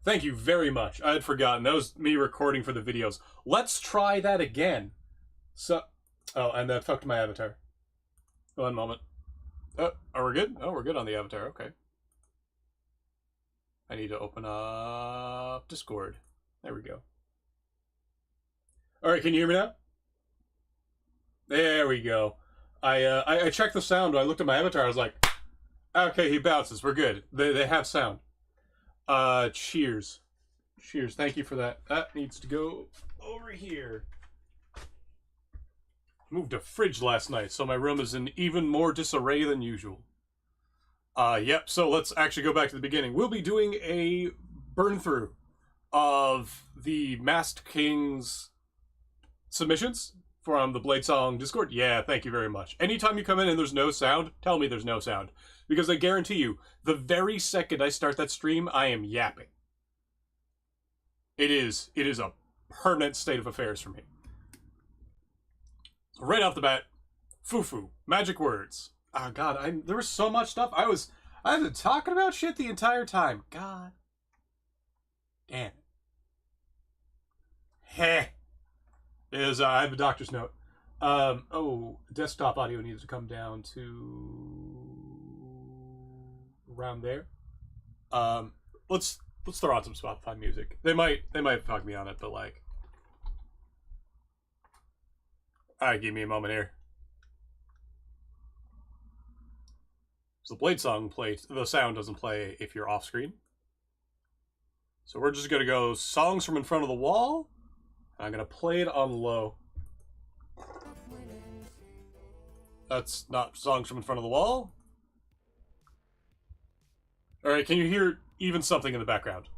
Thank you very much. I had forgotten. That was me recording for the videos. Let's try that again. So, oh, and that fucked my avatar. One moment. Oh, are we good? Oh, we're good on the avatar. Okay. I need to open up Discord. There we go. All right, can you hear me now? There we go. I checked the sound. I looked at my avatar. I was like, okay, he bounces. We're good. They have sound. Cheers. Cheers. Thank you for that. That needs to go over here. Moved a fridge last night, so my room is in even more disarray than usual. Yep, so let's actually go back to the beginning. We'll be doing a burn-through of the Masked King's submissions from the Bladesong Discord. Yeah, thank you very much. Anytime you come in and there's no sound, tell me there's no sound. Because I guarantee you, the very second I start that stream, I am yapping. It is a permanent state of affairs for me. So right off the bat, foo-foo, magic words. Oh god, there was so much stuff. I've been talking about shit the entire time. God damn it. Heh. I have a doctor's note. Oh, desktop audio needs to come down to around there. Let's throw on some Spotify music. They might fuck me on it, but like, alright, give me a moment here. So the Bladesong the sound doesn't play if you're off screen. So we're just gonna go songs from in front of the wall. I'm gonna play it on low. That's not songs from in front of the wall. Alright, can you hear even something in the background?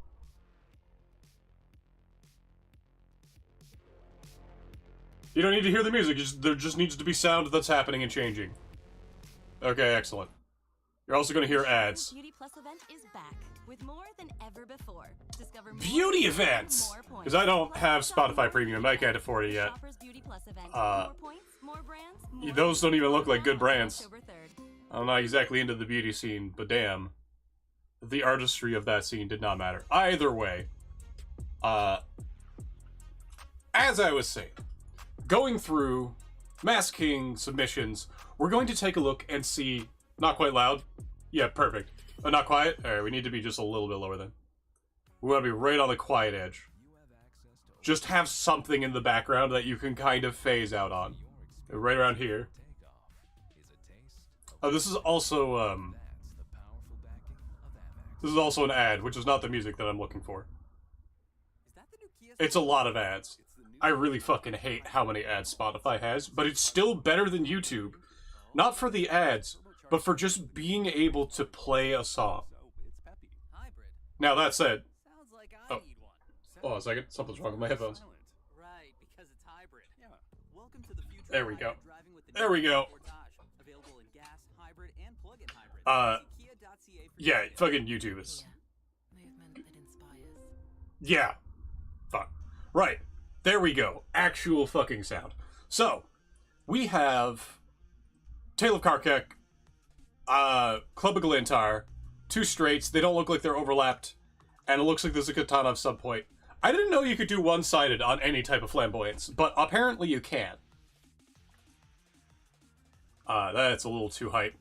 You don't need to hear the music, there just needs to be sound that's happening and changing. Okay, excellent. You're also going to hear ads. Beauty Plus event is back with more than ever before. Discover Beauty events! Because I don't have Spotify Premium, I can't afford it yet. Those don't even look like good brands. I'm not exactly into the beauty scene, but damn. The artistry of that scene did not matter. Either way, as I was saying, going through Masked King submissions, we're going to take a look and see. Not quite loud. Yeah, perfect. Not quiet? Alright, we need to be just a little bit lower then. We want to be right on the quiet edge. Just have something in the background that you can kind of phase out on. Right around here. Oh, this is also, this is also an ad, which is not the music that I'm looking for. It's a lot of ads. I really fucking hate how many ads Spotify has, but it's still better than YouTube. Not for the ads, but for just being able to play a song. Now that said, oh, a second, something's wrong with my headphones. There we go. There we go. Yeah, fucking YouTube is. Yeah. Fuck. Right. There we go. Actual fucking sound. So, we have Tale of Karkek, Club of Galantar, two straights. They don't look like they're overlapped, and it looks like there's a katana of some point. I didn't know you could do one-sided on any type of flamboyance, but apparently you can. That's a little too hype.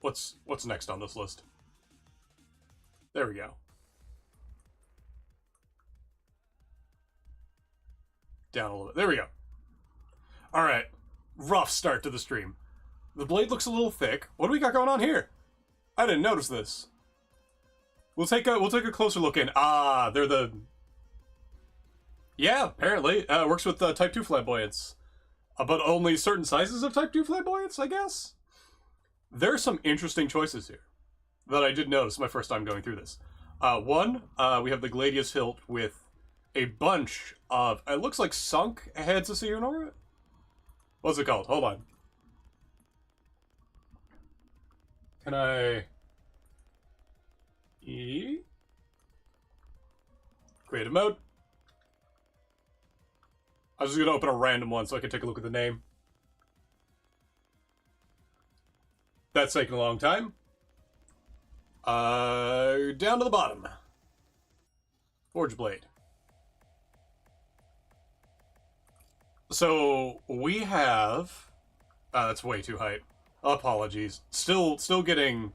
What's next on this list? There we go. Down a little bit. There we go. Alright. Rough start to the stream. The blade looks a little thick. What do we got going on here? I didn't notice this. We'll take a closer look in. Ah, they're the... Yeah, apparently. Works with Type 2 flamboyance. But only certain sizes of Type 2 flamboyance, I guess? There are some interesting choices here that I did notice my first time going through this. One, we have the Gladius hilt with a bunch of... It looks like sunk heads of Seer over it? What's it called? Hold on. Can I... Creative mode. I was just going to open a random one so I can take a look at the name. That's taking a long time. Down to the bottom. Forge blade. So we have... that's way too high. Apologies. Still getting...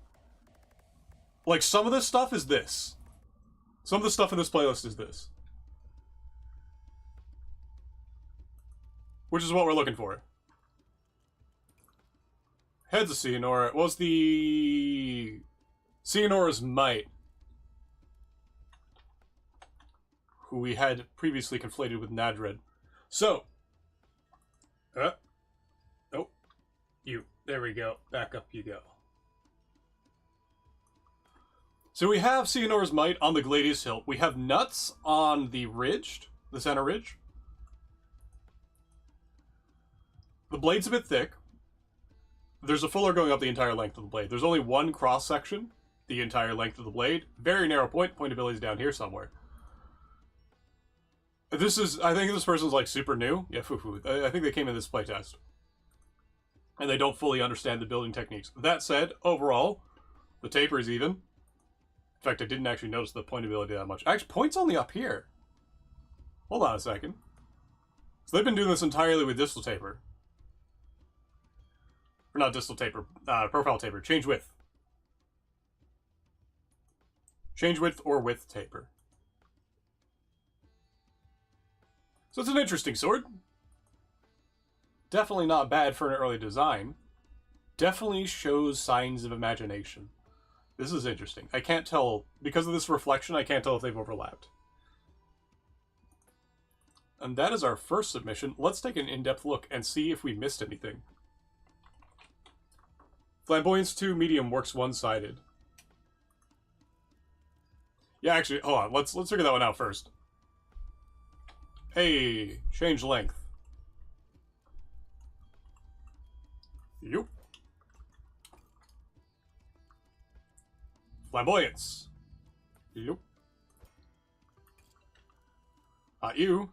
Like, some of this stuff is this. Some of the stuff in this playlist is this. Which is what we're looking for. Heads of Xehanort. Was the... Xehanort's Might, who we had previously conflated with Nadred. So... oh. You. There we go. Back up you go. So we have Xehanort's Might on the Gladius Hilt. We have Nuts on the ridge, the center ridge. The blade's a bit thick. There's a fuller going up the entire length of the blade. There's only one cross section, the entire length of the blade. Very narrow point. Point ability's down here somewhere. This is, I think this person's like super new. Yeah, foo-foo. I think they came in this playtest. And they don't fully understand the building techniques. That said, overall, the taper is even. In fact, I didn't actually notice the point ability that much. Actually, point's only up here. Hold on a second. So they've been doing this entirely with distal taper. Or not distal taper, profile taper. Change width. Change width or width taper. So it's an interesting sword. Definitely not bad for an early design. Definitely shows signs of imagination. This is interesting. I can't tell, because of this reflection, I can't tell if they've overlapped. And that is our first submission. Let's take an in-depth look and see if we missed anything. Flamboyance 2 medium works one-sided. Yeah, actually, hold on. Let's figure that one out first. Hey, change length. Yup. Flamboyance. Yup. You.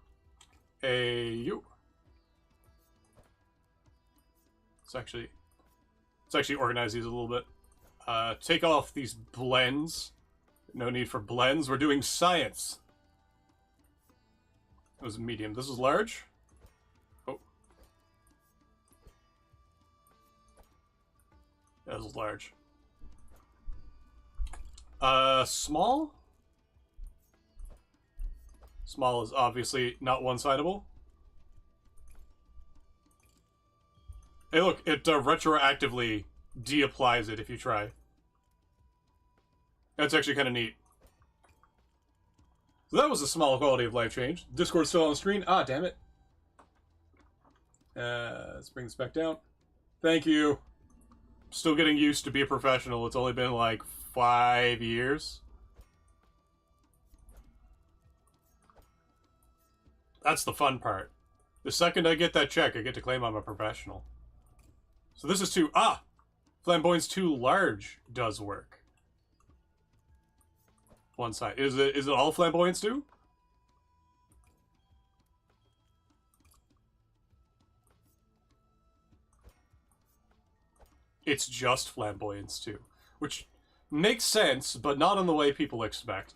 You. Let's actually organize these a little bit. Take off these blends. No need for blends. We're doing science. That was medium. This is large. Oh. That was large. Small? Small is obviously not one-sidable. Hey look, it retroactively de-applies it if you try. That's actually kind of neat. So that was a small quality of life change. Discord's still on the screen. Ah, damn it. Let's bring this back down. Thank you. Still getting used to be a professional. It's only been like 5 years. That's the fun part. The second I get that check, I get to claim I'm a professional. So this is too... Ah! Flamboyance 2 large does work. One side. Is it all Flamboyance 2? It's just Flamboyance 2. Which makes sense, but not in the way people expect.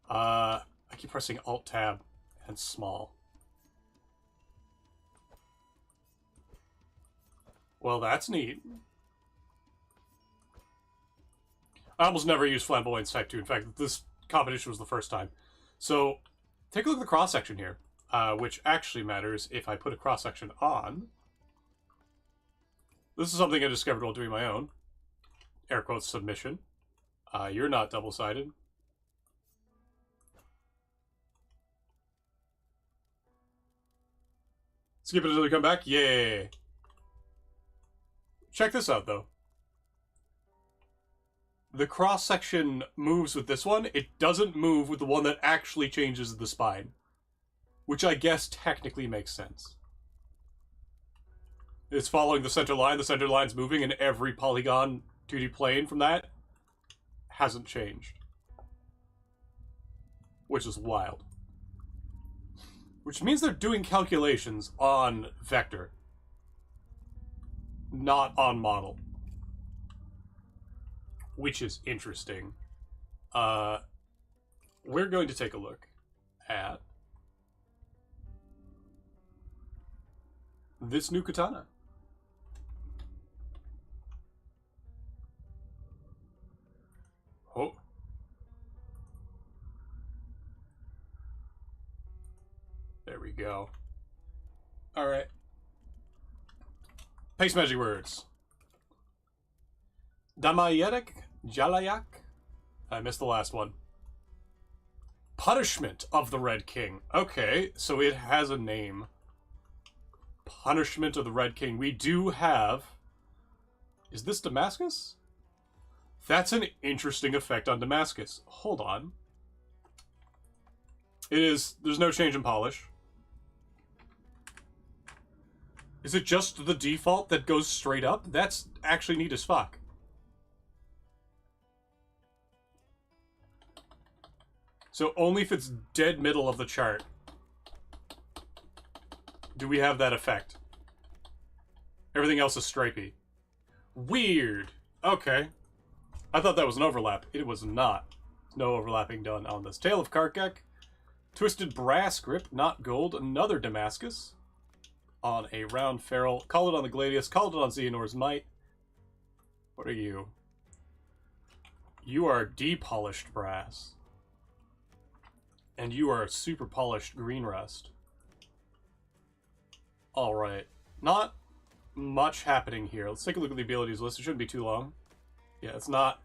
I keep pressing Alt-Tab and small. Well, that's neat. I almost never use Flamboyance Type 2. In fact, this competition was the first time. So, take a look at the cross-section here, which actually matters if I put a cross-section on. This is something I discovered while doing my own. Air quotes submission. You're not double-sided. Skip it until we come back? Yay! Check this out, though. The cross-section moves with this one. It doesn't move with the one that actually changes the spine. Which I guess technically makes sense. It's following the center line. The center line's moving, and every polygon 2D plane from that hasn't changed. Which is wild. Which means they're doing calculations on vector. Not on model. Which is interesting. we're going to take a look at this new katana. Oh. There we go. Alright. Paste magic words. Damayetek Jalayak. I missed the last one. Punishment of the Red King. Okay, so it has a name. Punishment of the Red King. We do have... Is this Damascus? That's an interesting effect on Damascus. Hold on. It is... There's no change in polish. Is it just the default that goes straight up? That's actually neat as fuck. So only if it's dead middle of the chart do we have that effect. Everything else is stripey. Weird. Okay. I thought that was an overlap. It was not. No overlapping done on this. Tail of Karkak. Twisted brass grip, not gold. Another Damascus. On a round ferrule. Call it on the Gladius. Call it on Xehanor's Might. What are you? You are depolished brass. And you are super polished green rust. Alright. Not much happening here. Let's take a look at the abilities list. It shouldn't be too long. Yeah, it's not.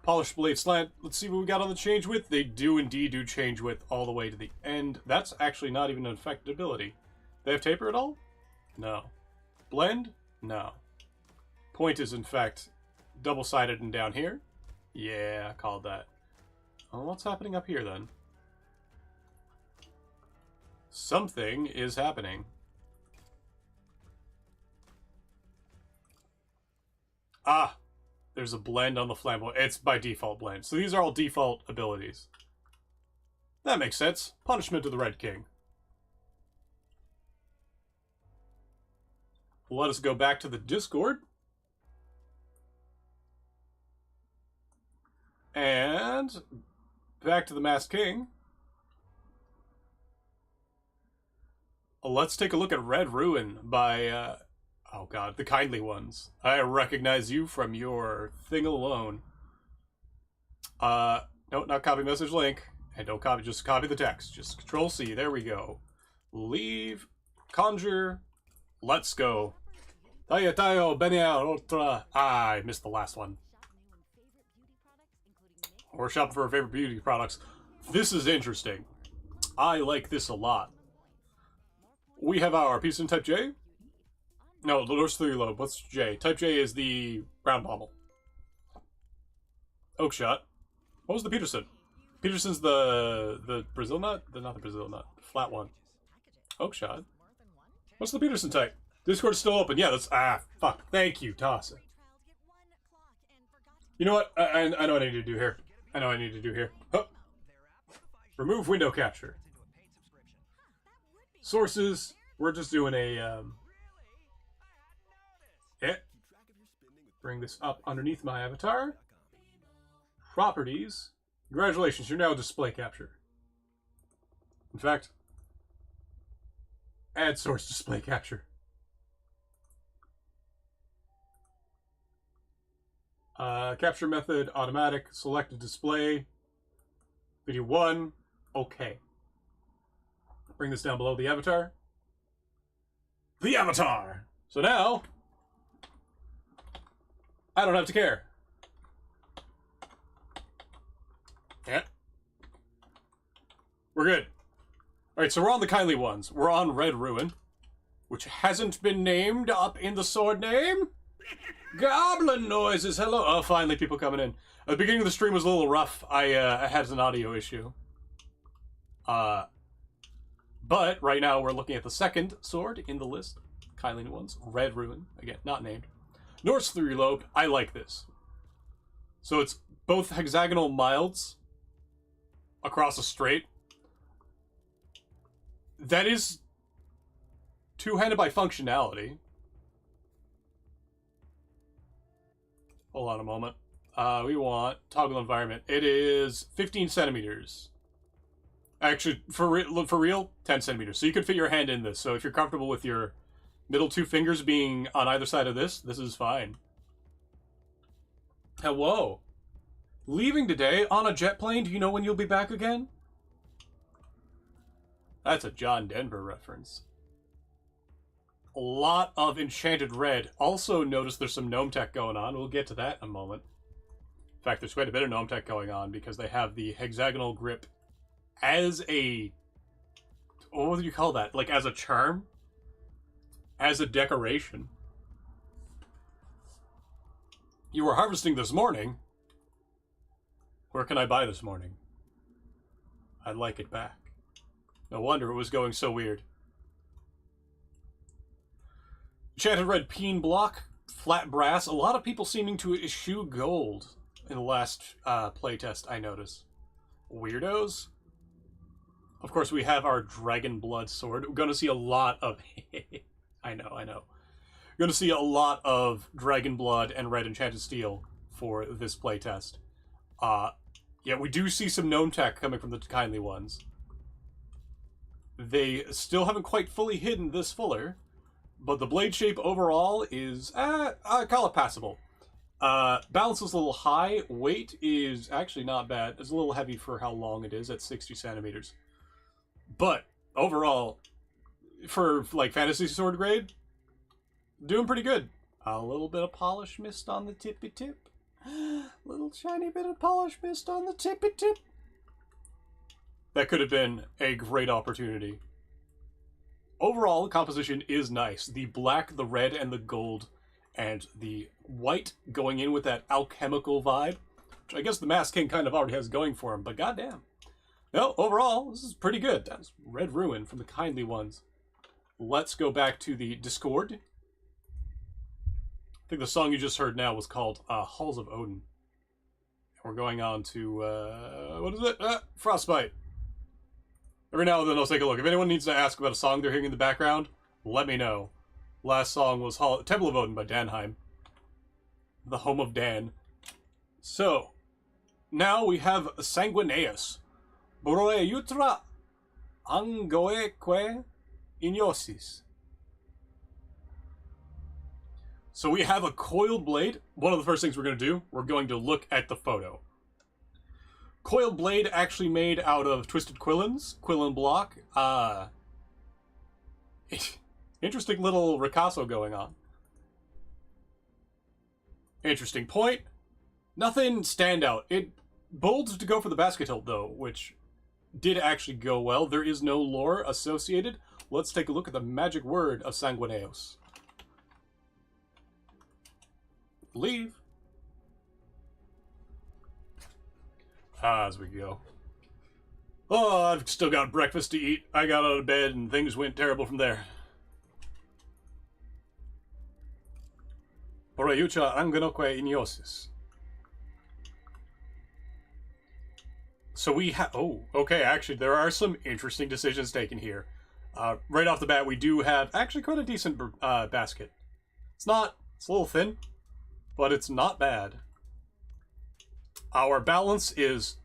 Polished blade slant. Let's see what we got on the change width. They do indeed do change width all the way to the end. That's actually not even an affected ability. They have taper at all? No. Blend? No. Point is, in fact, double-sided and down here. Yeah, I called that. Oh, what's happening up here, then? Something is happening. Ah! There's a blend on the flamboyant. It's by default blend. So these are all default abilities. That makes sense. Punishment of the Red King. Let us go back to the Discord. And back to the Masked King. Let's take a look at Red Ruin by, oh god, the Kindly Ones. I recognize you from your thing alone. No, not copy message link. And don't copy, just copy the text. Just Control-C, there we go. Leave, conjure, let's go. Tayo tayo, benya, ultra. Ah, I missed the last one. We're shopping for our favorite beauty products. This is interesting. I like this a lot. We have our Peterson Type J. No, the Norse 3 lobe. What's J? Type J is the brown pommel. Oak shot. What was the Peterson? Peterson's the Brazil nut? Not the Brazil nut. Flat one. Oak shot. What's the Peterson type? Discord's still open. Yeah, that's... Ah, fuck. Thank you, Toss it. You know what? I know what I need to do here. I know what I need to do here. Huh. Remove window capture. Sources. We're just doing a... Bring this up underneath my avatar. Properties. Congratulations, you're now display capture. In fact, add source display capture. Capture method, automatic, selected display. Video 1, okay. Bring this down below the avatar. The avatar! So now, I don't have to care. Yeah. We're good. Alright, so we're on the Kindly Ones. We're on Red Ruin, which hasn't been named up in the sword name. Goblin noises, hello. Oh, finally, people coming in. At the beginning of the stream was a little rough. I had an audio issue. But right now we're looking at the second sword in the list. Kindly Ones. Red Ruin. Again, not named. Norse 3 lobe. I like this. So it's both hexagonal milds across a straight. That is two-handed by functionality. Hold on a moment. We want toggle environment. It is 15 centimeters. Actually, for real, 10 centimeters. So you can fit your hand in this. So if you're comfortable with your middle two fingers being on either side of this is fine. Hello. Leaving today on a jet plane. Do you know when you'll be back again? That's a John Denver reference. A lot of Enchanted Red. Also notice there's some gnome tech going on. We'll get to that in a moment. In fact, there's quite a bit of gnome tech going on because they have the hexagonal grip as a... what would you call that? Like as a charm? As a decoration. You were harvesting this morning. Where can I buy this morning? I'd like it back. No wonder it was going so weird. Enchanted Red Peen Block, flat brass. A lot of people seeming to eschew gold in the last playtest, I notice. Weirdos. Of course, we have our Dragon Blood Sword. We're going to see a lot of... I know. We're going to see a lot of Dragon Blood and Red Enchanted Steel for this playtest. Yeah, we do see some gnome tech coming from the kindly ones. They still haven't quite fully hidden this fuller, but the blade shape overall is, I call it passable. Balance is a little high. Weight is actually not bad. It's a little heavy for how long it is at 60 centimeters. But overall, for like fantasy sword grade, doing pretty good. A little bit of polish mist on the tippy tip. Little shiny bit of polish mist on the tippy tip. That could have been a great opportunity. Overall, the composition is nice. The black, the red, and the gold, and the white going in with that alchemical vibe, which I guess the Mask King kind of already has going for him, but goddamn. No, overall, this is pretty good. That's Red Ruin from the kindly ones. Let's go back to the Discord. I think the song you just heard now was called Halls of Odin. We're going on to, what is it? Frostbite. Every now and then I'll take a look. If anyone needs to ask about a song they're hearing in the background, let me know. Last song was Temple of Odin by Danheim. The home of Dan. So, now we have Sanguineus. Boroe Yutra Angoeque Inyosis. So we have a coiled blade. One of the first things we're going to do, we're going to look at the photo. Coiled blade actually made out of twisted quillins, quillin block. Interesting little ricasso going on. Interesting point. Nothing standout. It bold to go for the basket tilt though, which did actually go well. There is no lore associated. Let's take a look at the magic word of Sanguineus. Leave. As we go. Oh, I've still got breakfast to eat. I got out of bed and things went terrible from there. Porayucha anganoque iniosis. So we have... oh, okay, actually, there are some interesting decisions taken here. Right off the bat, we do have actually quite a decent basket. It's not... it's a little thin, but it's not bad. Our balance is...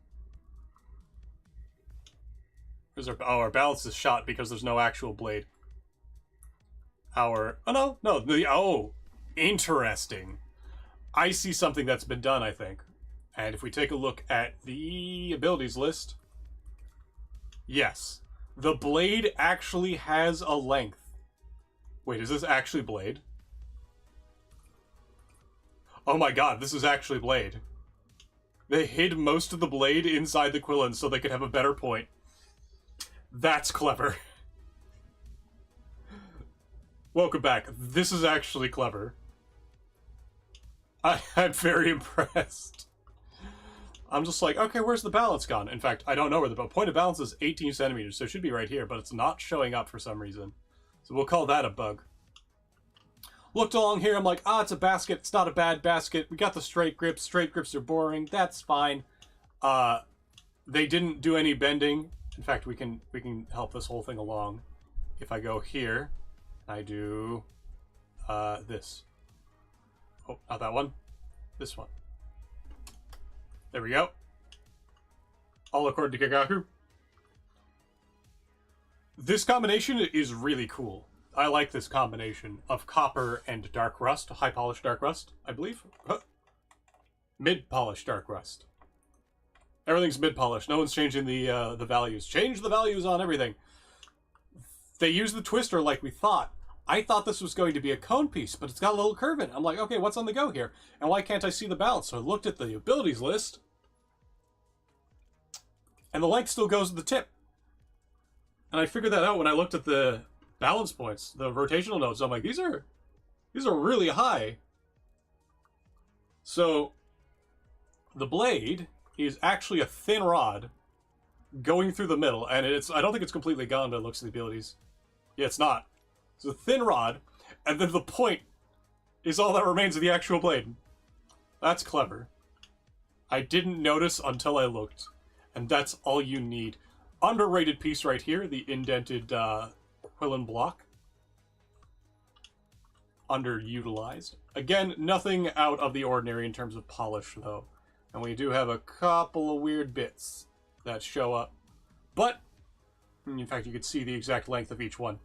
our balance is shot because there's no actual blade. Our... oh, no. Oh, interesting. I see something that's been done, I think. And if we take a look at the abilities list... yes. The blade actually has a length. Wait, is this actually blade? Oh my god, this is actually blade. They hid most of the blade inside the quillin so they could have a better point. That's clever. Welcome back. This is actually clever. I'm very impressed. I'm just like, okay, where's the balance gone? In fact, I don't know where the point of balance is 18 centimeters, so it should be right here, but it's not showing up for some reason. So we'll call that a bug. Looked along here, I'm like, it's a basket. It's not a bad basket. We got the straight grips. Straight grips are boring. That's fine. They didn't do any bending. In fact, we can help this whole thing along. If I go here, I do this. Oh, not that one. This one. There we go. All according to Kikaku. This combination is really cool. I like this combination of copper and dark rust. High polished dark rust, I believe. Mid polished dark rust. Everything's mid polished. No one's changing the values. Change the values on everything. They use the twister like we thought. I thought this was going to be a cone piece, but it's got a little curve in it. I'm like, okay, what's on the go here? And why can't I see the balance? So I looked at the abilities list, and the length still goes to the tip. And I figured that out when I looked at the balance points, the rotational nodes. I'm like, these are really high. So the blade is actually a thin rod going through the middle, and I don't think it's completely gone by the looks of the abilities. Yeah, it's not. It's a thin rod, and then the point is all that remains of the actual blade. That's clever. I didn't notice until I looked, and that's all you need. Underrated piece right here, the indented Quillen block. Underutilized. Again, nothing out of the ordinary in terms of polish, though. And we do have a couple of weird bits that show up. But, in fact, you could see the exact length of each one.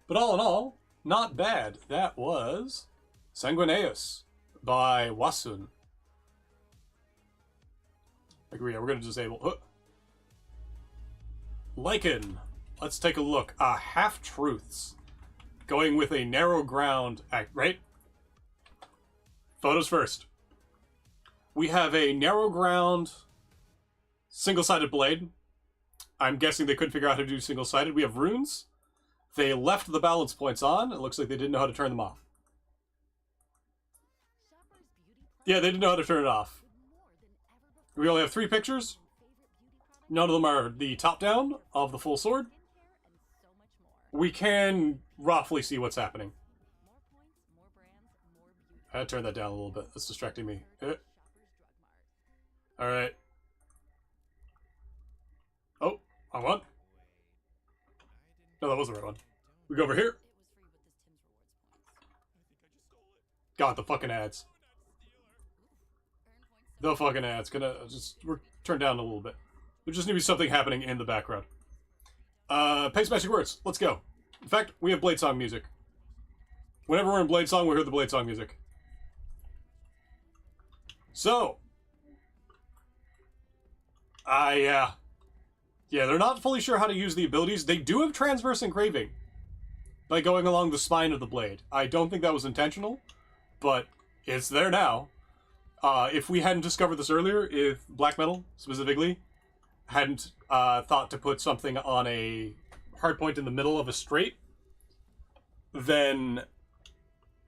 But all in all, not bad. That was Sanguineus by Wasun. Agree, we're going to disable. Lycan. Let's take a look. Half-truths. Going with a narrow ground act, right? Photos first. We have a narrow ground single-sided blade. I'm guessing they couldn't figure out how to do single-sided. We have runes. They left the balance points on. It looks like they didn't know how to turn them off. Yeah, they didn't know how to turn it off. We only have 3 pictures. None of them are the top-down of the full sword. We can roughly see what's happening. I turn that down a little bit. That's distracting me. Alright. Oh, wrong one. No, that wasn't the right one. We go over here. God, the fucking ads. The fucking ads. We're turned down a little bit. There just need to be something happening in the background. Paste magic words. Let's go. In fact, we have Bladesong music. Whenever we're in Bladesong, we hear the Bladesong music. So. Yeah, they're not fully sure how to use the abilities. They do have transverse engraving by going along the spine of the blade. I don't think that was intentional, but it's there now. If we hadn't discovered this earlier, if Black Metal, specifically, hadn't thought to put something on a hard point in the middle of a straight, then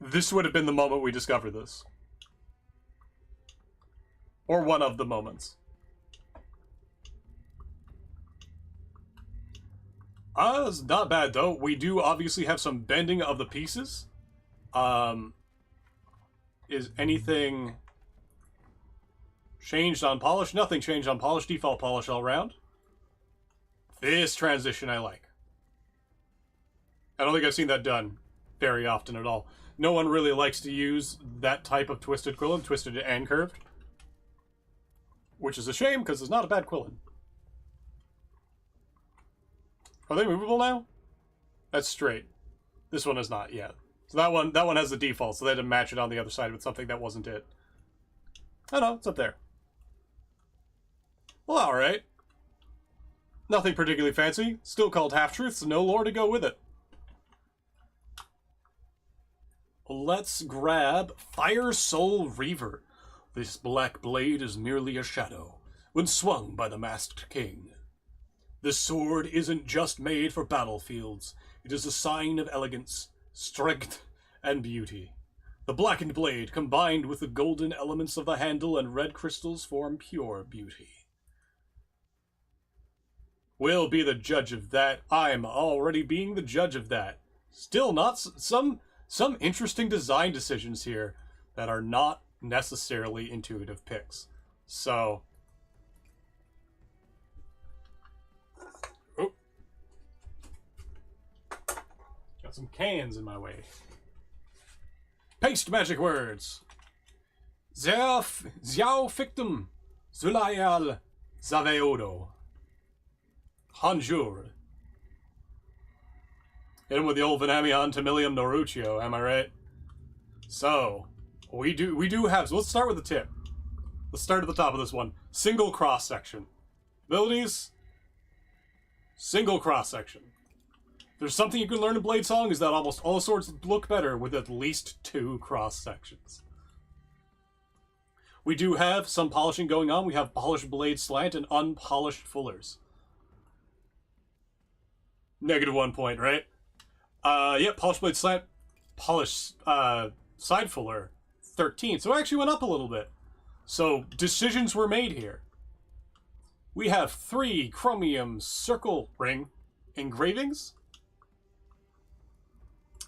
this would have been the moment we discovered this. Or one of the moments. It's not bad, though. We do obviously have some bending of the pieces. Is anything changed on polish? Nothing changed on polish. Default polish all around. This transition I like. I don't think I've seen that done very often at all. No one really likes to use that type of twisted Quillen, twisted and curved. Which is a shame, because it's not a bad Quillen. Are they movable now? That's straight. This one is not yet. So that one has the default, so they had to match it on the other side with something that wasn't it. Oh no, it's up there. Well, alright. Nothing particularly fancy. Still called half-truths, no lore to go with it. Let's grab Fire Soul Reaver. This black blade is merely a shadow when swung by the masked king. This sword isn't just made for battlefields. It is a sign of elegance, strength, and beauty. The blackened blade, combined with the golden elements of the handle and red crystals, form pure beauty. We'll be the judge of that. I'm already being the judge of that. Still not some interesting design decisions here that are not necessarily intuitive picks. So, some cans in my way. Paste magic words. Xiao Fictum, Zulayal Zaveodo. Hanjur. Hit him with the old Venamion Tamilium Noruccio, am I right? So, we do have, so let's start with the tip. Let's start at the top of this one. Single cross section. Abilities, single cross section. There's something you can learn in Bladesong is that almost all swords look better with at least 2 cross sections. We do have some polishing going on. We have polished blade slant and unpolished fullers. -1 point, right? Yeah, polished blade slant, polished side fuller, 13. So it actually went up a little bit. So decisions were made here. We have 3 chromium circle ring engravings.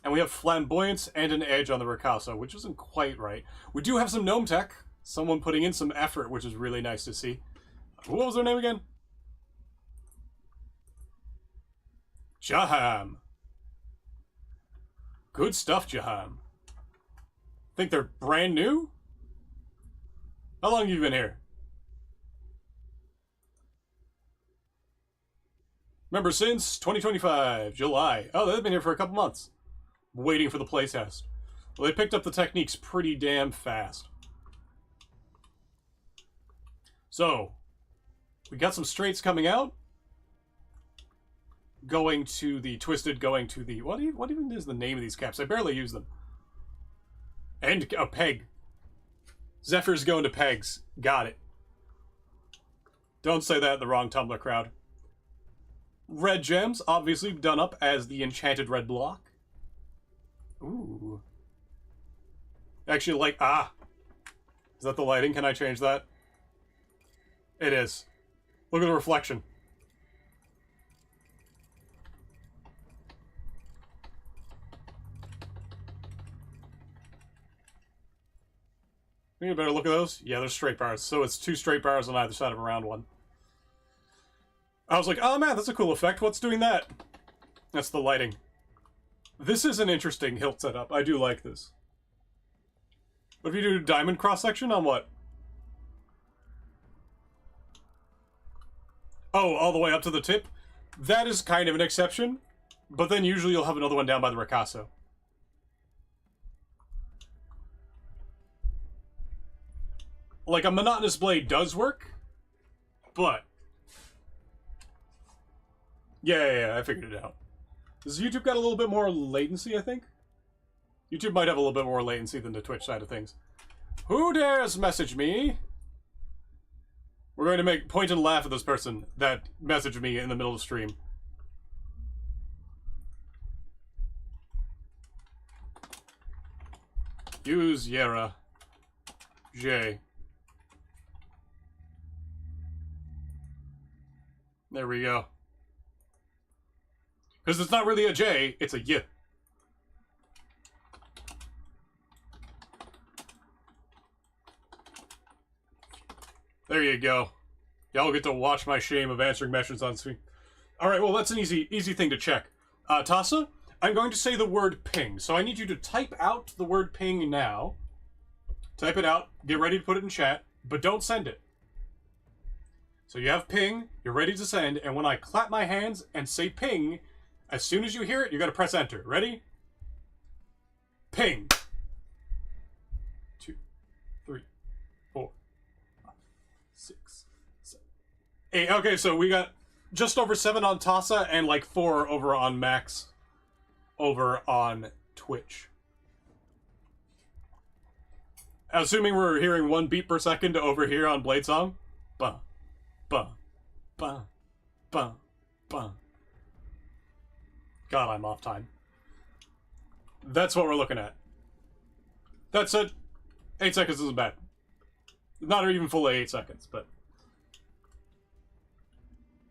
And we have flamboyance and an edge on the ricasso, which isn't quite right. We do have some gnome tech. Someone putting in some effort, which is really nice to see. What was their name again? Jaham. Good stuff, Jaham. Think they're brand new? How long have you been here? Remember, since 2025, July. Oh, they've been here for a couple months. Waiting for the playtest. Well, they picked up the techniques pretty damn fast. So, we got some straights coming out. Going to the twisted, going to the... What even is the name of these caps? I barely use them. And a peg. Zephyr's going to pegs. Got it. Don't say that in the wrong Tumblr crowd. Red gems, obviously done up as the enchanted red block. Ooh. Actually, like... Ah! Is that the lighting? Can I change that? It is. Look at the reflection. You better look at those. Yeah, they're straight bars. So it's 2 straight bars on either side of a round one. I was like, oh man, that's a cool effect. What's doing that? That's the lighting. This is an interesting hilt setup. I do like this. What if you do diamond cross-section on what? Oh, all the way up to the tip? That is kind of an exception. But then usually you'll have another one down by the ricasso. Like, a monotonous blade does work, but... Yeah, I figured it out. Does YouTube got a little bit more latency, I think? YouTube might have a little bit more latency than the Twitch side of things. Who dares message me? We're going to point and laugh at this person that messaged me in the middle of the stream. Use Yera. J. There we go. Because it's not really a J, it's a Y. There you go. Y'all get to watch my shame of answering messages on screen. Alright, well that's an easy thing to check. Tassa, I'm going to say the word ping. So I need you to type out the word ping now. Type it out, get ready to put it in chat, but don't send it. So you have ping, you're ready to send, and when I clap my hands and say ping, as soon as you hear it, you're going to press enter. Ready? Ping. 2, 3, 4, 5, 6, 7, 8. Okay, so we got just over 7 on Tassa and like 4 over on Max over on Twitch. Assuming we're hearing 1 beat per second over here on Bladesong. Bah, bah, bah, bah, bah. God, I'm off time. That's what we're looking at. That's it. 8 seconds isn't bad. Not even fully 8 seconds, but...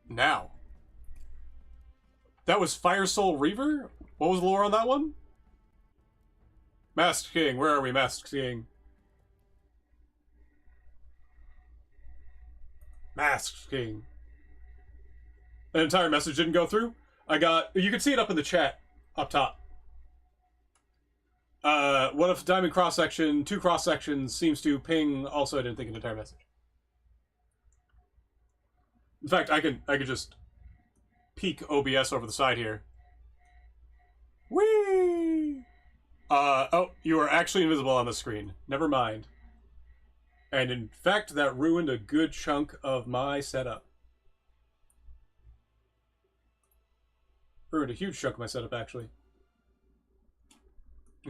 Now. That was Fire Soul Reaver? What was the lore on that one? Masked King. Where are we, Masked King? Masked King. An entire message didn't go through? I got... You can see it up in the chat. Up top. What if diamond cross-section, 2 cross-sections, seems to ping? Also, I didn't think an entire message. In fact, I could just peek OBS over the side here. Whee! Oh, you are actually invisible on the screen. Never mind. And in fact, that ruined a good chunk of my setup. Ruined a huge chunk of my setup, actually.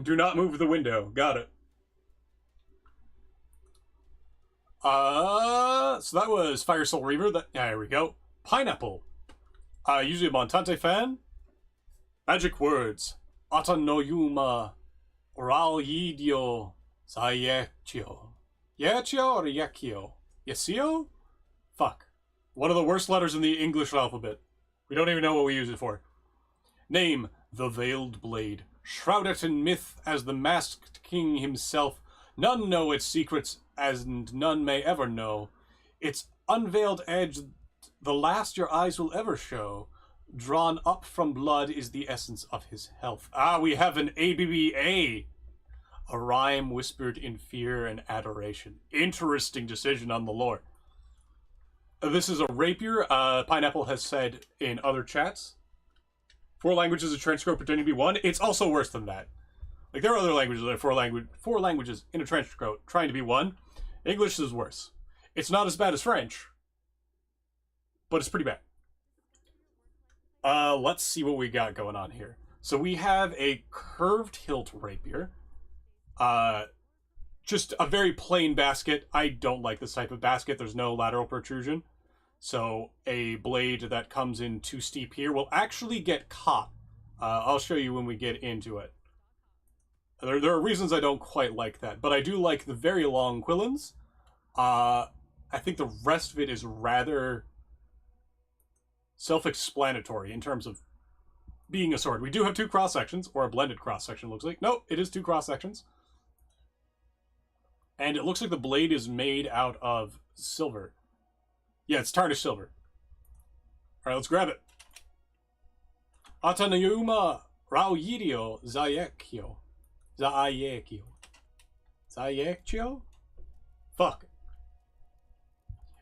Do not move the window. Got it. So that was Fire Soul Reaver. There we go. Pineapple. Usually a Montante fan. Magic words. Ata no yuma. Oral yidio. Sayekyo. Yechio or Yekio? Yesio? Fuck. One of the worst letters in the English alphabet. We don't even know what we use it for. Name. The Veiled Blade. Shrouded in myth as the masked king himself. None know its secrets, and none may ever know. Its unveiled edge, the last your eyes will ever show. Drawn up from blood is the essence of his health. Ah, we have an ABBA. A rhyme whispered in fear and adoration. Interesting decision on the lore. This is a rapier. Pineapple has said in other chats. 4 languages in a trench coat pretending to be 1. It's also worse than that. Like, there are other languages that are 4 languages in a trench coat trying to be 1. English is worse. It's not as bad as French, but it's pretty bad. Let's see what we got going on here. So we have a curved hilt rapier. Just a very plain basket. I don't like this type of basket. There's no lateral protrusion. So a blade that comes in too steep here will actually get caught. I'll show you when we get into it. There are reasons I don't quite like that, but I do like the very long quillins. I think the rest of it is rather self-explanatory in terms of being a sword. We do have 2 cross-sections, or a blended cross-section looks like. Nope, it is 2 cross-sections. And it looks like the blade is made out of silver. Yeah, it's tarnished silver. Alright, let's grab it. Atanayuma Raoyidio Zayekyo. Zayekyo. Zayekyo? Fuck.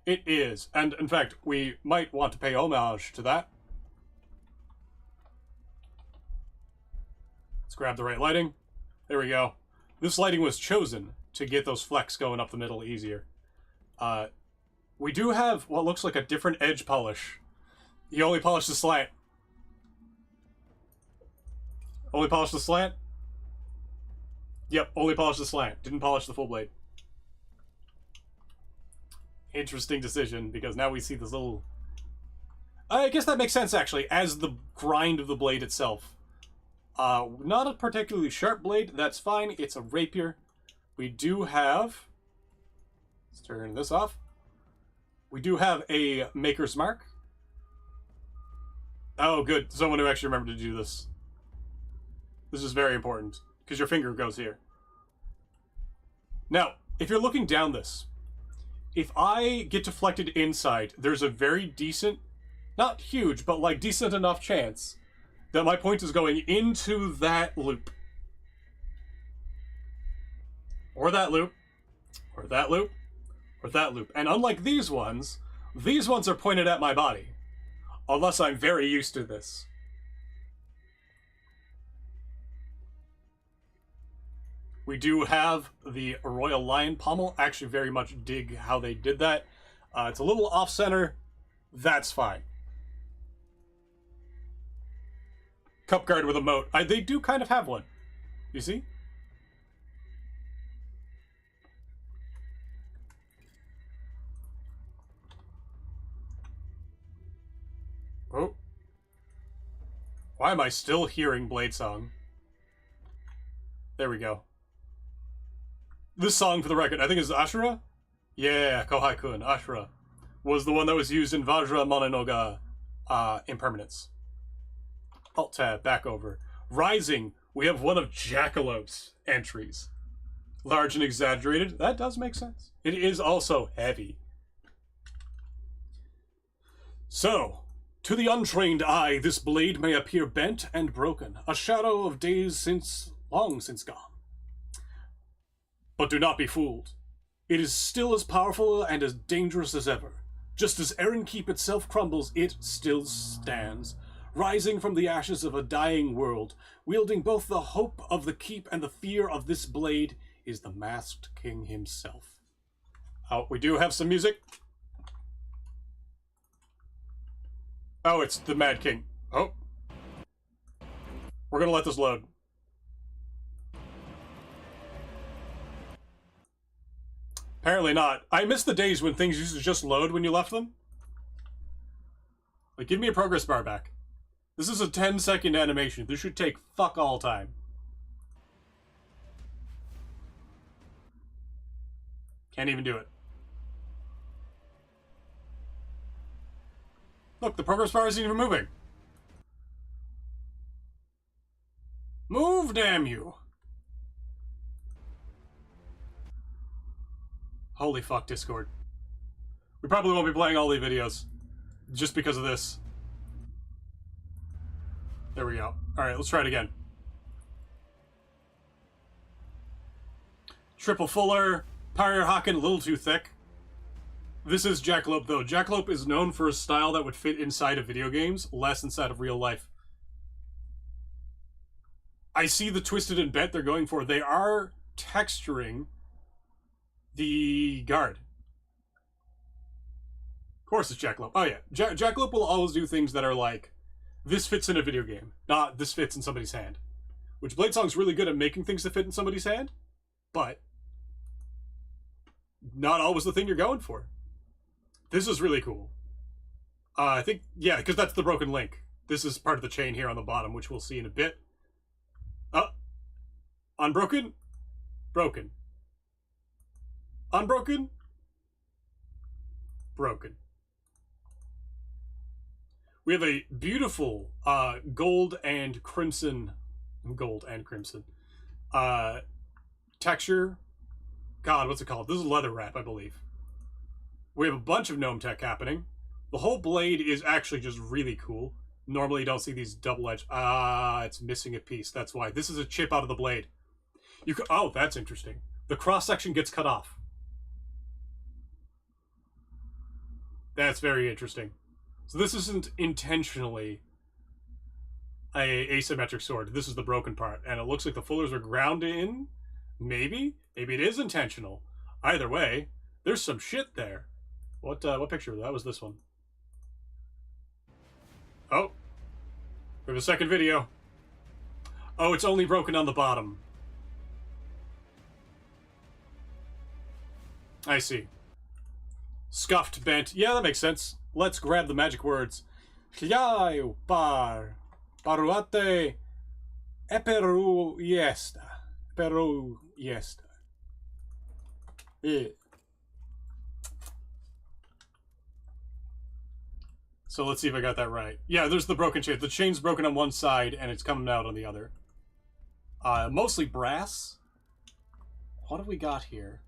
It is. And in fact, we might want to pay homage to that. Let's grab the right lighting. There we go. This lighting was chosen to get those flecks going up the middle easier. We do have what looks like a different edge polish. You only polish the slant. Only polish the slant? Yep, only polish the slant. Didn't polish the full blade. Interesting decision, because now we see this little... I guess that makes sense, actually, as the grind of the blade itself. Not a particularly sharp blade, that's fine. It's a rapier. We do have... Let's turn this off. We do have a maker's mark. Oh, good. Someone who actually remembered to do this. This is very important, because your finger goes here. Now, if you're looking down this, if I get deflected inside, there's a very decent, not huge, but like decent enough chance that my point is going into that loop. Or that loop. Or that loop. Or that loop. And unlike these ones are pointed at my body. Unless I'm very used to this. We do have the Royal Lion Pommel. I actually very much dig how they did that. It's a little off-center. That's fine. Cup guard with a moat. They do kind of have one. You see? Oh. Why am I still hearing Bladesong? There we go. This song, for the record, I think is Ashura? Yeah, Kohai-kun, Ashura. Was the one that was used in Vajra Mononoga Impermanence. Alt-tab, back over. Rising, we have one of Jackalop's entries. Large and exaggerated, that does make sense. It is also heavy. So, to the untrained eye, this blade may appear bent and broken, a shadow of days long since gone. But do not be fooled. It is still as powerful and as dangerous as ever. Just as Eren Keep itself crumbles, it still stands, rising from the ashes of a dying world, wielding both the hope of the keep and the fear of this blade, is the Masked King himself. Oh, we do have some music. Oh, it's the Mad King. Oh. We're gonna let this load. Apparently not. I miss the days when things used to just load when you left them. Like, give me a progress bar back. This is a 10-second animation. This should take fuck all time. Can't even do it. Look, the progress bar isn't even moving. Move, damn you! Holy fuck, Discord. We probably won't be playing all the videos just because of this. There we go. Alright, let's try it again. Triple Fuller, Power Hawken, a little too thick. This is Jackalope, though. Jackalope is known for a style that would fit inside of video games, less inside of real life. I see the twisted and bent they're going for. They are texturing the guard. Of course it's Jackalope. Oh yeah, Jackalope will always do things that are like, this fits in a video game, not this fits in somebody's hand. Which Bladesong's really good at making things that fit in somebody's hand, but not always the thing you're going for. This is really cool. I think, yeah, because that's the broken link. This is part of the chain here on the bottom, which we'll see in a bit. Oh, unbroken, broken. Unbroken, broken. We have a beautiful gold and crimson texture. God, what's it called? This is leather wrap, I believe. We have a bunch of gnome tech happening. The whole blade is actually just really cool. Normally you don't see these double-edged. It's missing a piece. That's why. This is a chip out of the blade. You could, oh, that's interesting. The cross-section gets cut off. That's very interesting. So this isn't intentionally a asymmetric sword. This is the broken part. And it looks like the fullers are ground in. Maybe? Maybe it is intentional. Either way, there's some shit there. What picture? That was this one. Oh. We have a second video. Oh, it's only broken on the bottom. I see. Scuffed, bent. Yeah, that makes sense. Let's grab the magic words. Hliau par paruate eperu yesta. Peru yesta. Yeah. So let's see if I got that right. Yeah, there's the broken chain. The chain's broken on one side and it's coming out on the other. Mostly brass. What have we got here?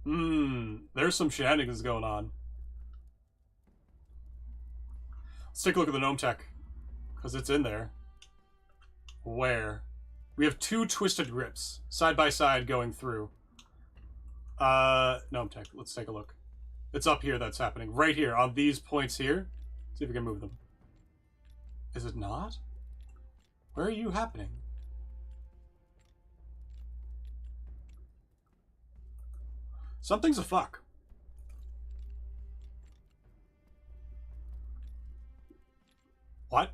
There's some shenanigans going on. Let's take a look at the gnome tech, because it's in there. Where? We have two twisted grips, side by side going through. Gnome tech, let's take a look. It's up here that's happening. Right here, on these points here. See if we can move them. Is it not? Where are you happening? Something's a fuck. What?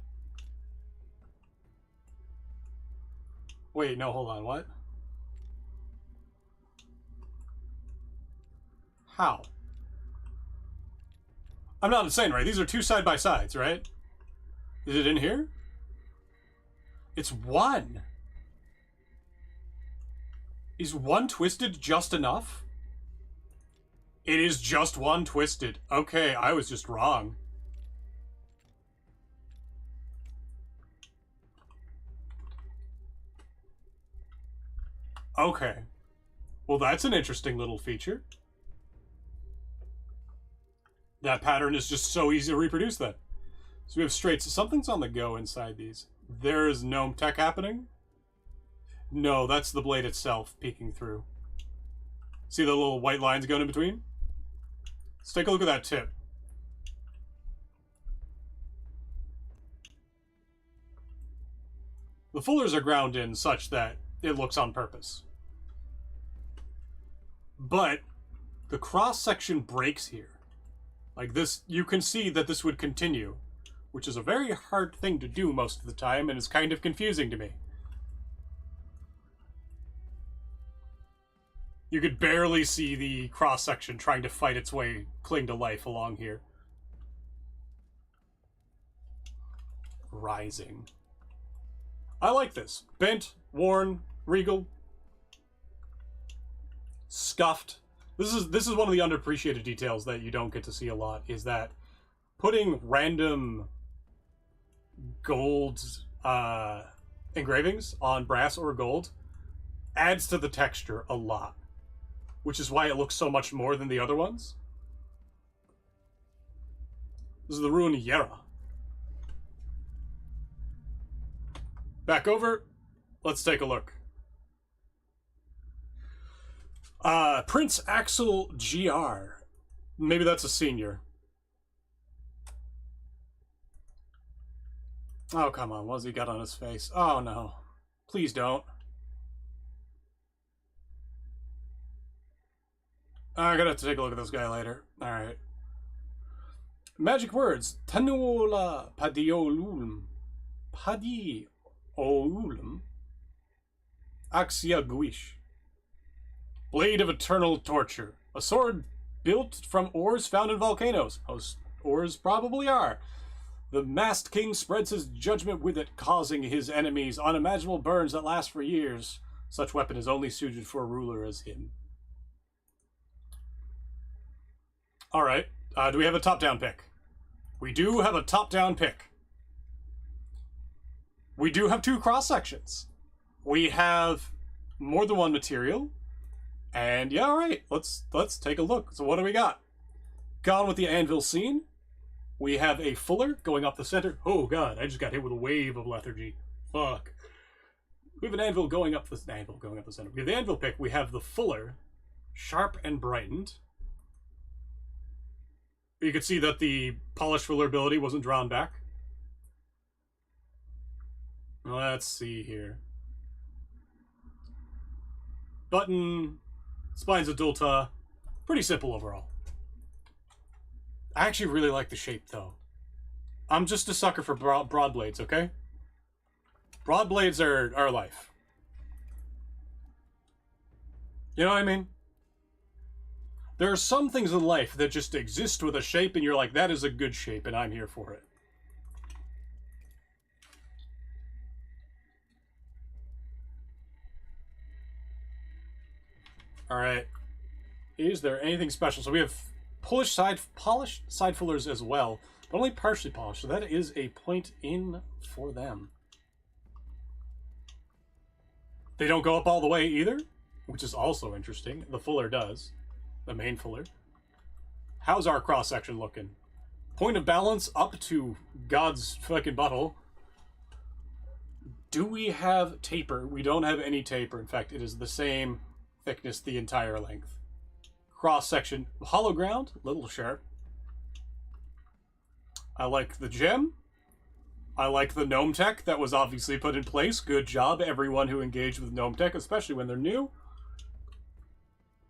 Wait, no, hold on, what? How? I'm not insane, right? These are two side-by-sides, right? Is it in here? It's one. Is one twisted just enough? It is just one twisted. Okay, I was just wrong. Okay. Well, that's an interesting little feature. That pattern is just so easy to reproduce then. So we have straights. Something's on the go inside these. There is gnome tech happening. No, that's the blade itself peeking through. See the little white lines going in between? Let's take a look at that tip. The fullers are ground in such that it looks on purpose. But the cross-section breaks here. Like this, you can see that this would continue, which is a very hard thing to do most of the time, and is kind of confusing to me. You could barely see the cross-section trying to fight its way, cling to life along here. Rising. I like this. Bent, worn, regal, scuffed. This is one of the underappreciated details that you don't get to see a lot, is that putting random gold engravings on brass or gold adds to the texture a lot, which is why it looks so much more than the other ones. This is the rune Yera. Back over. Let's take a look. Prince Axel GR. Maybe that's a senior. Oh, come on. What's he got on his face? Oh, no. Please don't. I'm gonna have to take a look at this guy later. Alright. Magic words. Tanuola padiolum. Padiolum. Axia guish. Blade of eternal torture. A sword built from ores found in volcanoes. Most ores probably are. The masked king spreads his judgment with it, causing his enemies unimaginable burns that last for years. Such weapon is only suited for a ruler as him. Alright, do we have a top-down pick? We do have a top-down pick. We do have two cross-sections. We have more than one material. And yeah, alright, let's take a look. So what do we got? Gone with the anvil scene. We have a fuller going up the center. Oh god, I just got hit with a wave of lethargy. Fuck. We have an anvil going up the center. We have the anvil pick. We have the fuller, sharp and brightened. You could see that the polish fuller ability wasn't drawn back. Let's see here. Button, spines adulta, pretty simple overall. I actually really like the shape though. I'm just a sucker for broad blades, okay? Broad blades are life. You know what I mean? There are some things in life that just exist with a shape and you're like, that is a good shape and I'm here for it. Alright. Is there anything special? So we have polished side fullers as well, but only partially polished, so that is a point in for them. They don't go up all the way either, which is also interesting. The fuller does. The main fuller. How's our cross-section looking? Point of balance up to God's fucking butthole. Do we have taper? We don't have any taper. In fact, it is the same thickness the entire length. Cross-section. Hollow ground. Little sharp. I like the gem. I like the gnome tech that was obviously put in place. Good job, everyone who engaged with gnome tech, especially when they're new.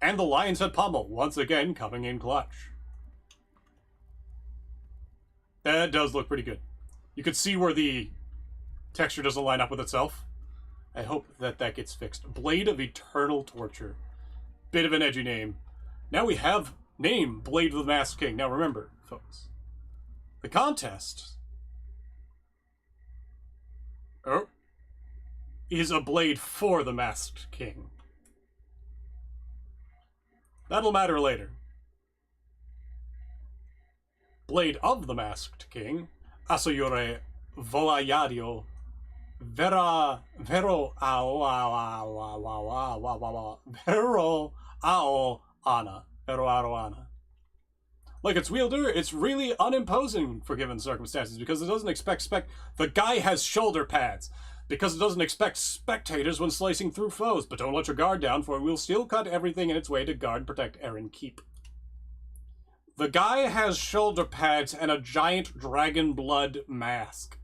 And the lion's head pommel, once again, coming in clutch. That does look pretty good. You can see where the texture doesn't line up with itself. I hope that that gets fixed. Blade of Eternal Torture. Bit of an edgy name. Now we have name, Blade of the Masked King. Now remember, folks, the contest is a blade for the Masked King. That'll matter later. Blade of the Masked King, Asoyore Voayadio, Vero Ana. Like its wielder, it's really unimposing for given circumstances because it doesn't expect the guy has shoulder pads. because it doesn't expect spectators when slicing through foes. But don't let your guard down, for it will still cut everything in its way to guard and protect Eren Keep. The guy has shoulder pads and a giant dragon blood mask.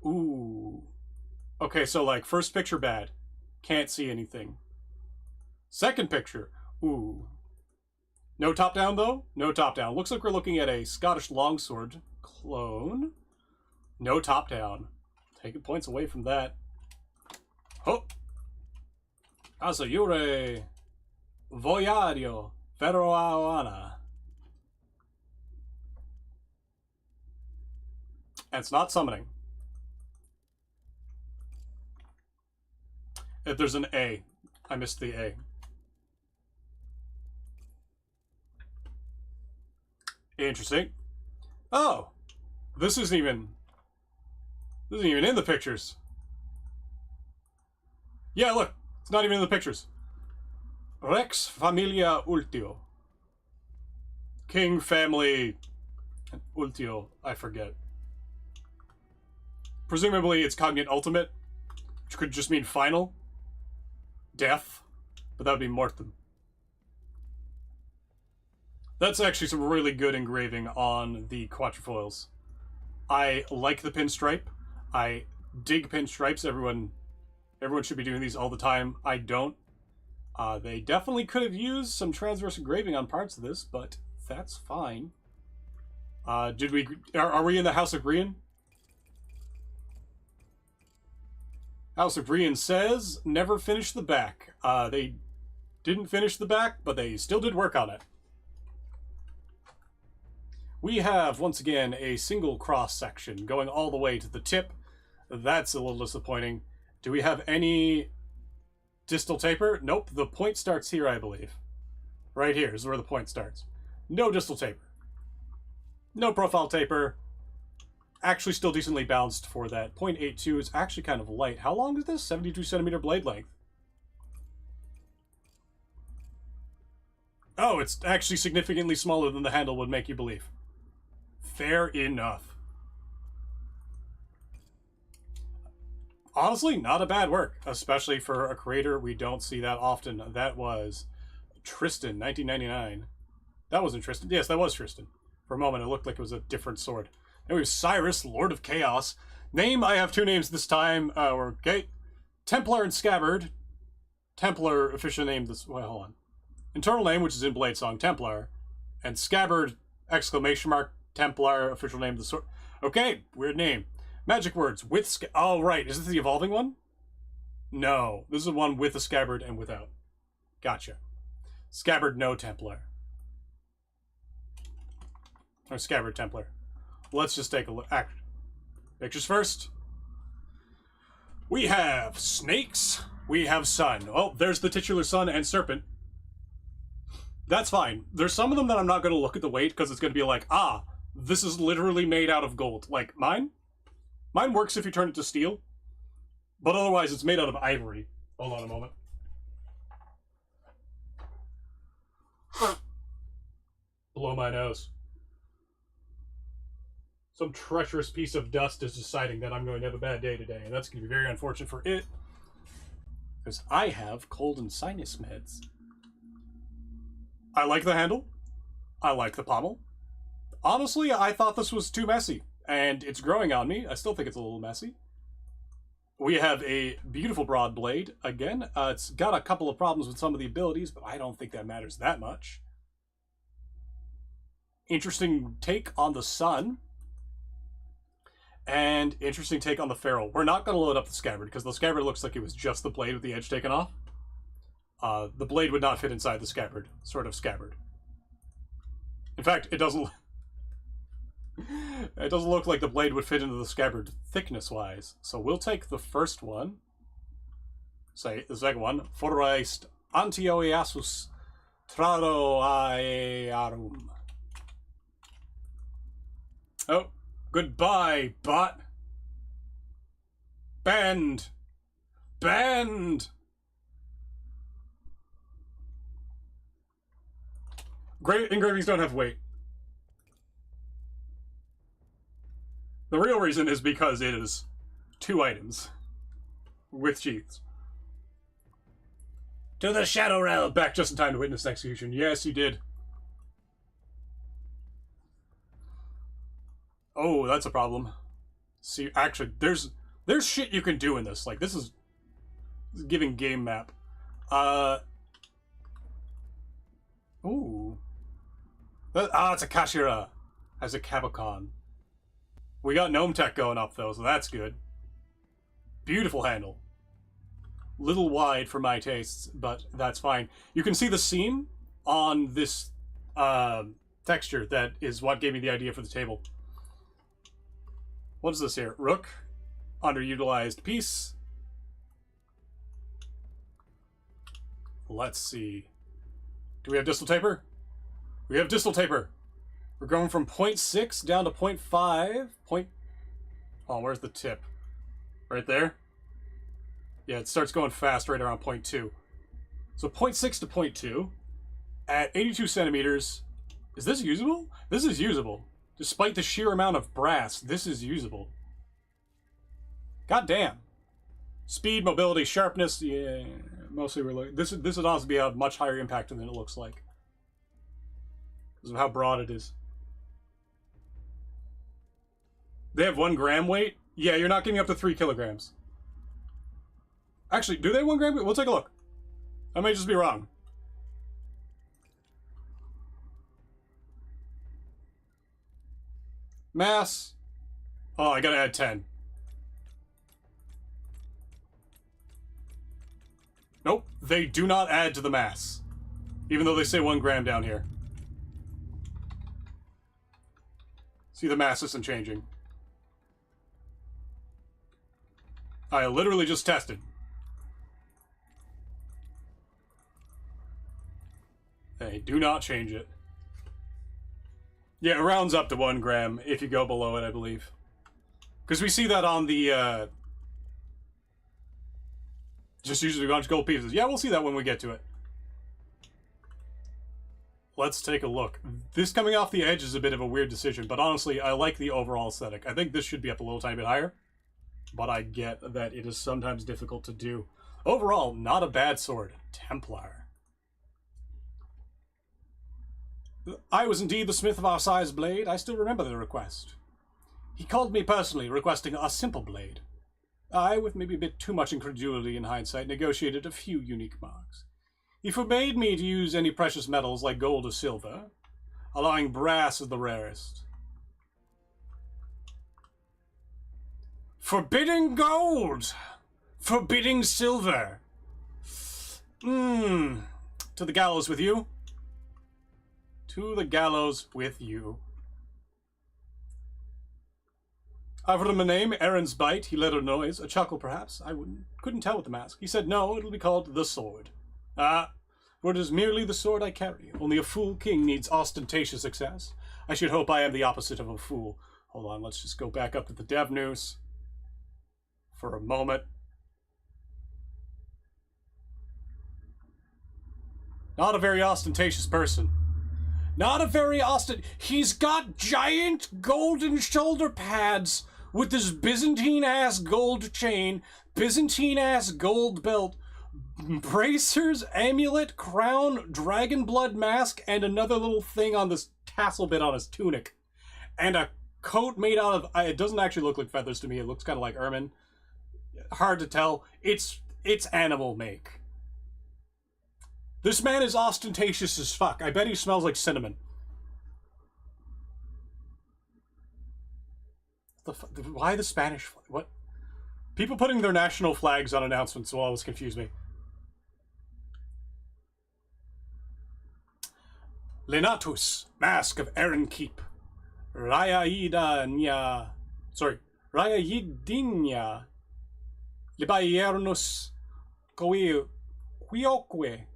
Ooh. Okay, so like, first picture bad. Can't see anything. Second picture. Ooh. No top down, though? No top down. Looks like we're looking at a Scottish longsword clone. No top down. Taking points away from that. Oh! Asayure Voyadio Ferroana. And it's not summoning. If there's an A. I missed the A. Interesting. Oh! This isn't even in the pictures. Yeah, look. It's not even in the pictures. Rex Familia Ultio. King Family Ultio. I forget. Presumably it's Cognate Ultimate, which could just mean final. Death. But that would be Mortem. That's actually some really good engraving on the quatrefoils. I like the pinstripe. I dig pinstripes. Everyone should be doing these all the time. I don't. They definitely could have used some transverse engraving on parts of this, but that's fine. Are we in the House of Grian? House of Grian says, never finish the back. They didn't finish the back, but they still did work on it. We have, once again, a single cross-section going all the way to the tip. That's a little disappointing. Do we have any distal taper? Nope, the point starts here, I believe. Right here is where the point starts. No distal taper. No profile taper. Actually still decently balanced for that. 0.82 is actually kind of light. How long is this? 72 centimeter blade length. Oh, it's actually significantly smaller than the handle would make you believe. Fair enough. Honestly, not a bad work, especially for a creator we don't see that often. That was Tristan, 1999. That wasn't Tristan. Yes, that was Tristan. For a moment, it looked like it was a different sword. Then we have Cyrus, Lord of Chaos. Name, I have two names this time. Okay. Templar and Scabbard. Templar, official name this... Wait, hold on. Internal name, which is in Bladesong, Templar. And Scabbard, exclamation mark, Templar, official name of the sword. Okay, weird name. Magic words, with... Oh, right. Is this the evolving one? No. This is the one with a Scabbard and without. Gotcha. Scabbard, no Templar. Or Scabbard, Templar. Let's just take a look. Pictures first. We have snakes. We have sun. Oh, there's the titular sun and serpent. That's fine. There's some of them that I'm not going to look at the weight because it's going to be like, ah, this is literally made out of gold. Like mine? Mine works if you turn it to steel. But otherwise, it's made out of ivory. Hold on a moment. Blow my nose. Some treacherous piece of dust is deciding that I'm going to have a bad day today, and that's going to be very unfortunate for it. Because I have cold and sinus meds. I like the handle. I like the pommel. Honestly, I thought this was too messy, and it's growing on me. I still think it's a little messy. We have a beautiful broad blade. Again, it's got a couple of problems with some of the abilities, but I don't think that matters that much. Interesting take on the sun. And interesting take on the ferrule. We're not going to load up the scabbard, because the scabbard looks like it was just the blade with the edge taken off. The blade would not fit inside the scabbard. Sort of scabbard. In fact, it doesn't... It doesn't look like the blade would fit into the scabbard thickness-wise. So we'll take the first one. Say, the second one. Forest Antioiasus Trado Aearum. Oh. Goodbye, bot. Bend. Bend. Great engravings don't have weight. The real reason is because it is 2 items. with sheaths. To the Shadow Realm! Back just in time to witness execution. Yes, you did. Oh, that's a problem. See, actually, there's shit you can do in this. Like, this is giving game map. Ooh. It's a Kashira. As a Cabocon. We got Gnome Tech going up, though, so that's good. Beautiful handle. Little wide for my tastes, but that's fine. You can see the seam on this texture that is what gave me the idea for the table. What is this here? Rook. Underutilized piece. Let's see. Do we have distal taper? We have distal taper. We're going from 0.6 down to 0.5. Oh, where's the tip? Right there? Yeah, it starts going fast right around 0.2. So 0.6 to 0.2 at 82 centimeters. Is this usable? This is usable. Despite the sheer amount of brass, this is usable. God damn. Speed, mobility, sharpness, yeah, mostly related. This would also be a much higher impact than it looks like. Because of how broad it is. They have 1 gram weight? Yeah, you're not getting up to 3 kilograms. Actually, do they have 1 gram weight? We'll take a look. I may just be wrong. Mass. Oh, I gotta add 10. Nope, they do not add to the mass. Even though they say 1 gram down here. See, the mass isn't changing. I literally just tested. They do not change it. Yeah, it rounds up to 1 gram if you go below it, I believe. Because we see that on the, just usually a bunch of gold pieces. Yeah, we'll see that when we get to it. Let's take a look. This coming off the edge is a bit of a weird decision, but honestly, I like the overall aesthetic. I think this should be up a little tiny bit higher, but I get that it is sometimes difficult to do. Overall, not a bad sword. Templar. I was indeed the smith of our size blade. I still remember the request. He called me personally, requesting a simple blade. I, with maybe a bit too much incredulity in hindsight, negotiated a few unique marks. He forbade me to use any precious metals like gold or silver, allowing brass as the rarest. Forbidding gold! Forbidding silver! To the gallows with you. To the gallows with you. I offered him a name, Aaron's Bite. He let a noise, a chuckle perhaps. I couldn't tell with the mask. He said, no, it'll be called the sword. For it is merely the sword I carry. Only a fool king needs ostentatious success. I should hope I am the opposite of a fool. Hold on, let's just go back up to the dev news for a moment. Not a very ostentatious person. Not a very He's got giant golden shoulder pads with this Byzantine-ass gold chain, Byzantine-ass gold belt, bracers, amulet, crown, dragon blood mask, and another little thing on this tassel bit on his tunic. And a coat made out of... It doesn't actually look like feathers to me. It looks kind of like ermine. Hard to tell. It's animal make. This man is ostentatious as fuck. I bet he smells like cinnamon. Why the Spanish flag? What? People putting their national flags on announcements will always confuse me. Lenatus, Mask of Aaron Keep. Raya Yidinya. Libayernus Quioque. Quioque?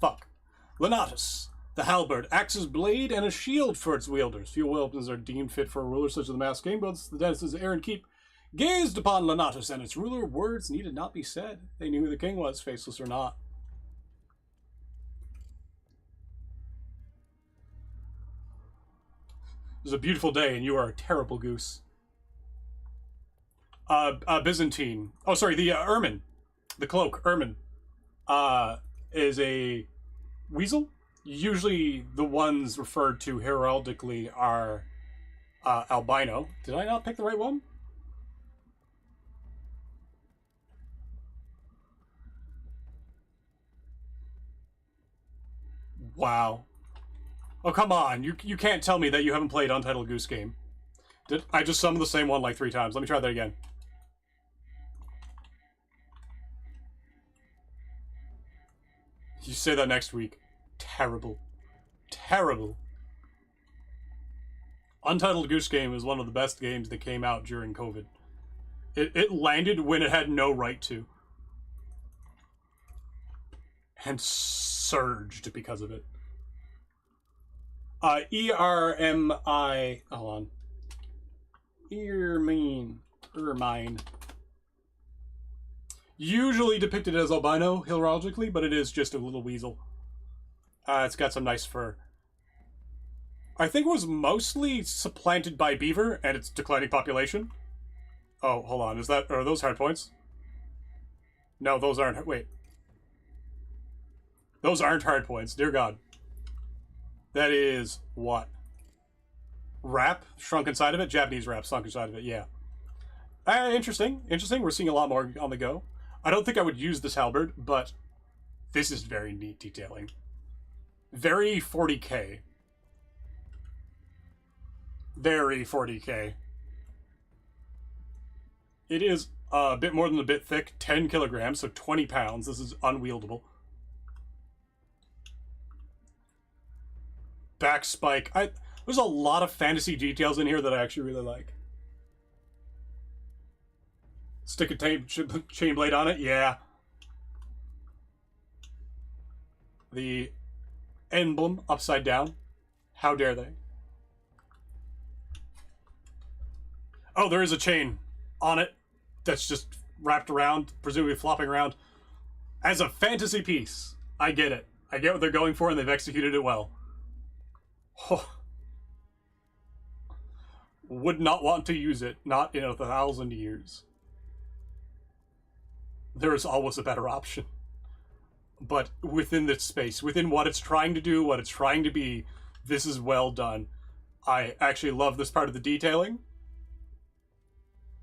Fuck. Lenatus, the halberd, acts as blade and a shield for its wielders. Few weapons are deemed fit for a ruler such as the masked game, but the denizens of Aaron Keep gazed upon Lenatus and its ruler. Words needed not be said. They knew who the king was, faceless or not. It's a beautiful day, and you are a terrible goose. Byzantine. Oh, sorry, the ermine. The cloak, ermine, is a weasel. Usually the ones referred to heraldically are albino. Did I not pick the right one? Wow. Oh, come on. You can't tell me that you haven't played Untitled Goose Game. Did I just summoned the same one like 3 times? Let me try that again. You say that next week. Terrible. Terrible. Untitled Goose Game is one of the best games that came out during COVID. It landed when it had no right to. And surged because of it. E-R-M-I... Hold on. Ermine. Usually depicted as albino, heraldically, but it is just a little weasel. It's got some nice fur. I think it was mostly supplanted by beaver and its declining population. Oh, hold on. Are those hard points? No, those aren't. Wait. Those aren't hard points. Dear God. That is what? Wrap shrunk inside of it? Japanese wrap sunk inside of it, yeah. Interesting. Interesting. We're seeing a lot more on the go. I don't think I would use this halberd, but this is very neat detailing. Very 40k. Very 40k. It is a bit more than a bit thick, 10 kilograms, so 20 pounds. This is unwieldable. Back spike. There's a lot of fantasy details in here that I actually really like. Stick a chain blade on it? Yeah. The emblem upside down. How dare they? Oh, there is a chain on it that's just wrapped around, presumably flopping around. As a fantasy piece, I get it. I get what they're going for, and they've executed it well. Oh. Would not want to use it, not in 1,000 years. There is always a better option. But within this space, within what it's trying to do, what it's trying to be, this is well done. I actually love this part of the detailing.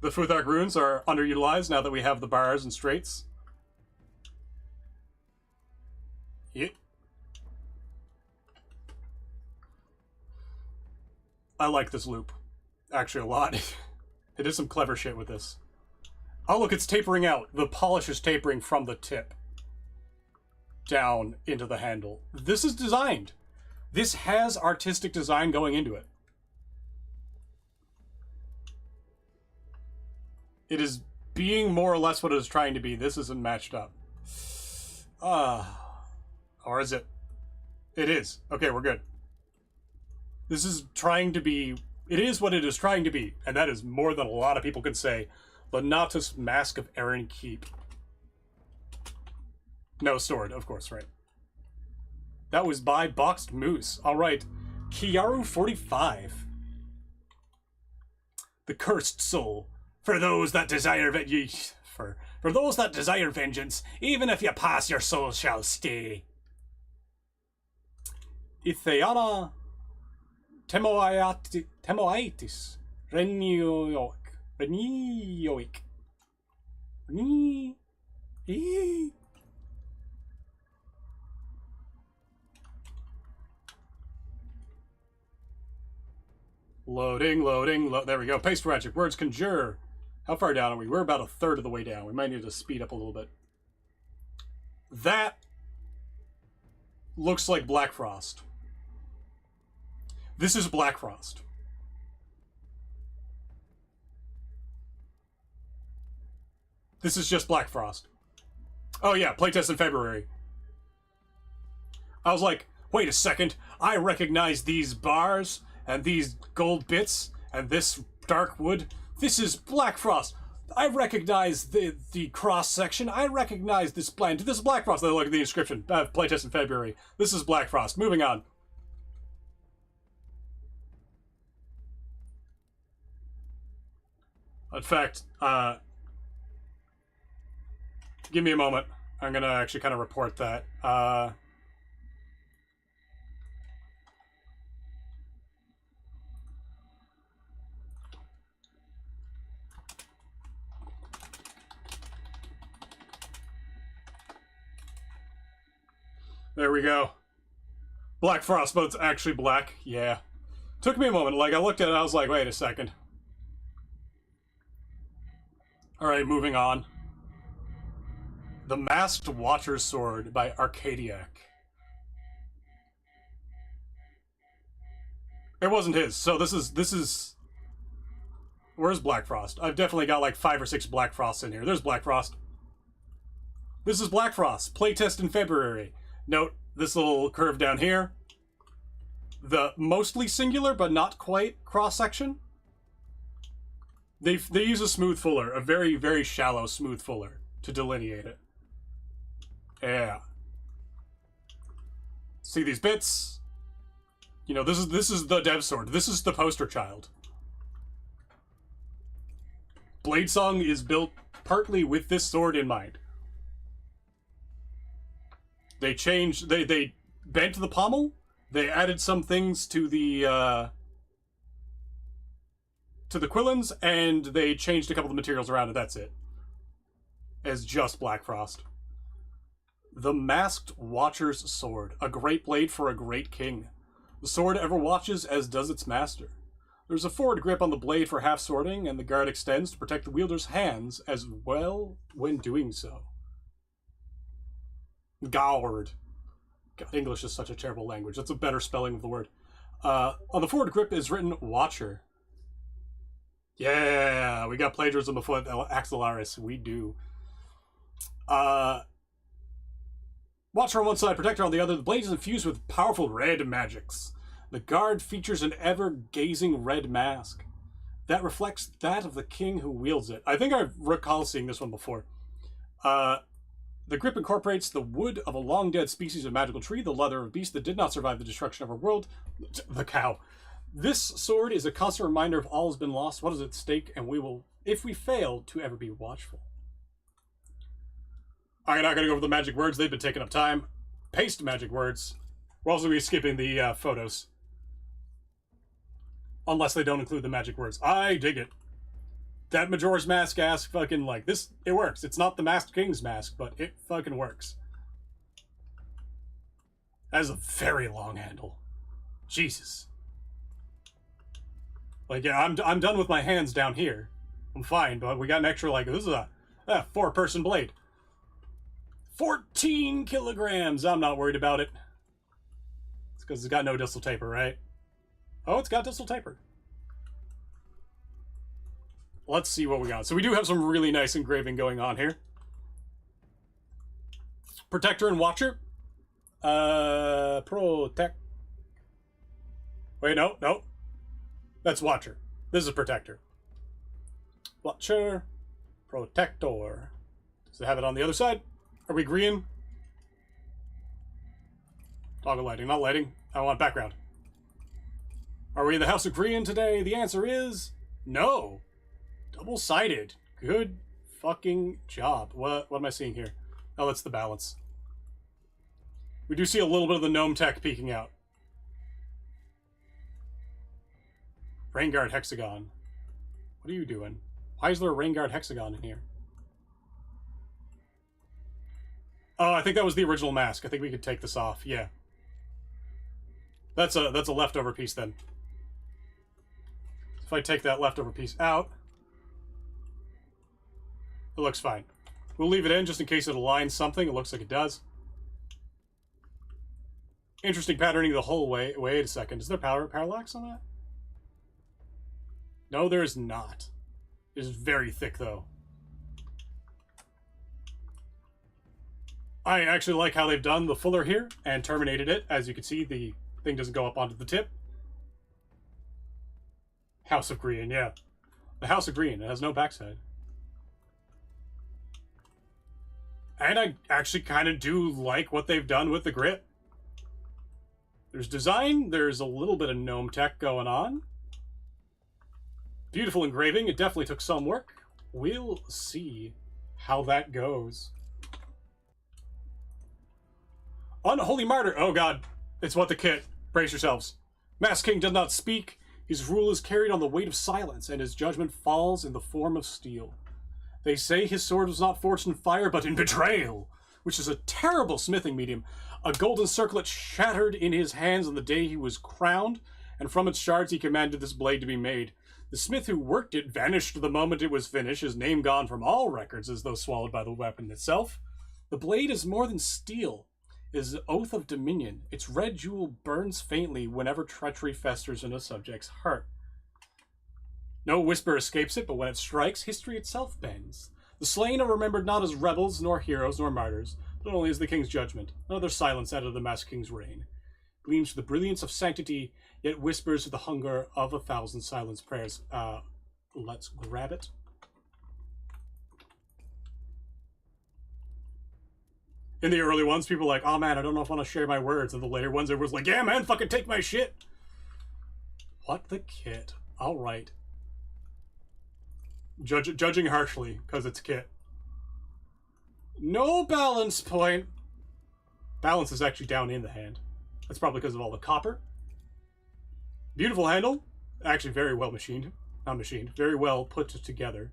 The Futhark runes are underutilized now that we have the bars and straights. Yep. I like this loop. Actually, a lot. It is some clever shit with this. Oh, look, it's tapering out. The polish is tapering from the tip down into the handle. This is designed. This has artistic design going into it. It is being more or less what it is trying to be. This isn't matched up. Or is it? It is. Okay, we're good. This is trying to be... It is what it is trying to be, and that is more than a lot of people can say. Lenatus Mask of Aaron Keep. No sword, of course, right. That was by Boxed Moose. Alright. Kiaru 45. The Cursed Soul. For those that desire for those that desire vengeance, even if you pass, your soul shall stay. Itheana Temoaitis Renioic. Loading. There we go. Paste magic. Words conjure. How far down are we? We're about a third of the way down. We might need to speed up a little bit. That looks like Black Frost. This is Black Frost. This is just Black Frost. Oh yeah, playtest in February. I was like, wait a second. I recognize these bars and these gold bits and this dark wood. This is Black Frost. I recognize the cross section. I recognize this blend. This is Black Frost. They look at the inscription. Playtest in February. This is Black Frost. Moving on. In fact, give me a moment. I'm gonna actually kind of report that. There we go. Black Frostbone's actually black. Yeah. Took me a moment. Like, I looked at it, I was like, wait a second. Alright, moving on. The Masked Watcher's Sword by Arcadiac. It wasn't his, so this is... Where's Black Frost? I've definitely got like 5 or 6 Black Frosts in here. There's Black Frost. This is Black Frost. Playtest in February. Note this little curve down here. The mostly singular, but not quite cross-section. They use a smooth fuller, a very, very shallow smooth fuller, to delineate it. Yeah. See these bits? You know, this is the dev sword. This is the poster child. Bladesong is built partly with this sword in mind. They changed, they bent the pommel, they added some things to the quillins, and they changed a couple of materials around it, that's it. As just Black Frost. The Masked Watcher's Sword, a great blade for a great king. The sword ever watches as does its master. There's a forward grip on the blade for half swording, and the guard extends to protect the wielder's hands as well when doing so. Goward. God, English is such a terrible language. That's a better spelling of the word. On the forward grip is written Watcher. Yeah, we got plagiarism afoot, Axillaris. We do. Watcher on one side, Protector on the other. The blade is infused with powerful red magics. The guard features an ever-gazing red mask that reflects that of the king who wields it. I think I recall seeing this one before. The grip incorporates the wood of a long-dead species of magical tree, the leather of a beast that did not survive the destruction of our world, the cow. This sword is a constant reminder of all has been lost, what is at stake, and we will, if we fail, to ever be watchful. I'm not going to go over the magic words. They've been taking up time. Paste magic words. We're also going to be skipping the photos. Unless they don't include the magic words. I dig it. That Majora's Mask ass fucking, like, this, it works. It's not the Masked King's mask, but it fucking works. That is a very long handle. Jesus. Like, yeah, I'm done with my hands down here. I'm fine, but we got an extra, like, this is a 4-person blade. 14 kilograms! I'm not worried about it. It's because it's got no distal taper, right? Oh, it's got distal taper. Let's see what we got. So we do have some really nice engraving going on here. Protector and Watcher. Protect. Wait, no. That's Watcher. This is Protector. Watcher. Protector. Does it have it on the other side? Are we green? Toggle lighting, not lighting. I want background. Are we in the House of Green today? The answer is no. Double-sided. Good fucking job. What am I seeing here? Oh, that's the balance. We do see a little bit of the gnome tech peeking out. Rain Guard Hexagon. What are you doing? Why is there a Rain Guard Hexagon in here? Oh, I think that was the original mask. I think we could take this off. Yeah. That's a leftover piece then. If I take that leftover piece out, it looks fine. We'll leave it in just in case it aligns something. It looks like it does. Interesting patterning the whole way. Wait a second. Is there parallax on that? No, there is not. It is very thick, though. I actually like how they've done the fuller here and terminated it. As you can see, the thing doesn't go up onto the tip. House of Green, yeah. The House of Green. It has no backside. And I actually kind of do like what they've done with the grip. There's design. There's a little bit of gnome tech going on. Beautiful engraving. It definitely took some work. We'll see how that goes. Unholy Martyr. Oh god. It's what the kit. Brace yourselves. Masked King does not speak. His rule is carried on the weight of silence, and his judgment falls in the form of steel. They say his sword was not forged in fire, but in betrayal, which is a terrible smithing medium. A golden circlet shattered in his hands on the day he was crowned, and from its shards he commanded this blade to be made. The smith who worked it vanished the moment it was finished, his name gone from all records as though swallowed by the weapon itself. The blade is more than steel. It is the oath of dominion. Its red jewel burns faintly whenever treachery festers in a subject's heart. No whisper escapes it, but when it strikes, history itself bends. The slain are remembered not as rebels, nor heroes, nor martyrs, but only as the king's judgment. Another silence out of the masked king's reign. Gleams with the brilliance of sanctity, yet whispers with the hunger of 1,000 silenced prayers. Let's grab it. In the early ones, people were like, oh man, I don't know if I want to share my words. And the later ones, everyone's like, yeah man, fucking take my shit. What the kit? Alright. Judging harshly, because it's kit. No balance point. Balance is actually down in the hand. That's probably because of all the copper. Beautiful handle. Actually very well machined. Not machined. Very well put together.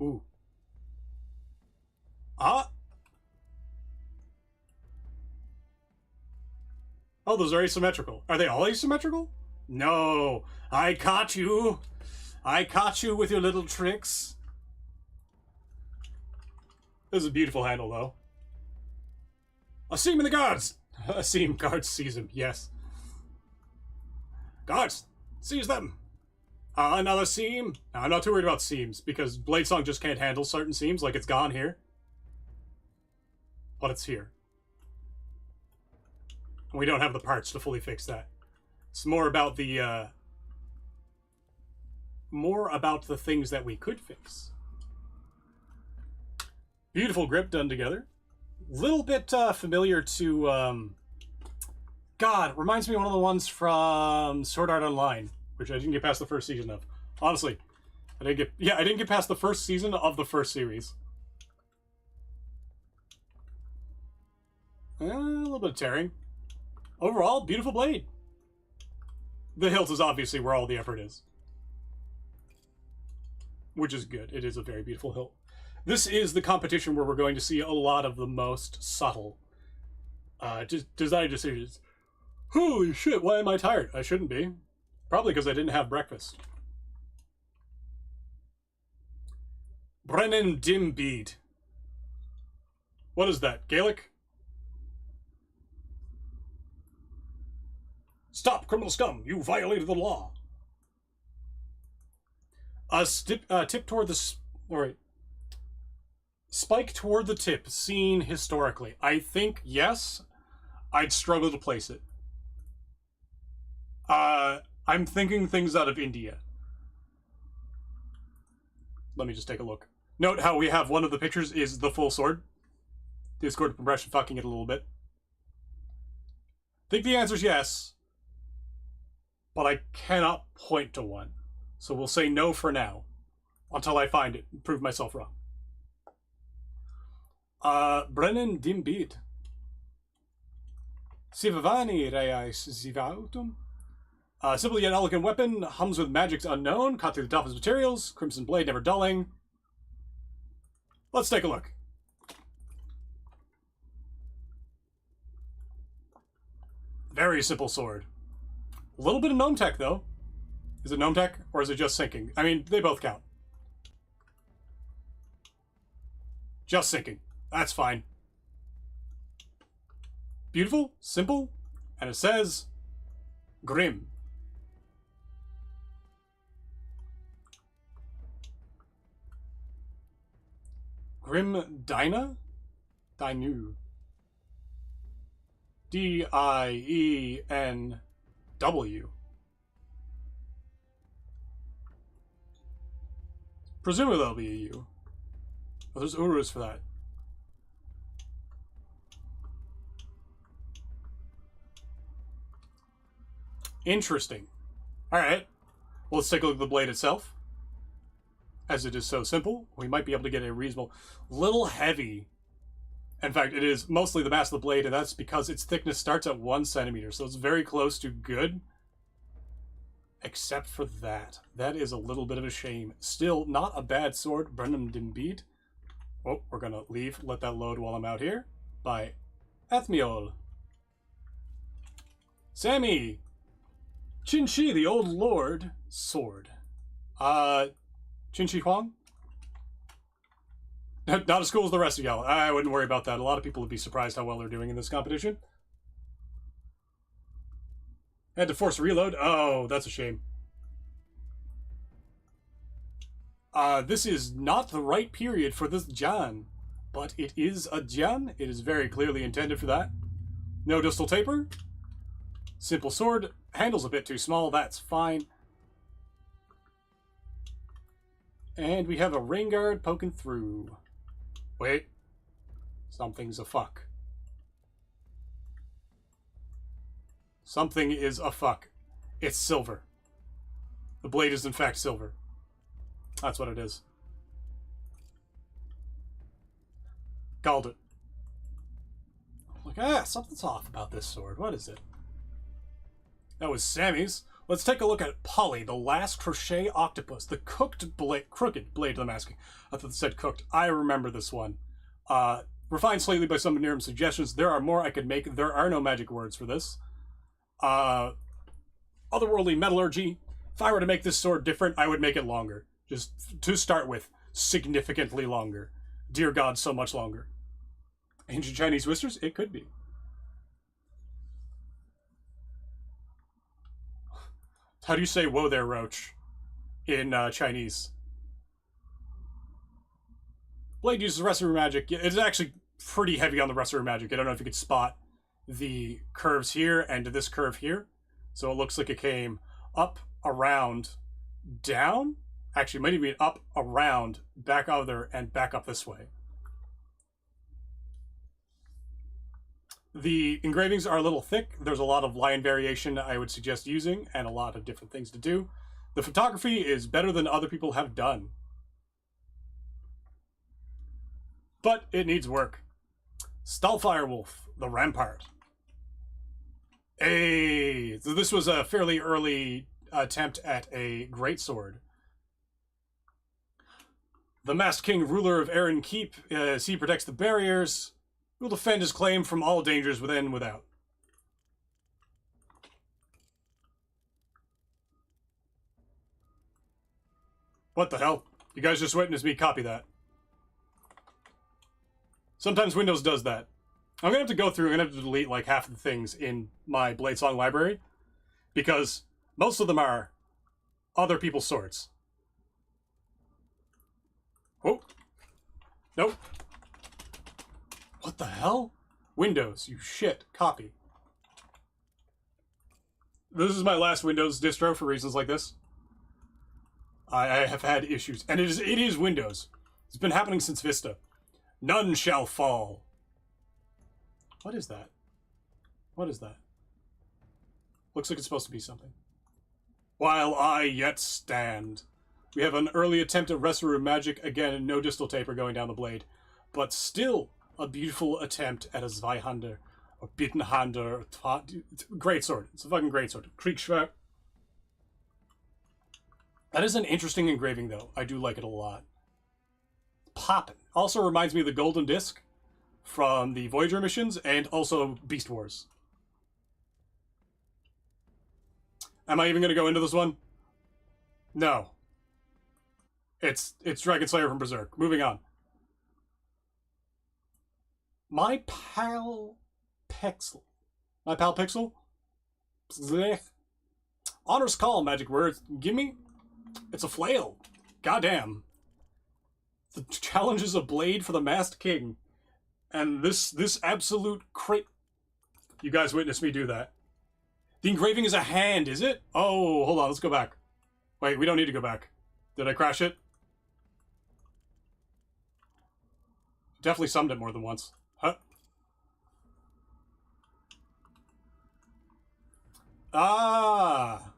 Ooh. Ah. Oh, those are asymmetrical. Are they all asymmetrical? No. I caught you. I caught you with your little tricks. This is a beautiful handle, though. A seam in the guards! A seam. Guards seize him. Yes. Guards! Seize them! Another seam? No, I'm not too worried about seams, because Bladesong just can't handle certain seams, like it's gone here. But it's here. We don't have the parts to fully fix that. It's more about the things that we could fix. Beautiful grip done together. Little bit familiar to God, reminds me of one of the ones from Sword Art Online, which I didn't get past the first season of. Honestly, I didn't get past the first season of the first series. A little bit of tearing. Overall, beautiful blade. The hilt is obviously where all the effort is. Which is good. It is a very beautiful hilt. This is the competition where we're going to see a lot of the most subtle design decisions. Holy shit, why am I tired? I shouldn't be. Probably because I didn't have breakfast. Brennan Dimbead. What is that? Gaelic? Stop, criminal scum! You violated the law! Tip toward the... Alright. Spike toward the tip, seen historically. I think, yes. I'd struggle to place it. I'm thinking things out of India. Let me just take a look. Note how we have one of the pictures is the full sword. Discord progression fucking it a little bit. Think the answer is yes. But I cannot point to one. So we'll say no for now. Until I find it and prove myself wrong. Brennan Dimbead. Sivavani Reis Zivautum. Simple yet elegant weapon, hums with magics unknown, cut through the toughest materials, crimson blade never dulling. Let's take a look. Very simple sword. A little bit of gnome tech, though. Is it gnome tech, or is it just sinking? I mean, they both count. Just sinking. That's fine. Beautiful, simple, and it says Grim. Grim Dinah? Dinu. D-I-E-N-W. Presumably there'll be a U. Oh, there's Urus for that. Interesting. Alright. Well, let's take a look at the blade itself. As it is so simple, we might be able to get a reasonable... Little heavy. In fact, it is mostly the mass of the blade, and that's because its thickness starts at 1 centimeter, so it's very close to good. Except for that. That is a little bit of a shame. Still, not a bad sword. Brennan Dimbeat. Oh, we're gonna leave. Let that load while I'm out here. By Athmiol. Sammy! Qinshi, the Old Lord. Sword. Qinshi Huang? Not as cool as the rest of y'all. I wouldn't worry about that. A lot of people would be surprised how well they're doing in this competition. Had to force a reload. Oh, that's a shame. This is not the right period for this Jan, but it is a Jan. It is very clearly intended for that. No distal taper. Simple sword. Handle's a bit too small. That's fine. And we have a rain guard poking through. Wait. Something's a fuck. Something is a fuck. It's silver. The blade is in fact silver. That's what it is. Called it. Like, something's off about this sword. What is it? That was Sammy's. Let's take a look at Polly, the last crochet octopus. The crooked blade to the masking. I thought it said cooked. I remember this one. Refined slightly by some Niram suggestions. There are more I could make. There are no magic words for this. Otherworldly metallurgy. If I were to make this sword different, I would make it longer. Just to start with, significantly longer. Dear God, so much longer. Ancient Chinese whiskers? It could be. How do you say "whoa there, Roach" in Chinese? Blade uses Restorer Magic. It's actually pretty heavy on the Restorer Magic. I don't know if you could spot the curves here and this curve here. So it looks like it came up, around, down. Actually, it might even be up, around, back other, and back up this way. The engravings are a little thick. There's a lot of line variation I would suggest using, and a lot of different things to do. The photography is better than other people have done. But it needs work. Stallfirewolf, the Rampart. Hey, so this was a fairly early attempt at a greatsword. The Masked King, ruler of Aaron Keep, as he protects the barriers, will defend his claim from all dangers within and without. What the hell? You guys just witnessed me copy that. Sometimes Windows does that. I'm gonna have to go through, I'm gonna have to delete like half of the things in my Bladesong library, because most of them are other people's swords. Oh. Nope. What the hell? Windows, you shit. Copy. This is my last Windows distro for reasons like this. I have had issues. And it is Windows. It's been happening since Vista. None shall fall. What is that? What is that? Looks like it's supposed to be something. While I yet stand. We have an early attempt at Restorer Magic. Again, no distal taper going down the blade. But still a beautiful attempt at a Zweihander, or Bittenhander, great sword. It's a fucking great sword. Kriegsschwert. That is an interesting engraving, though. I do like it a lot. Poppin'. Also reminds me of the Golden Disc from the Voyager missions, and also Beast Wars. Am I even going to go into this one? No. It's Dragon Slayer from Berserk. Moving on. My pal Pixel. My pal Pixel? Blech. Honor's call, magic words. Gimme? It's a flail. Goddamn. The challenge is a blade for the Masked King. And this absolute crate. You guys witnessed me do that. The engraving is a hand, is it? Oh, hold on, let's go back. Wait, we don't need to go back. Did I crash it? Definitely summed it more than once. Huh? Ah.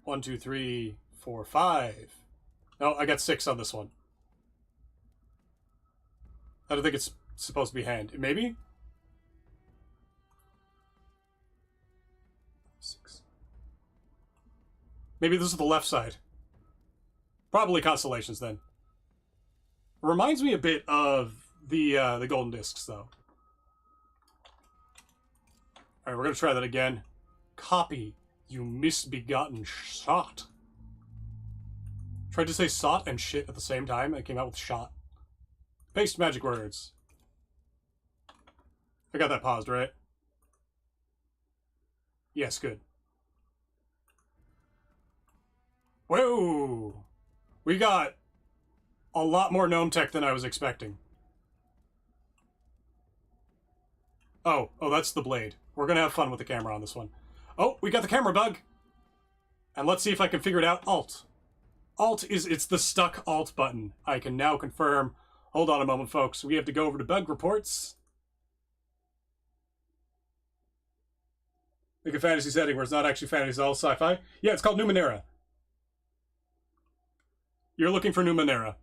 1, 2, 3, 4, 5. No, I got 6 on this one. I don't think it's supposed to be hand. Maybe? 6. Maybe this is the left side. Probably constellations then. Reminds me a bit of the golden discs, though. Alright, we're going to try that again. Copy, you misbegotten shot. Tried to say sot and shit at the same time, and it came out with shot. Paste magic words. I got that paused, right? Yes, good. Whoa! We got a lot more gnome tech than I was expecting. Oh, that's the blade. We're gonna have fun with the camera on this one. Oh, we got the camera bug! And let's see if I can figure it out. Alt. It's the stuck Alt button. I can now confirm. Hold on a moment, folks. We have to go over to bug reports. Make a fantasy setting where it's not actually fantasy, it's all sci-fi. Yeah, it's called Numenera. You're looking for Numenera.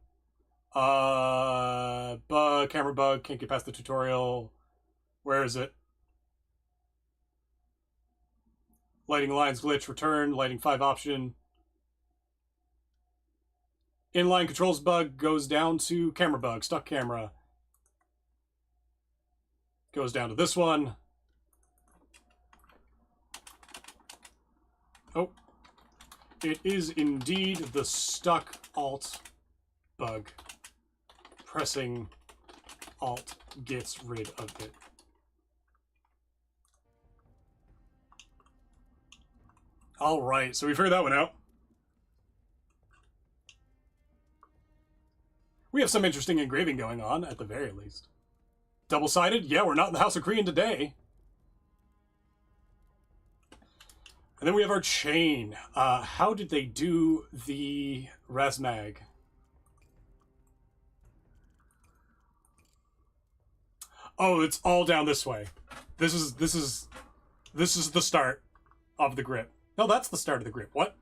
Bug, camera bug, can't get past the tutorial. Where is it? Lighting lines glitch, return, lighting 5 option. Inline controls bug goes down to camera bug, stuck camera. Goes down to this one. Oh. It is indeed the stuck Alt bug. Pressing Alt gets rid of it. Alright, so we figured that one out. We have some interesting engraving going on, at the very least. Double-sided? Yeah, we're not in the House of Korean today. And then we have our chain. How did they do the Razmag? Oh, it's all down this way. This is the start of the grip. No, that's the start of the grip. What?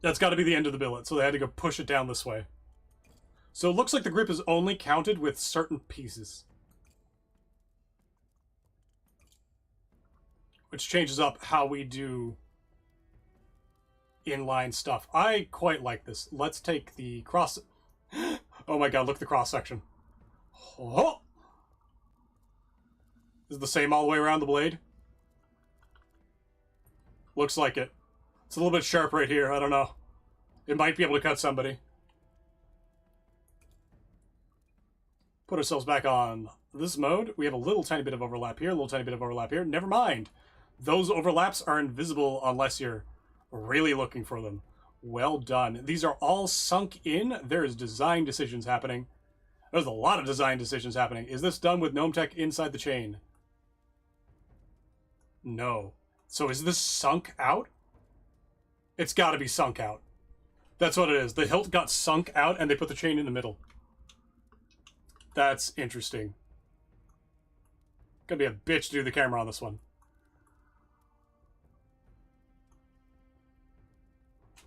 That's got to be the end of the billet, so they had to go push it down this way. So it looks like the grip is only counted with certain pieces. Which changes up how we do inline stuff. I quite like this. Let's take the cross... Oh my god, look at the cross section. Oh! Is it the same all the way around the blade? Looks like it. It's a little bit sharp right here, I don't know. It might be able to cut somebody. Put ourselves back on this mode. We have a little tiny bit of overlap here, a little tiny bit of overlap here. Never mind. Those overlaps are invisible unless you're really looking for them. Well done. These are all sunk in. There's design decisions happening. There's a lot of design decisions happening. Is this done with gnome tech inside the chain? No. So is this sunk out? It's got to be sunk out. That's what it is. The hilt got sunk out and they put the chain in the middle. That's interesting. Gonna be a bitch to do the camera on this one.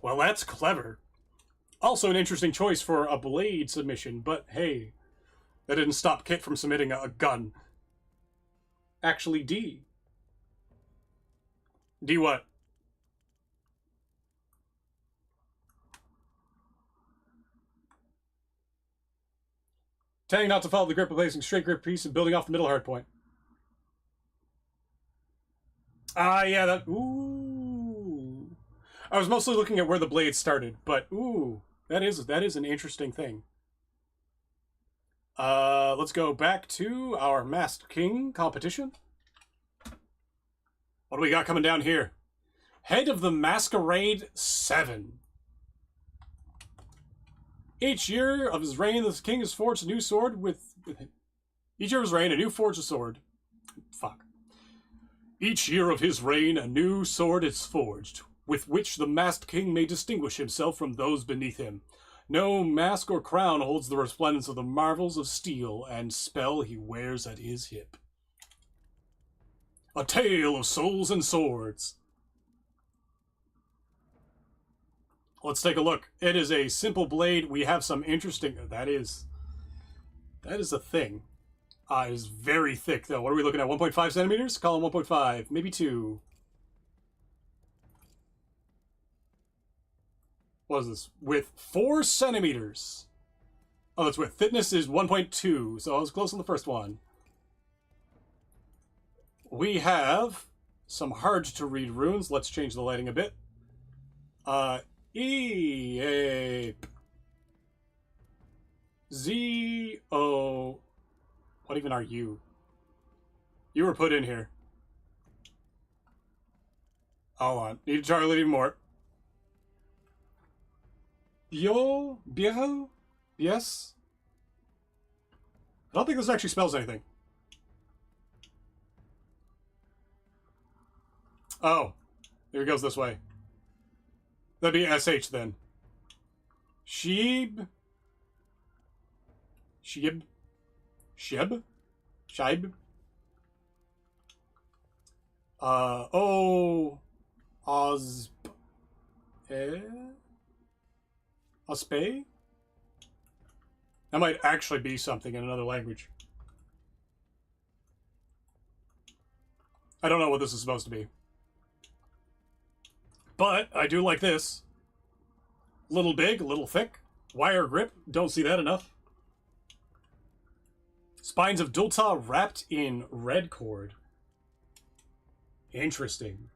Well, that's clever. Also an interesting choice for a blade submission, but hey, that didn't stop Kit from submitting a gun. Actually, D. D what? Tending not to follow the grip, replacing straight grip piece and building off the middle hard point. Ah, yeah, that... Ooh. I was mostly looking at where the blade started, but ooh, that is an interesting thing. Let's go back to our Masked King competition. What do we got coming down here? Head of the Masquerade 7. Each year of his reign, the king has forged a new sword with him. Each year of his reign, a new forged sword. Fuck. Each year of his reign, a new sword is forged, with which the masked king may distinguish himself from those beneath him. No mask or crown holds the resplendence of the marvels of steel and spell he wears at his hip. A tale of souls and swords. Let's take a look. It is a simple blade. We have some interesting... That is a thing. It is very thick, though. What are we looking at? 1.5 centimeters? Call them 1.5. Maybe 2. What is this? Width 4 centimeters. Oh, that's width. Thickness is 1.2, so I was close on the first one. We have some hard-to-read runes. Let's change the lighting a bit. Z-O... What even are you? You were put in here. Hold on. Need to try a little even more. Yo, Biel? Yes? I don't think this actually spells anything. Oh. Here it goes this way. That'd be SH then. Sheeb? Sheeb? Sheb? Shibe? Oh. Osp. Ospe? That might actually be something in another language. I don't know what this is supposed to be. But I do like this. Little big, little thick. Wire grip. Don't see that enough. Spines of Dulta wrapped in red cord. Interesting.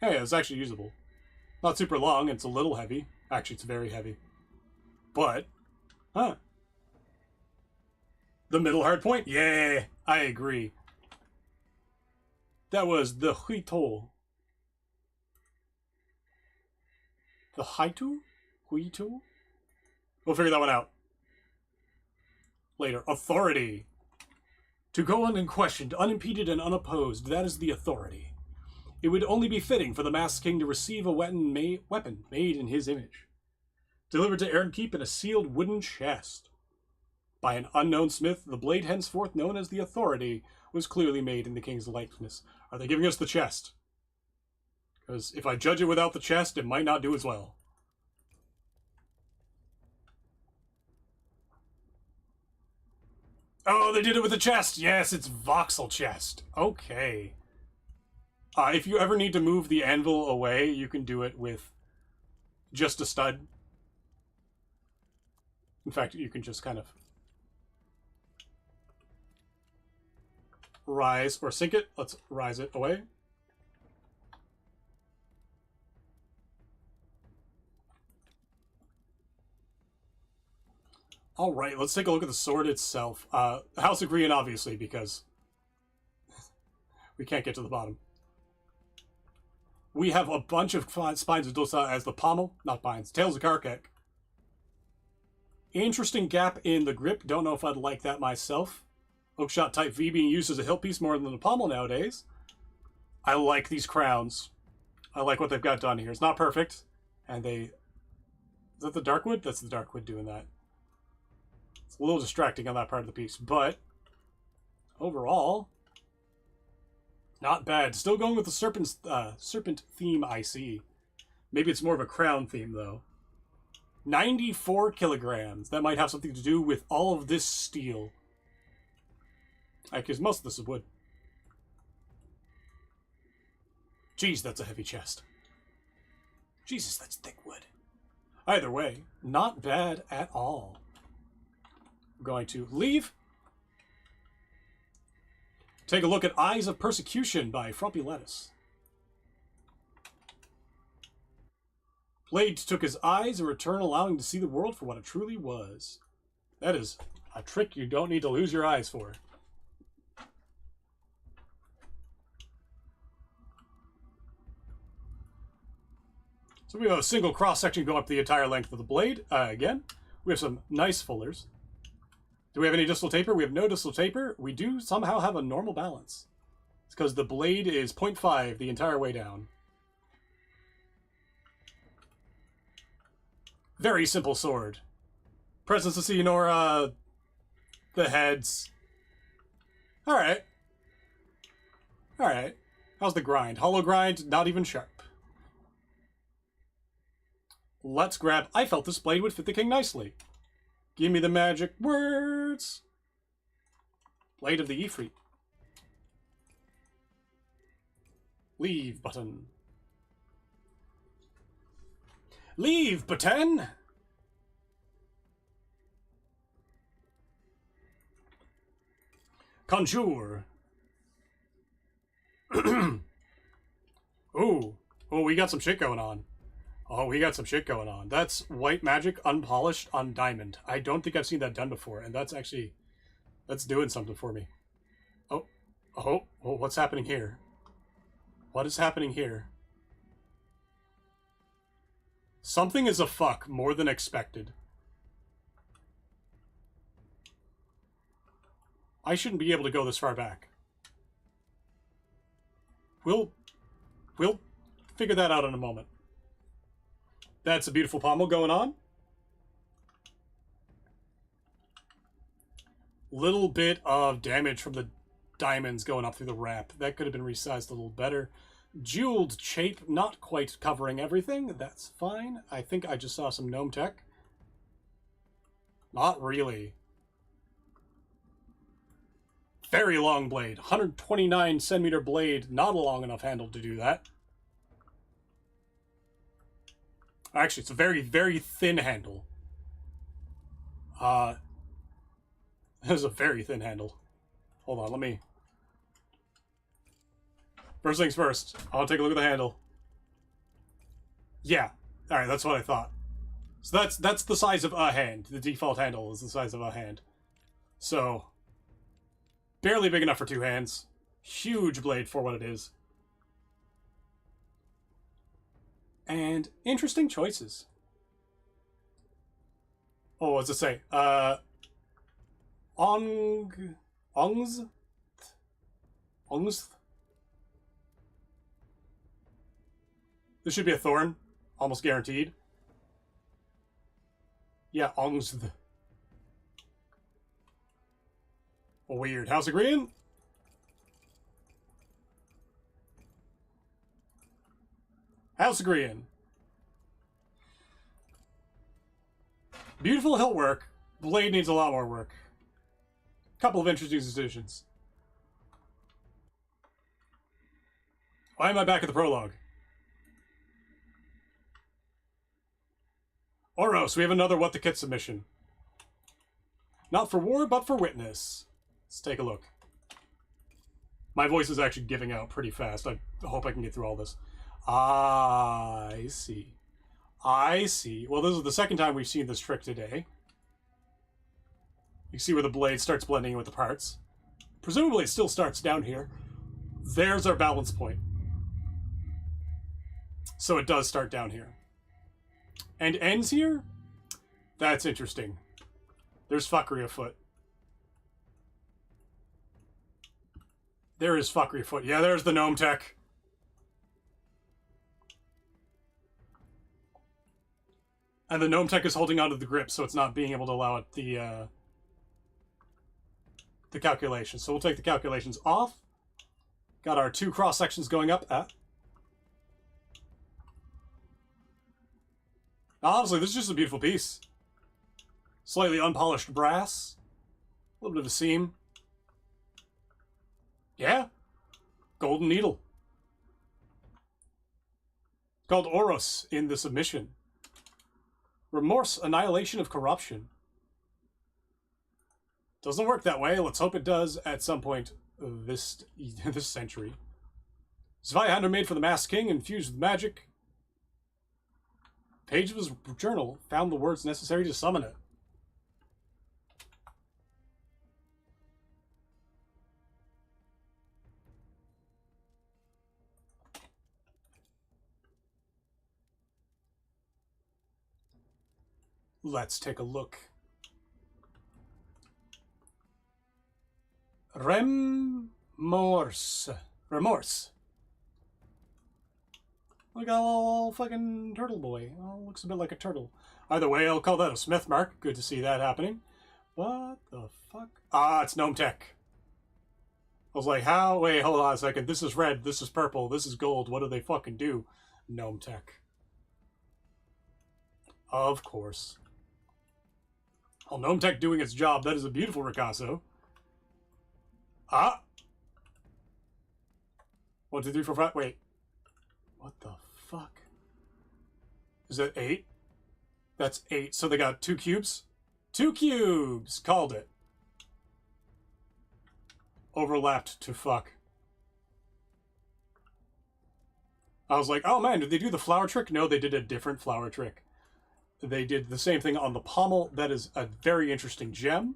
Hey, it's actually usable. Not super long, it's a little heavy. Actually, it's very heavy. But, huh. The middle hard point? Yeah, I agree. That was the Huito. The Haitu? Huito? We'll figure that one out. Later. Authority. To go unquestioned, unimpeded, and unopposed, that is the authority. It would only be fitting for the Masked King to receive a weapon made in his image. Delivered to Aaron Keep in a sealed wooden chest. By an unknown smith, the blade henceforth known as the Authority was clearly made in the king's likeness. Are they giving us the chest? Because if I judge it without the chest, it might not do as well. Oh, they did it with the chest! Yes, it's voxel chest. Okay. If you ever need to move the anvil away, you can do it with just a stud. In fact, you can just kind of rise or sink it. Let's rise it away. All right, let's take a look at the sword itself. House of Green, obviously, because we can't get to the bottom. We have a bunch of spines of Dosa as the pommel, not pines, tails of Karkek. Interesting gap in the grip. Don't know if I'd like that myself. Oakshot Type V being used as a hilt piece more than the pommel nowadays. I like these crowns. I like what they've got done here. It's not perfect. And they... Is that the Darkwood? That's the Darkwood doing that. It's a little distracting on that part of the piece. But, overall... not bad. Still going with the serpent theme I see. Maybe it's more of a crown theme, though. 94 kilograms. That might have something to do with all of this steel. Because most of this is wood. Jeez, that's a heavy chest. Jesus, that's thick wood. Either way, not bad at all. I'm going to leave. Take a look at Eyes of Persecution by Frumpy Lettuce. Blade took his eyes in return, allowing to see the world for what it truly was. That is a trick you don't need to lose your eyes for. So we have a single cross-section going up the entire length of the blade. Again, we have some nice fullers. Do we have any distal taper? We have no distal taper. We do somehow have a normal balance. It's because the blade is 0.5 the entire way down. Very simple sword. Presence of Seonora, the heads, Alright. Alright. How's the grind? Hollow grind, not even sharp. Let's grab... I felt this blade would fit the king nicely. Give me the magic words. Blade of the Ifrit. Leave button. Leave button! Conjure. Ooh. Oh, we got some shit going on. Oh, we got some shit going on. That's white magic unpolished on diamond. I don't think I've seen that done before, and that's actually... That's doing something for me. Oh. Oh, what's happening here? What is happening here? Something is a fuck more than expected. I shouldn't be able to go this far back. We'll figure that out in a moment. That's a beautiful pommel going on. Little bit of damage from the diamonds going up through the wrap. That could have been resized a little better. Jeweled shape, not quite covering everything. That's fine. I think I just saw some gnome tech. Not really. Very long blade. 129 centimeter blade. Not a long enough handle to do that. Actually, it's a very, very thin handle. This is a very thin handle. Hold on, let me... First things first. I'll take a look at the handle. Yeah. Alright, that's what I thought. So that's the size of a hand. The default handle is the size of a hand. So... barely big enough for two hands. Huge blade for what it is. And interesting choices. Oh, what's it say? Ongs? This should be a thorn. Almost guaranteed. Yeah, Ongs. Weird. House of Green? House of Green. Beautiful hilt work. Blade needs a lot more work. Couple of interesting decisions. Why am I back at the prologue? Oros, we have another What the Kit submission. Not for war, but for witness. Let's take a look. My voice is actually giving out pretty fast. I hope I can get through all this. I see. I see. Well, this is the second time we've seen this trick today. You see where the blade starts blending in with the parts. Presumably it still starts down here. There's our balance point. So it does start down here. And ends here? That's interesting. There's fuckery afoot. There is fuckery afoot. Yeah, there's the gnome tech. And the gnome tech is holding onto the grip, so it's not being able to allow it the calculations. So we'll take the calculations off. Got our two cross sections going up. Honestly, this is just a beautiful piece. Slightly unpolished brass. A little bit of a seam. Yeah. Golden needle. Called Oros in the submission. Remorse, annihilation of corruption. Doesn't work that way. Let's hope it does at some point this century. Zweihander made for the Masked King, infused with magic. Page of his journal found the words necessary to summon it. Let's take a look. Remorse. Remorse. Look at a little fucking turtle boy. Oh, looks a bit like a turtle. Either way, I'll call that a Smith mark. Good to see that happening. What the fuck? Ah, it's gnome tech. I was like, how? Wait, hold on a second. This is red, this is purple, this is gold. What do they fucking do? Gnome tech. Of course. Well, Gnome tech doing its job. That is a beautiful ricasso. Ah! 1, 2, 3, 4, 5. Wait. What the fuck? Is that 8? That's 8. So they got 2 cubes? 2 cubes! Called it. Overlapped to fuck. I was like, oh man, did they do the flower trick? No, they did a different flower trick. They did the same thing on the pommel. That is a very interesting gem.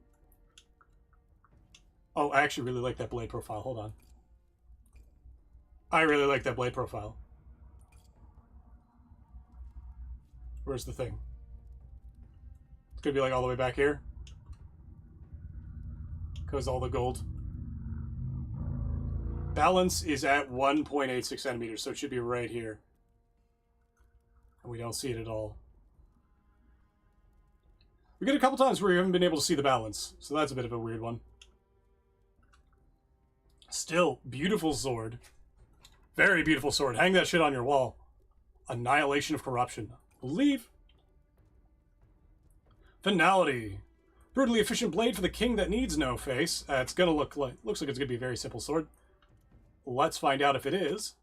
Oh, I actually really like that blade profile. Hold on. I really like that blade profile. Where's the thing? It's gonna be like all the way back here. Because all the gold. Balance is at 1.86 centimeters, so it should be right here. And we don't see it at all. We get a couple times where we haven't been able to see the balance, so that's a bit of a weird one. Still, beautiful sword. Very beautiful sword. Hang that shit on your wall. Annihilation of Corruption. Believe. Finality. Brutally efficient blade for the king that needs no face. It's gonna looks like it's gonna be a very simple sword. Let's find out if it is.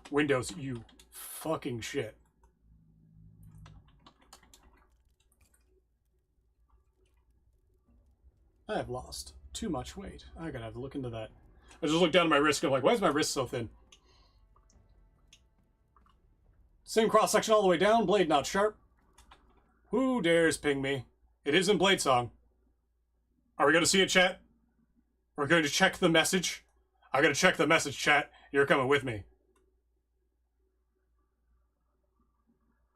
Windows, you fucking shit. I have lost too much weight. I gotta have to look into that. I just looked down at my wrist and I'm like, why is my wrist so thin? Same cross-section all the way down, blade not sharp. Who dares ping me? It is in Bladesong. Are we gonna see it, chat? We're going to check the message. I gotta check the message, chat. You're coming with me.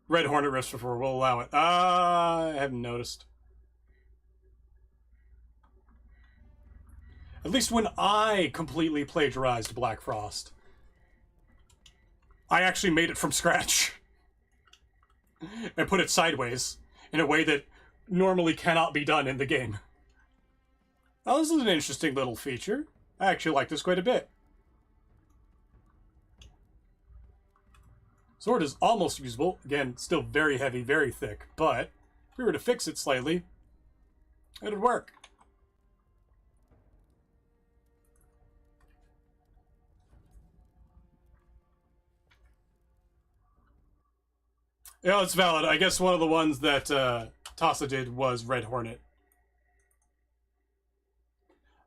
Red Hornet riffs before, we'll allow it. I haven't noticed. At least when I completely plagiarized Black Frost, I actually made it from scratch. And put it sideways in a way that normally cannot be done in the game. Oh, this is an interesting little feature. I actually like this quite a bit. Sword is almost usable. Again, still very heavy, very thick. But if we were to fix it slightly, it would work. Yeah, it's valid. I guess one of the ones that Tassa did was Red Hornet.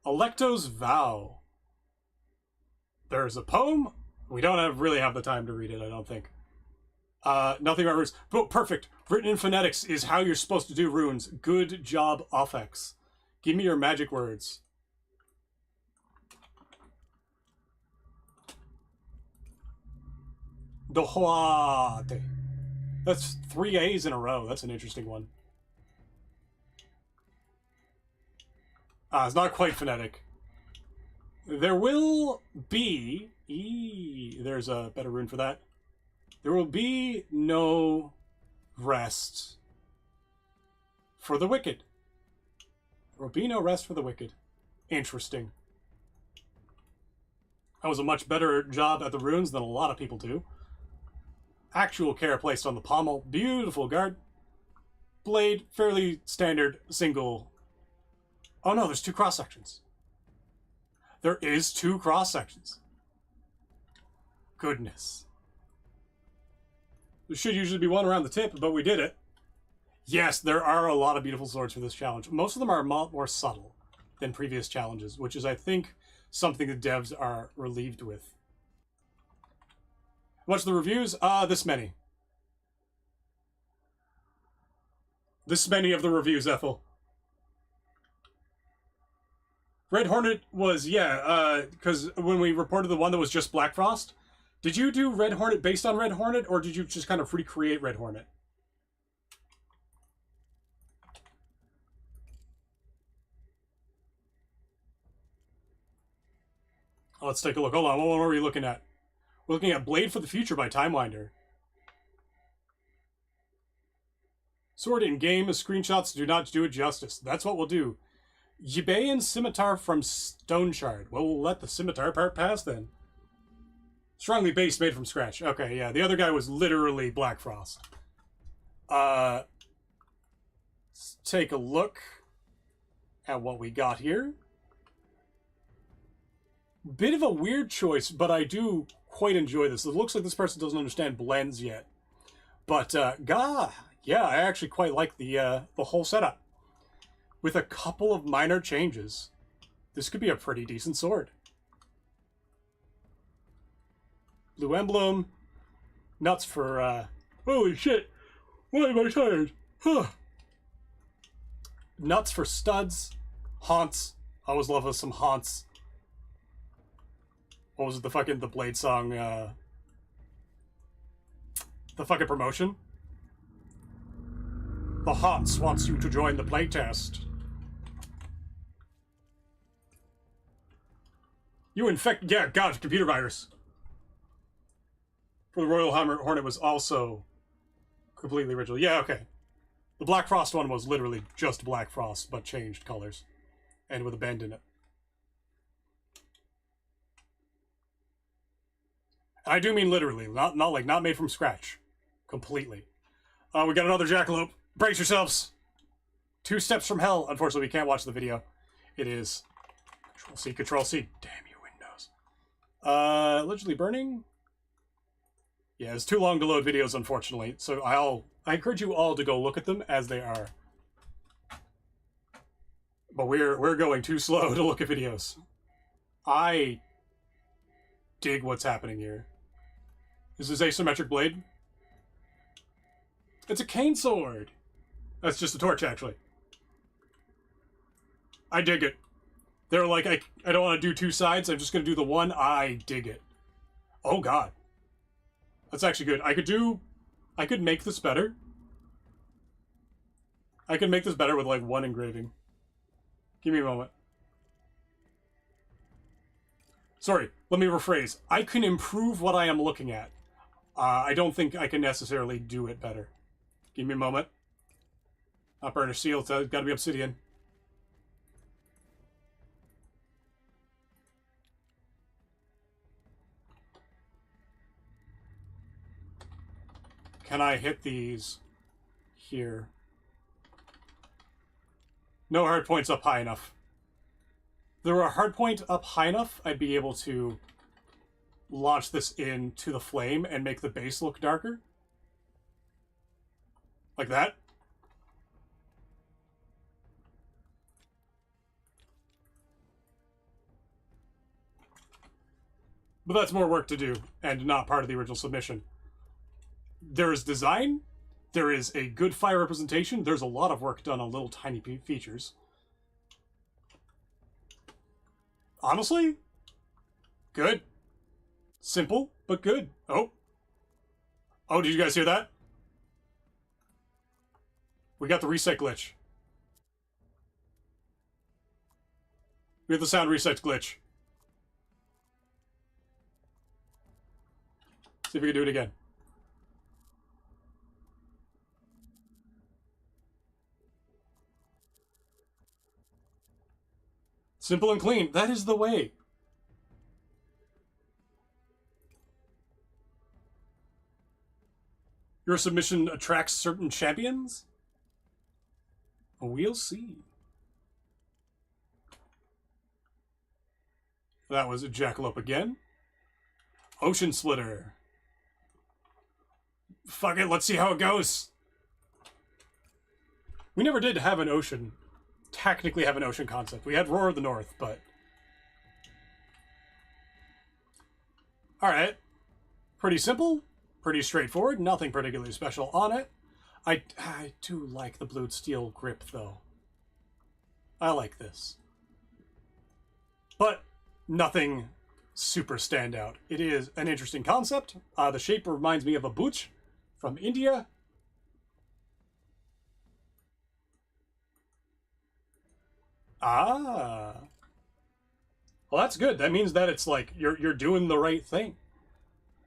Electo's Vow. There's a poem. We don't really have the time to read it, I don't think. Nothing about runes. But perfect. Written in phonetics is how you're supposed to do runes. Good job, Offex. Give me your magic words. Dohoate. That's 3 A's in a row. That's an interesting one. It's not quite phonetic. There will be... there's a better rune for that. There will be no rest for the wicked. There will be no rest for the wicked. Interesting. That was a much better job at the runes than a lot of people do. Actual care placed on the pommel. Beautiful guard. Blade, fairly standard single. Oh no, there's 2 cross sections. There is 2 cross sections. Goodness. There should usually be one around the tip, but we did it. Yes, there are a lot of beautiful swords for this challenge. Most of them are a lot more subtle than previous challenges, which is, I think, something the devs are relieved with. What's the reviews? This many. This many of the reviews, Ethel. Red Hornet was, yeah, because when we reported the one that was just Black Frost, did you do Red Hornet based on Red Hornet, or did you just kind of recreate Red Hornet? Let's take a look. Hold on, what are we looking at? We're looking at Blade for the Future by Timewinder. Sword in game, screenshots do not do it justice. That's what we'll do. Yibaean Scimitar from Stone Shard. Well, we'll let the Scimitar part pass then. Strongly based, made from scratch. Okay, yeah, the other guy was literally Black Frost. Let's take a look at what we got here. Bit of a weird choice, but I do quite enjoy this. It looks like this person doesn't understand blends yet. But, yeah, I actually quite like the whole setup. With a couple of minor changes, this could be a pretty decent sword. Blue emblem. Nuts for, holy shit! Why am I tired? Huh. Nuts for studs. Haunts. I always love us some haunts. What was it? The Bladesong, the fucking promotion? The Haunts wants you to join the playtest. You infect... Yeah, God, computer virus. For the Royal Hornet was also completely original. Yeah, okay. The Black Frost one was literally just Black Frost, but changed colors. And with a bend in it. I do mean literally, not made from scratch. Completely. We got another jackalope. Brace yourselves. 2 steps from hell. Unfortunately, we can't watch the video. It is Control-C, Control-C. Damn you, Windows. Allegedly burning. Yeah, it's too long to load videos, unfortunately. So I encourage you all to go look at them as they are. But we're going too slow to look at videos. I dig what's happening here. This is asymmetric blade. It's a cane sword. That's just a torch, actually. I dig it. They're like, I don't want to do 2 sides. I'm just going to do the one. I dig it. Oh, God. That's actually good. I could make this better. I could make this better with, like, 1 engraving. Give me a moment. Sorry, let me rephrase. I can improve what I am looking at. I don't think I can necessarily do it better. Give me a moment. Not burnish seal, it's gotta be obsidian. Can I hit these here? No hard points up high enough. If there were a hard point up high enough, I'd be able to launch this into the flame and make the base look darker. Like that. But that's more work to do, and not part of the original submission. There is design, there is a good fire representation, there's a lot of work done on little tiny features. Honestly, good. Simple, but good. Oh. Oh, did you guys hear that? We got the reset glitch. We have the sound reset glitch. See if we can do it again. Simple and clean. That is the way. Your submission attracts certain champions? We'll see. That was a jackalope again. Ocean Splitter. Fuck it, let's see how it goes. We never did have an ocean. Technically have an ocean concept. We had Roar of the North, but... Alright. Pretty simple. Pretty straightforward. Nothing particularly special on it. I do like the blued steel grip, though. I like this. But nothing super standout. It is an interesting concept. The shape reminds me of a booch from India. Ah. Well, that's good. That means that it's like you're doing the right thing.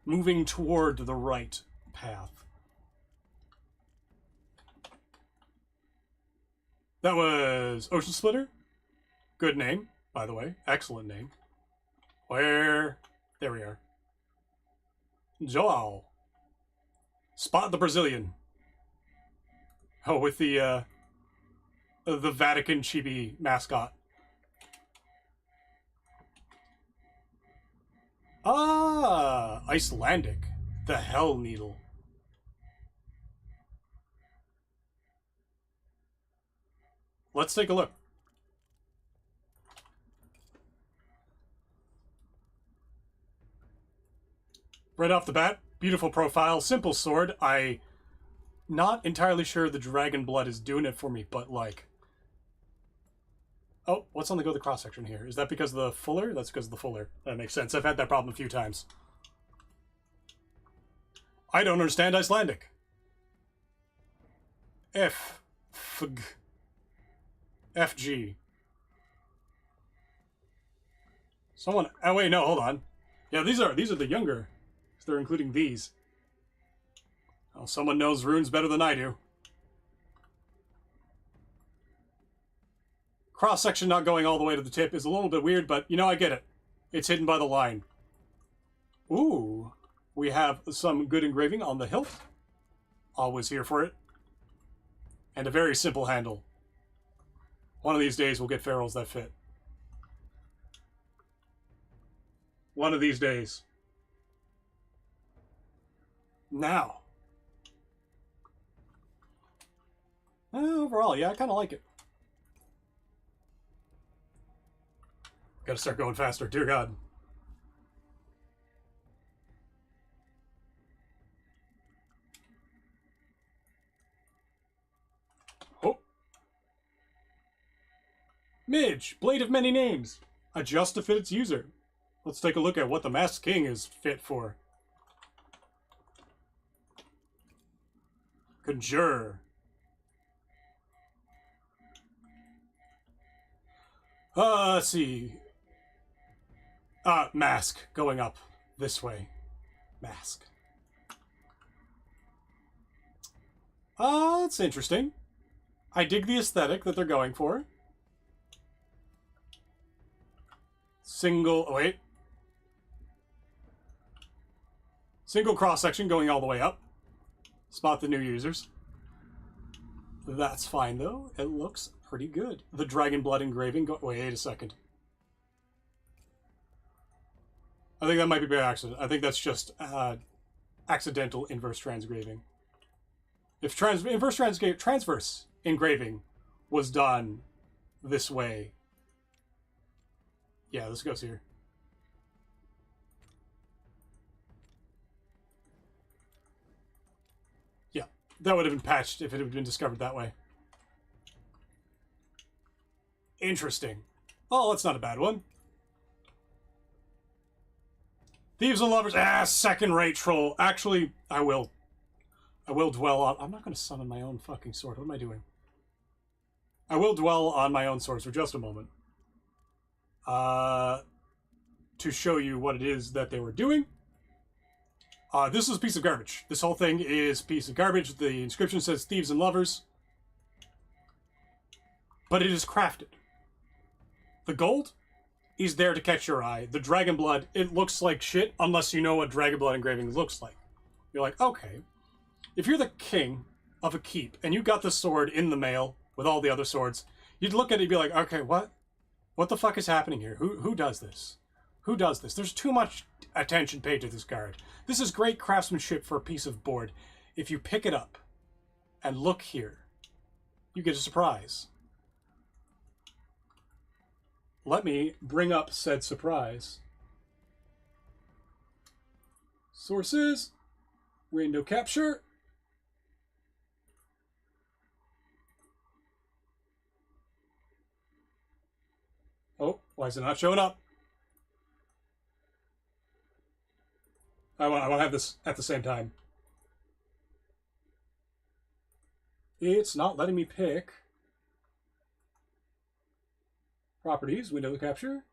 Moving toward the right path. That was Ocean Splitter. Good name, by the way. Excellent name. Where? There we are. Joao. Spot the Brazilian. Oh, with the Vatican chibi mascot. Ah, Icelandic. The Hell Needle. Let's take a look. Right off the bat, beautiful profile, simple sword. Not entirely sure the dragon blood is doing it for me, but like... Oh, what's on the go of the cross-section here? Is that because of the fuller? That's because of the fuller. That makes sense. I've had that problem a few times. I don't understand Icelandic. FG. Someone... Oh, wait, no, hold on. Yeah, these are the younger. So they're including these. Well, someone knows runes better than I do. Cross-section not going all the way to the tip is a little bit weird, but, you know, I get it. It's hidden by the line. Ooh. We have some good engraving on the hilt. Always here for it. And a very simple handle. One of these days we'll get ferrules that fit. One of these days. Now. Overall, yeah, I kind of like it. Gotta start going faster, dear God. Oh. Midge, blade of many names. Adjust to fit its user. Let's take a look at what the Masked King is fit for. Conjure. Let's see. Mask. Going up this way. Mask. That's interesting. I dig the aesthetic that they're going for. Single... Oh, wait. Single cross-section going all the way up. Spot the new users. That's fine, though. It looks pretty good. The dragon blood engraving... Wait a second. I think that might be by accident. I think that's just accidental inverse transgraving. If inverse transverse engraving was done this way... Yeah, this goes here. Yeah, that would have been patched if it had been discovered that way. Interesting. Oh, that's not a bad one. Thieves and Lovers. Second-rate troll. Actually, I will dwell on... I'm not going to summon my own fucking sword. What am I doing? I will dwell on my own swords for just a moment. To show you what it is that they were doing. This is a piece of garbage. This whole thing is a piece of garbage. The inscription says Thieves and Lovers. But it is crafted. The gold is there to catch your eye. The dragon blood, it looks like shit unless you know what dragon blood engraving looks like. You're like, okay. If you're the king of a keep and you got this sword in the mail with all the other swords, you'd look at it and be like, okay, what? What the fuck is happening here? Who does this? Who does this? There's too much attention paid to this card. This is great craftsmanship for a piece of board. If you pick it up and look here, you get a surprise. Let me bring up said surprise. Sources. Window capture. Oh, why is it not showing up? I want to have this at the same time. It's not letting me pick. Properties, window capture.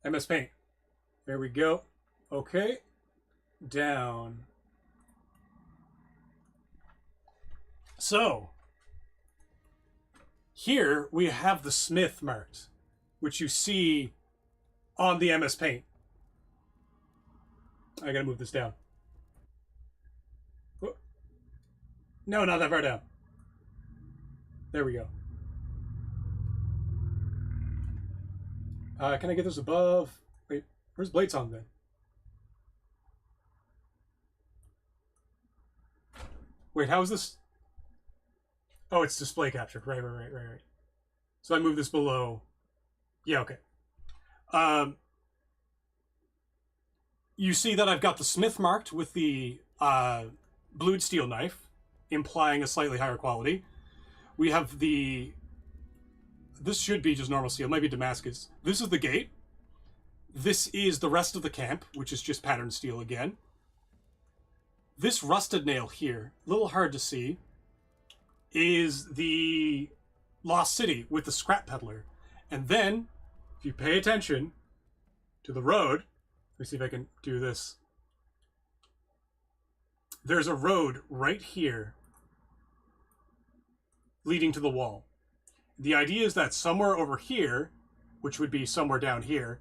MS Paint. There we go. Okay. Down. So, Here we have the Smith marked, which you see on the MS Paint. I gotta move this down. No, not that far down. There we go. Can I get this above? Wait, where's Bladesong then? Wait, how is this? Oh, it's display capture. Right. So I move this below. Yeah, okay. You see that I've got the Smith marked with the blued steel knife, implying a slightly higher quality. We have the... This should be just normal steel, might be Damascus. This is the gate. This is the rest of the camp, which is just patterned steel again. This rusted nail here, a little hard to see, is the Lost City with the scrap peddler. And then, if you pay attention to the road, let me see if I can do this. There's a road right here leading to the wall. The idea is that somewhere over here, which would be somewhere down here,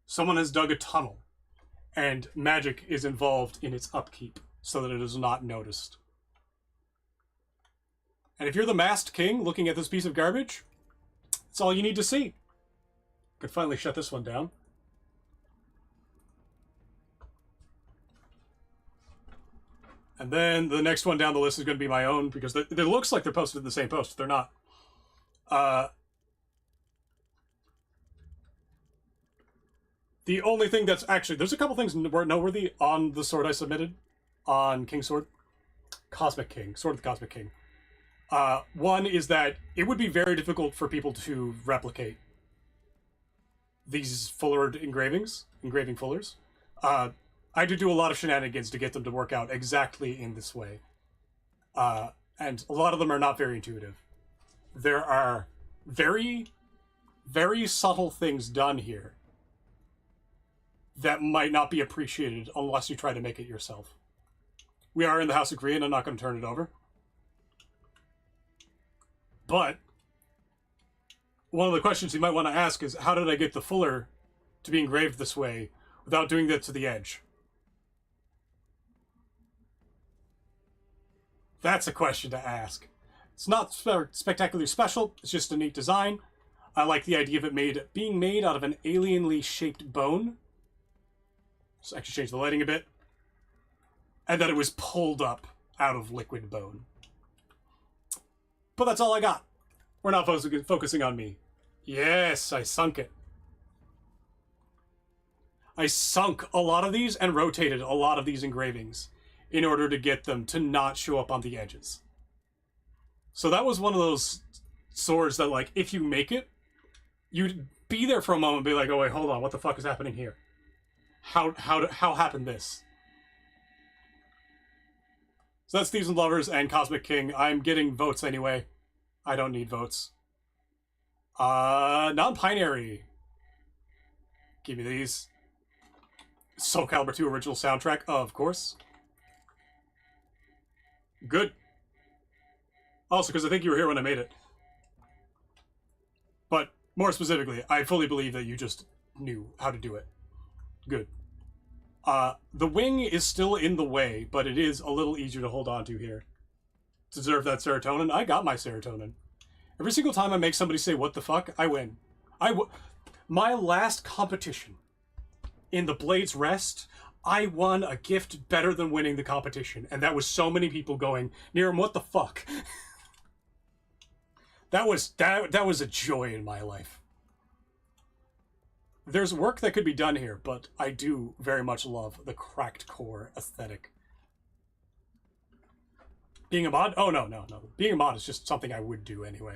someone has dug a tunnel, and magic is involved in its upkeep so that it is not noticed. And if you're the masked king looking at this piece of garbage, that's all you need to see. I could finally shut this one down. And then the next one down the list is going to be my own, because it looks like they're posted in the same post. They're not. The only thing that's actually... There's a couple things noteworthy on the sword I submitted on Kingsword. Cosmic King. Sword of the Cosmic King. One is that it would be very difficult for people to replicate these fullered engravings, engraving fullers. I had to do a lot of shenanigans to get them to work out exactly in this way. And a lot of them are not very intuitive. There are very, very subtle things done here that might not be appreciated unless you try to make it yourself. We are in the House of Korea, and I'm not going to turn it over. But one of the questions you might want to ask is, how did I get the fuller to be engraved this way without doing that to the edge? That's a question to ask. It's not spectacularly special, it's just a neat design. I like the idea of it being made out of an alienly shaped bone. Let's actually change the lighting a bit. And that it was pulled up out of liquid bone. But that's all I got. We're not focusing on me. Yes, I sunk it. I sunk a lot of these and rotated a lot of these engravings in order to get them to not show up on the edges. So that was one of those swords that, like, if you make it, you'd be there for a moment and be like, oh wait, hold on, what the fuck is happening here? How happened this? So that's Thieves and Lovers and Cosmic King. I'm getting votes anyway. I don't need votes. Non-binary. Give me these. Soul Calibur 2 original soundtrack, of course. Good. Also, because I think you were here when I made it. But, more specifically, I fully believe that you just knew how to do it. Good. The wing is still in the way, but it is a little easier to hold on to here. To deserve that serotonin, I got my serotonin. Every single time I make somebody say, what the fuck, I win. My last competition in the Blades Rest, I won a gift better than winning the competition. And that was so many people going, Niram, what the fuck? That was a joy in my life. There's work that could be done here, but I do very much love the cracked core aesthetic. Being a mod? Oh, no. Being a mod is just something I would do anyway.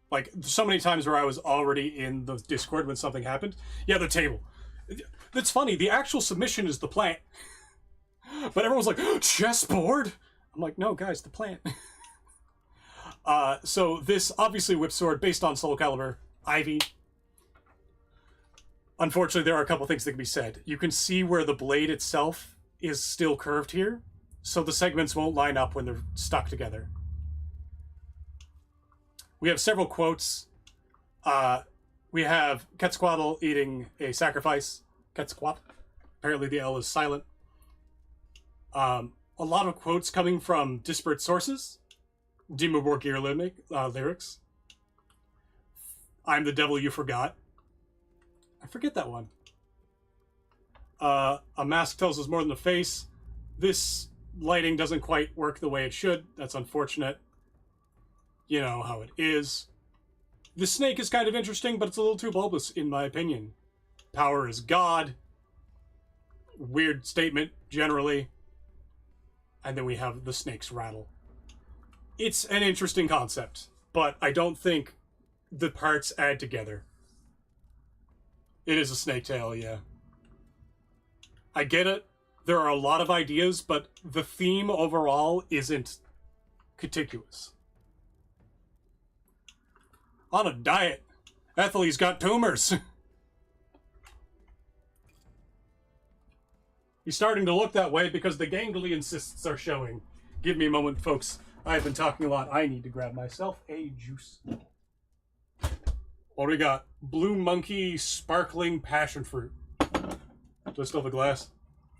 Like, so many times where I was already in the Discord when something happened. Yeah, the table. That's funny. The actual submission is the plant. But everyone's like, chessboard? I'm like, no, guys, the plant. So this, obviously, whip sword based on Soul Calibur, Ivy. Unfortunately, there are a couple things that can be said. You can see where the blade itself is still curved here, so the segments won't line up when they're stuck together. We have several quotes. We have Quetzalcoatl eating a sacrifice. Quetzalcoatl. Apparently the L is silent. A lot of quotes coming from disparate sources. Dimmu Borgir lyrics. I'm the devil you forgot. I forget that one. A mask tells us more than a face. This lighting doesn't quite work the way it should. That's unfortunate. You know how it is. The snake is kind of interesting, but it's a little too bulbous, in my opinion. Power is God. Weird statement, generally. And then we have the snake's rattle. It's an interesting concept, but I don't think the parts add together. It is a snake tail, yeah. I get it. There are a lot of ideas, but the theme overall isn't contiguous. On a diet. Ethelie's got tumors. He's starting to look that way because the ganglion cysts are showing. Give me a moment, folks. I've been talking a lot. I need to grab myself a juice. What do we got? Blue Monkey Sparkling Passion Fruit. Do I still have a glass?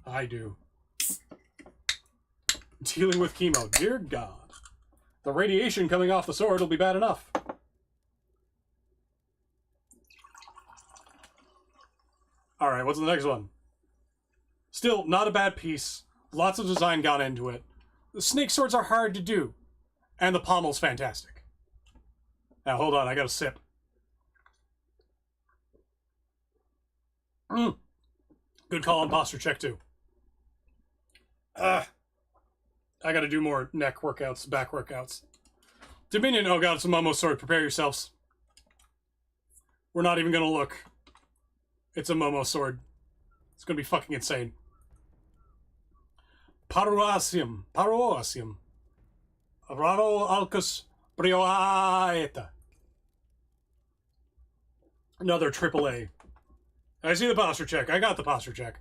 I do. Dealing with chemo. Dear God. The radiation coming off the sword will be bad enough. Alright, what's the next one? Still, not a bad piece. Lots of design got into it. The snake swords are hard to do. And the pommel's fantastic. Now, hold on, I got a sip. Good call on posture check, too. I gotta do more neck workouts, back workouts. Dominion, oh god, it's a Momo sword. Prepare yourselves. We're not even gonna look. It's a Momo sword. It's gonna be fucking insane. Paroasium. Paroasium. Raro Alcus Brioaeta. Another AAA. I see the posture check. I got the posture check.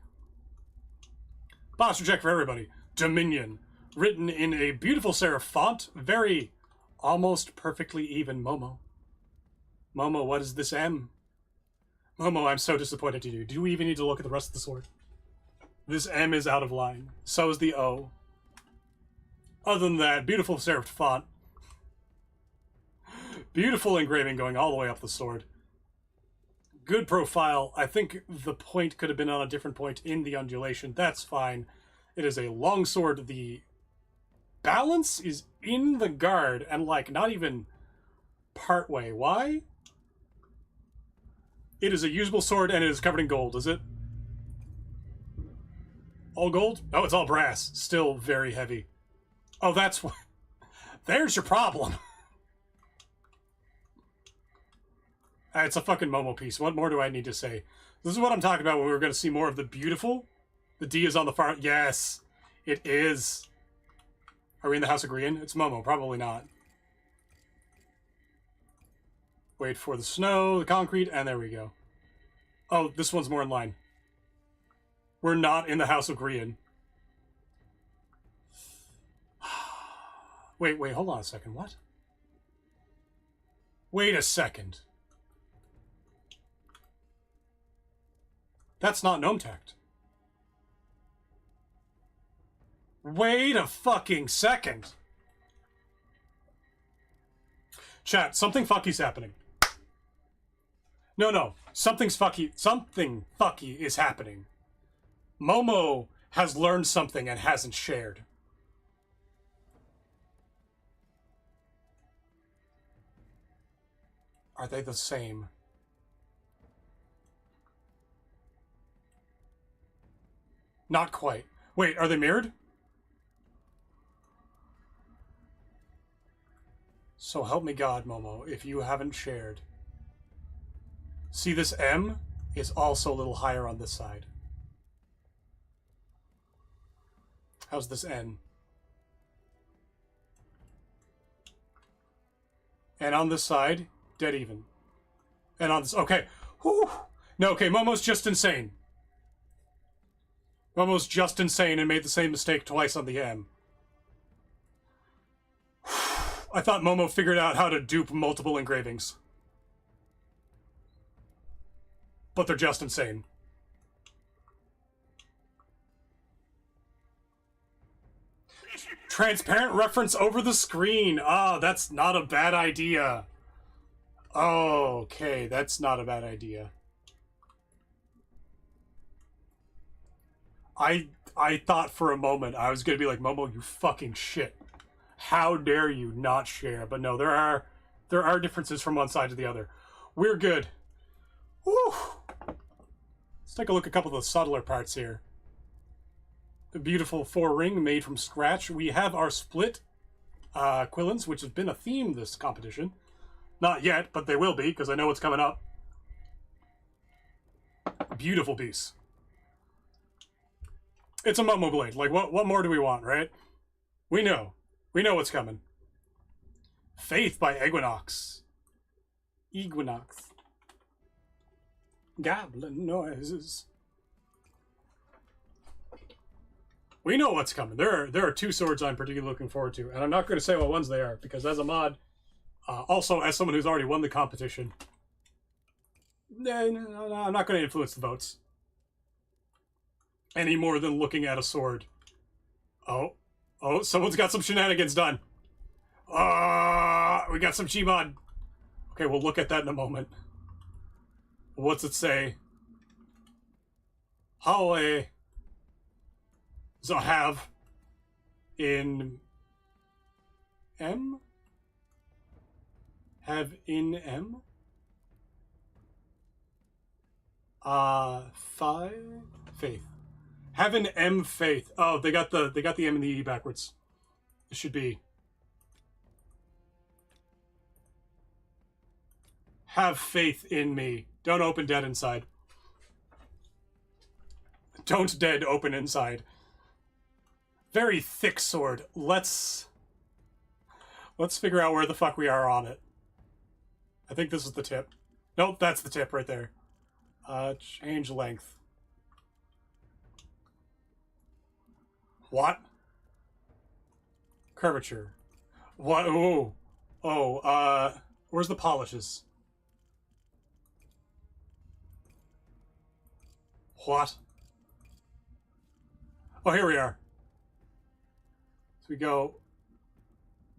Posture check for everybody. Dominion. Written in a beautiful serif font. Very, almost perfectly even Momo. Momo, what is this M? Momo, I'm so disappointed in you. Do we even need to look at the rest of the sword? This M is out of line. So is the O. Other than that, beautiful serif font. Beautiful engraving going all the way up the sword. Good profile. I think the point could have been on a different point in the undulation. That's fine. It is a long sword. The balance is in the guard and, like, not even part way. Why? It is a usable sword and it is covered in gold, is it? All gold? Oh, it's all brass. Still very heavy. Oh, that's what... There's your problem. It's a fucking Momo piece. What more do I need to say? This is what I'm talking about when we're going to see more of the beautiful. The D is on the far... Yes, it is. Are we in the House of Green? It's Momo. Probably not. Wait for the snow, the concrete, and there we go. Oh, this one's more in line. We're not in the House of Green. Wait, hold on a second. What? Wait a second. That's not Gnome Tact. Wait a fucking second. Chat, something fucky's happening. No. Something fucky is happening. Momo has learned something and hasn't shared. Are they the same? Not quite. Wait, are they mirrored? So help me God, Momo, if you haven't shared. See, this M is also a little higher on this side. How's this N? And on this side, dead even. And on this... Okay. Whew. No, okay, Momo's just insane. Momo's just insane and made the same mistake twice on the M. I thought Momo figured out how to dupe multiple engravings. But they're just insane. Transparent reference over the screen. Ah, that's not a bad idea. Okay, that's not a bad idea. I thought for a moment I was gonna be like, Momo, you fucking shit. How dare you not share? But no, there are differences from one side to the other. We're good. Woo! Let's take a look at a couple of the subtler parts here. The beautiful 4-ring made from scratch. We have our split quillins, which has been a theme this competition. Not yet, but they will be, because I know what's coming up. Beautiful piece. It's a Momo blade. Like, what more do we want, right? We know. We know what's coming. Faith by Equinox. Equinox. Goblin noises. We know what's coming. There are two swords I'm particularly looking forward to, and I'm not going to say what ones they are, because as a mod, also as someone who's already won the competition, no, I'm not going to influence the votes. Any more than looking at a sword. Oh, someone's got some shenanigans done. We got some Gmod. Okay, we'll look at that in a moment. What's it say? How Zahav in M? Have in M? 5 faith. Have an M faith. Oh, they got the M and the E backwards. It should be have faith in me. Don't open dead inside. Don't dead open inside. Very thick sword. Let's figure out where the fuck we are on it. I think this is the tip. Nope, that's the tip right there. Change length. What? Curvature. What? Where's the polishes? What? Oh, here we are. So we go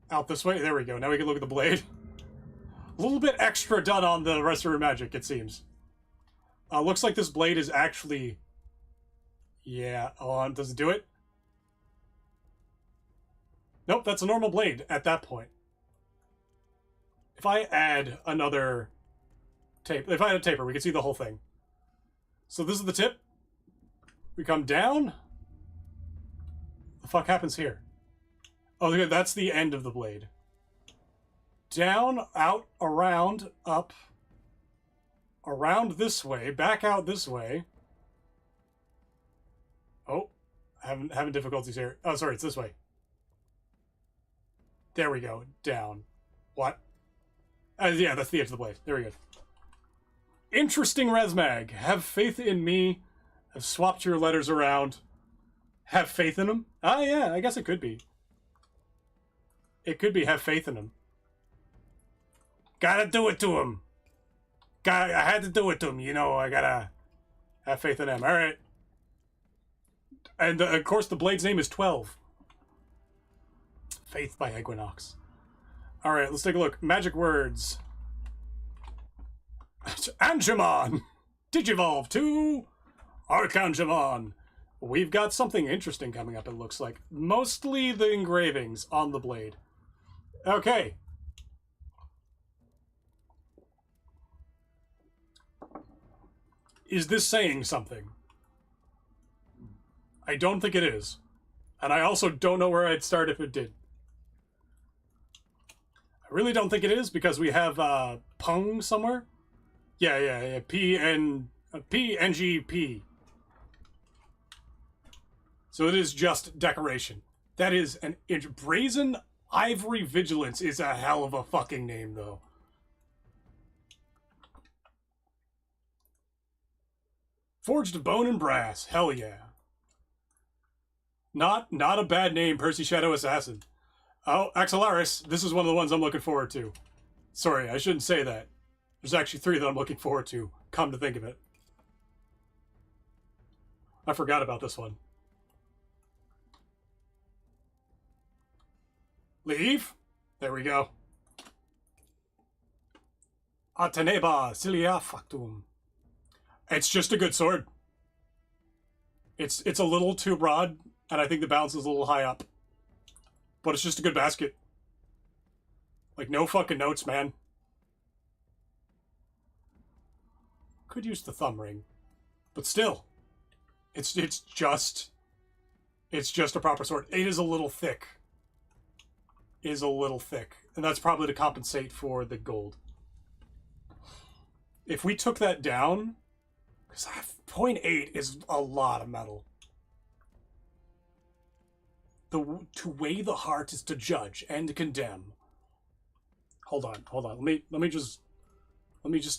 out this way. There we go. Now we can look at the blade. A little bit extra done on the rest of her magic, it seems. Looks like this blade is actually... Yeah, hold on. Does it do it? Nope, that's a normal blade at that point. If I add another tape... If I add a taper, we can see the whole thing. So this is the tip. We come down. The fuck happens here? Oh, that's the end of the blade. Down, out, around, up, around this way, back out this way. Oh, having difficulties here. Oh, sorry, it's this way. There we go. Down. What? Yeah, that's the edge of the blade. There we go. Interesting resmag. Have faith in me. Have swapped your letters around. Have faith in him? Ah, yeah, I guess it could be. It could be have faith in him. Gotta do it to him. I had to do it to him. You know, I gotta have faith in him. All right. And, of course, the blade's name is 12. Faith by Equinox. All right, let's take a look. Magic words. Angemon! Digivolve to Archangemon. We've got something interesting coming up, it looks like. Mostly the engravings on the blade. Okay. Is this saying something? I don't think it is. And I also don't know where I'd start if it did. I really don't think it is, because we have Pung somewhere. Yeah. PNGP. So it is just decoration. That is an Brazen Ivory Vigilance is a hell of a fucking name, though. Forged of Bone and Brass. Hell yeah. Not a bad name, Percy Shadow Assassin. Oh, Axelaris. This is one of the ones I'm looking forward to. Sorry, I shouldn't say that. There's actually 3 that I'm looking forward to, come to think of it. I forgot about this one. Leave. There we go. Ateneba Cilia Factum. It's just a good sword. It's a little too broad, and I think the balance is a little high up. But it's just a good basket. Like, no fucking notes, man. Could use the thumb ring. But still. It's just a proper sword. It is a little thick. It is a little thick. And that's probably to compensate for the gold. If we took that down, because 0.8 is a lot of metal. To weigh the heart is to judge and to condemn. Hold on. Let me just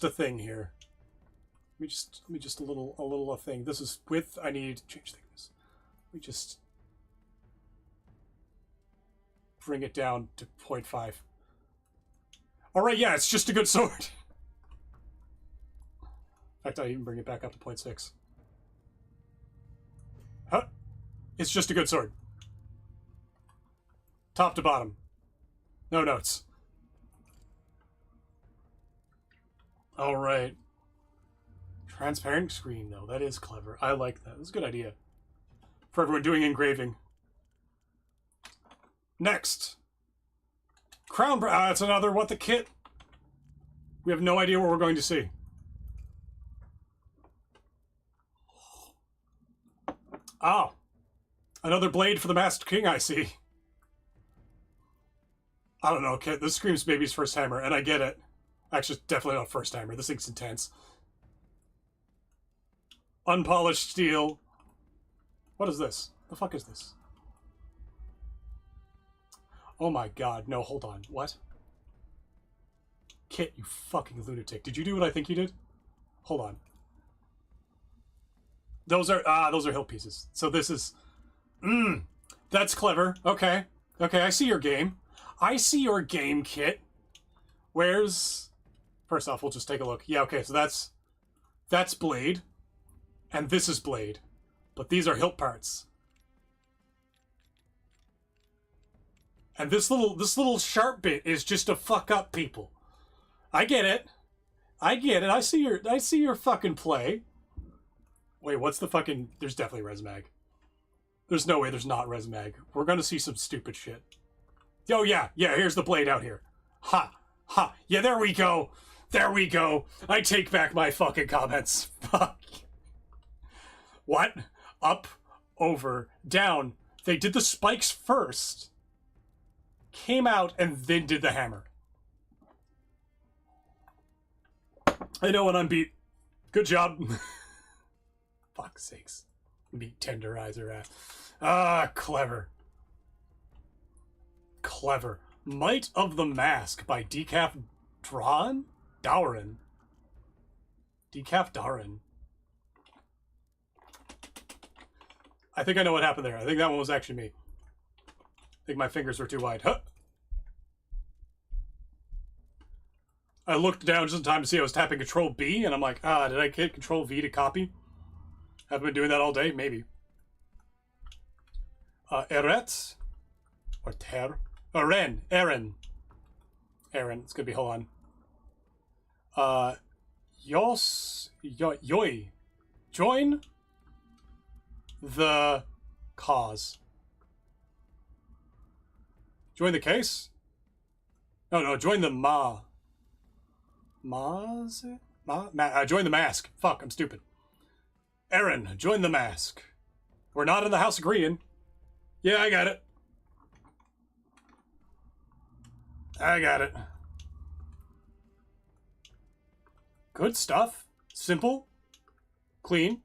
a thing here. Let me just a little thing. This is width. I need to change thickness. Let me just bring it down to 0.5. All right, yeah, it's just a good sword. In fact, I even bring it back up to 0.6. Huh? It's just a good sword. Top to bottom. No notes. All right. Transparent screen, though. That is clever. I like that. That's a good idea. For everyone doing engraving. Next. Crown... it's another What the Kit. We have no idea what we're going to see. Oh. Another blade for the Masked King, I see. I don't know, Kit. This screams baby's first timer, and I get it. Actually, definitely not first timer. This thing's intense. Unpolished steel. What is this? The fuck is this? Oh my god. No, hold on. What? Kit, you fucking lunatic. Did you do what I think you did? Hold on. Those are hilt pieces. So this is... That's clever. Okay. Okay, I see your game. I see your game, Kit. Where's... First off, we'll just take a look. Yeah, okay, so that's blade. And this is blade. But these are hilt parts. And this little sharp bit is just to fuck up people. I get it. I get it. I see your fucking play. Wait, what's the fucking... There's definitely resmag. There's no way there's not resmag. We're gonna see some stupid shit. Oh, yeah. Yeah, here's the blade out here. Ha. Ha. Yeah, there we go. There we go. I take back my fucking comments. Fuck. What? Up, over, down. They did the spikes first. Came out and then did the hammer. I know when I'm beat. Good job. Fuck's sakes. Meat tenderizer ass. Ah, clever. Clever. Might of the Mask by Decaf Dauren. Decaf Dauren. I think I know what happened there. I think that one was actually me. I think my fingers were too wide. Huh. I looked down just in time to see I was tapping Control B, and I'm like, did I hit Control V to copy? Haven't been doing that all day? Maybe. Eret. Or Ter. Eren. Eren. It's gonna be, hold on. Yoi. Join the cause. Join the case? No, join the join the mask. Fuck, I'm stupid. Eren, join the mask. We're not in the house agreeing. Yeah, I got it. Good stuff. Simple. Clean.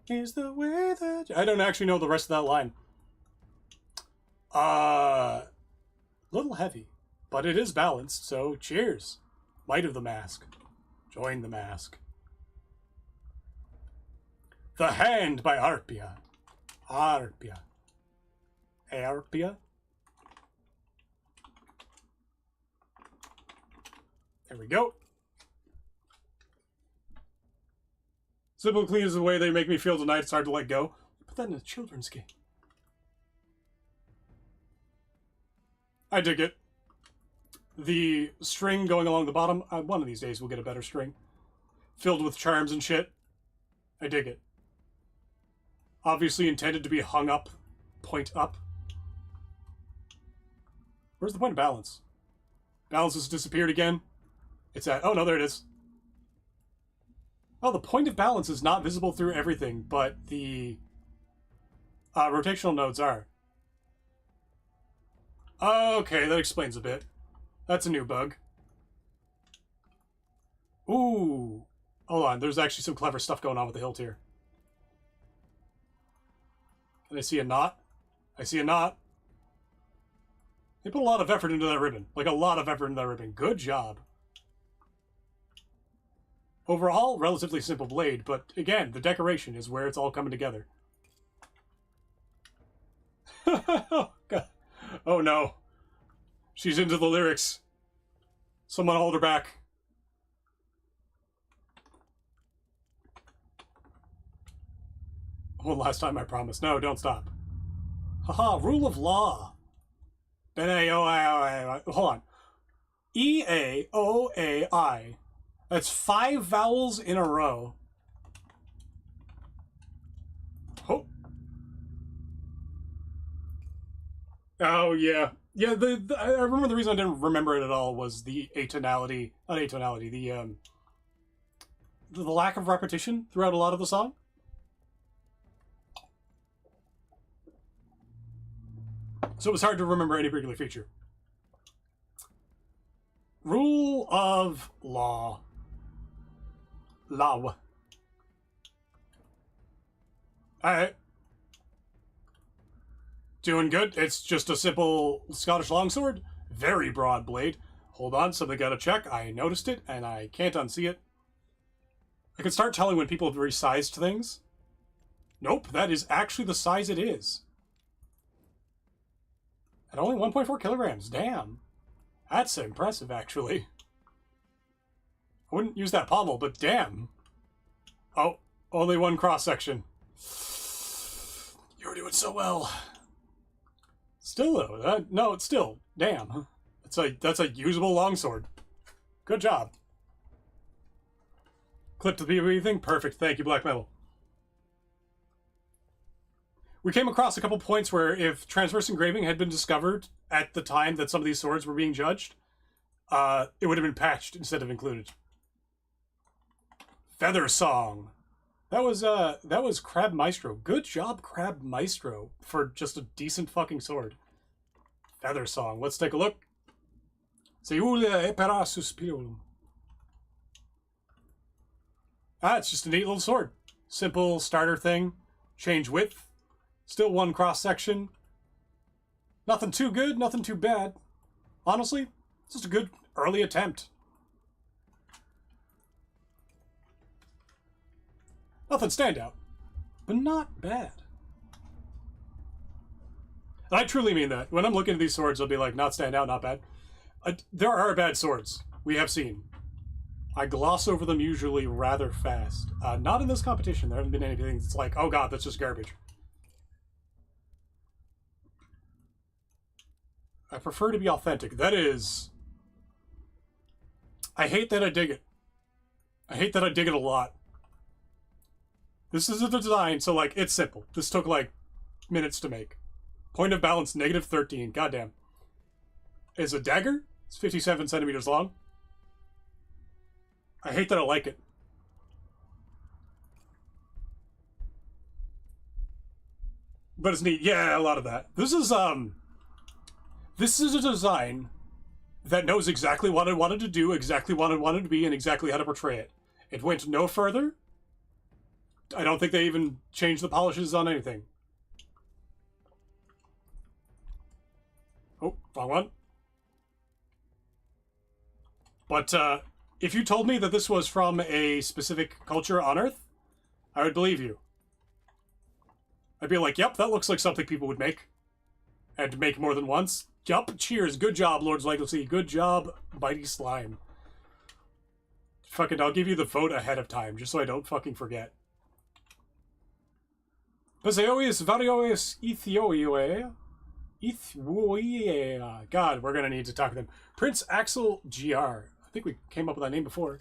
Is the way that... I don't actually know the rest of that line. Little heavy. But it is balanced, so cheers. Might of the Mask. Join the Mask. The Hand by Arpia. Arpia. There we go. Simple and clean is the way they make me feel tonight. It's hard to let go. Put that in a children's game. I dig it. The string going along the bottom. One of these days we'll get a better string. Filled with charms and shit. I dig it. Obviously intended to be hung up. Point up. Where's the point of balance? Balance has disappeared again. It's at... Oh, no, there it is. Oh, the point of balance is not visible through everything, but the rotational nodes are. Okay, that explains a bit. That's a new bug. Ooh. Hold on, there's actually some clever stuff going on with the hilt here. And I see a knot. I see a knot. They put a lot of effort into that ribbon. Like, a lot of effort into that ribbon. Good job. Overall, relatively simple blade, but again, the decoration is where it's all coming together. Oh, God. Oh, no. She's into the lyrics. Someone hold her back. One last time, I promise. No, don't stop. Haha, rule of law. Hold on. E-A-O-A-I. That's 5 vowels in a row. Oh. Oh, yeah. Yeah, I remember the reason I didn't remember it at all was the atonality. Not atonality, the lack of repetition throughout a lot of the song. So it was hard to remember any particular feature. Rule of law. Law. Alright. Doing good. It's just a simple Scottish longsword. Very broad blade. Hold on, something gotta check. I noticed it, and I can't unsee it. I can start telling when people have resized things. Nope, that is actually the size it is. At only 1.4 kilograms. Damn. That's impressive, actually. I wouldn't use that pommel, but damn. Oh, only one cross-section. You're doing so well. Still, though. No, it's still. Damn. That's a usable longsword. Good job. Clip to the PvP thing? Perfect. Thank you, Black Metal. We came across a couple points where if transverse engraving had been discovered at the time that some of these swords were being judged, it would have been patched instead of included. Feather Song. That was Crab Maestro. Good job, Crab Maestro, for just a decent fucking sword. Feather Song. Let's take a look. Edgeopera suspirum. It's just a neat little sword. Simple starter thing. Change width. Still one cross-section. Nothing too good, nothing too bad. Honestly, it's just a good early attempt. Nothing standout, but not bad. And I truly mean that. When I'm looking at these swords, I'll be like, not standout, not bad. There are bad swords, we have seen. I gloss over them usually rather fast. Not in this competition. There haven't been anything that's like, oh god, that's just garbage. I prefer to be authentic. That is... I hate that I dig it. I hate that I dig it a lot. This is a design, so, like, it's simple. This took, like, minutes to make. Point of balance, -13. Goddamn. It's a dagger. It's 57 centimeters long. I hate that I like it. But it's neat. Yeah, a lot of that. This is a design that knows exactly what it wanted to do, exactly what it wanted to be, and exactly how to portray it. It went no further. I don't think they even changed the polishes on anything. Oh, wrong one. But if you told me that this was from a specific culture on Earth, I would believe you. I'd be like, yep, that looks like something people would make. And make more than once. Yup, cheers. Good job, Lord's Legacy. Good job, Bitey Slime. Fucking, I'll give you the vote ahead of time, just so I don't fucking forget. Baseois Variois Ethiopia. God, we're gonna need to talk to them. Prince Axel GR. I think we came up with that name before.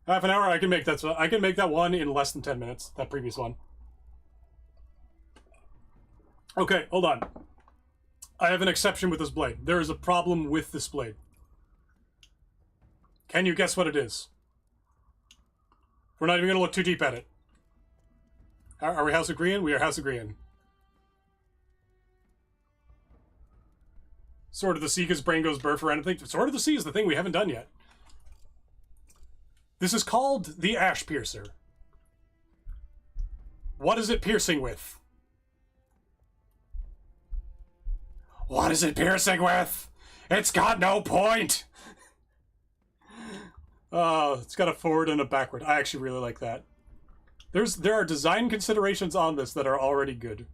Half an hour, I can make that. So I can make that one in less than 10 minutes. That previous one. Okay, hold on. I have an exception with this blade. There is a problem with this blade. Can you guess what it is? We're not even going to look too deep at it. Are we House agreeing? We are House agreeing. Sword of the Sea, because brain goes burr for anything. Sword of the Sea is the thing we haven't done yet. This is called the Ash Piercer. What is it piercing with? What is it piercing with? It's got no point! It's got a forward and a backward. I actually really like that. There are design considerations on this that are already good.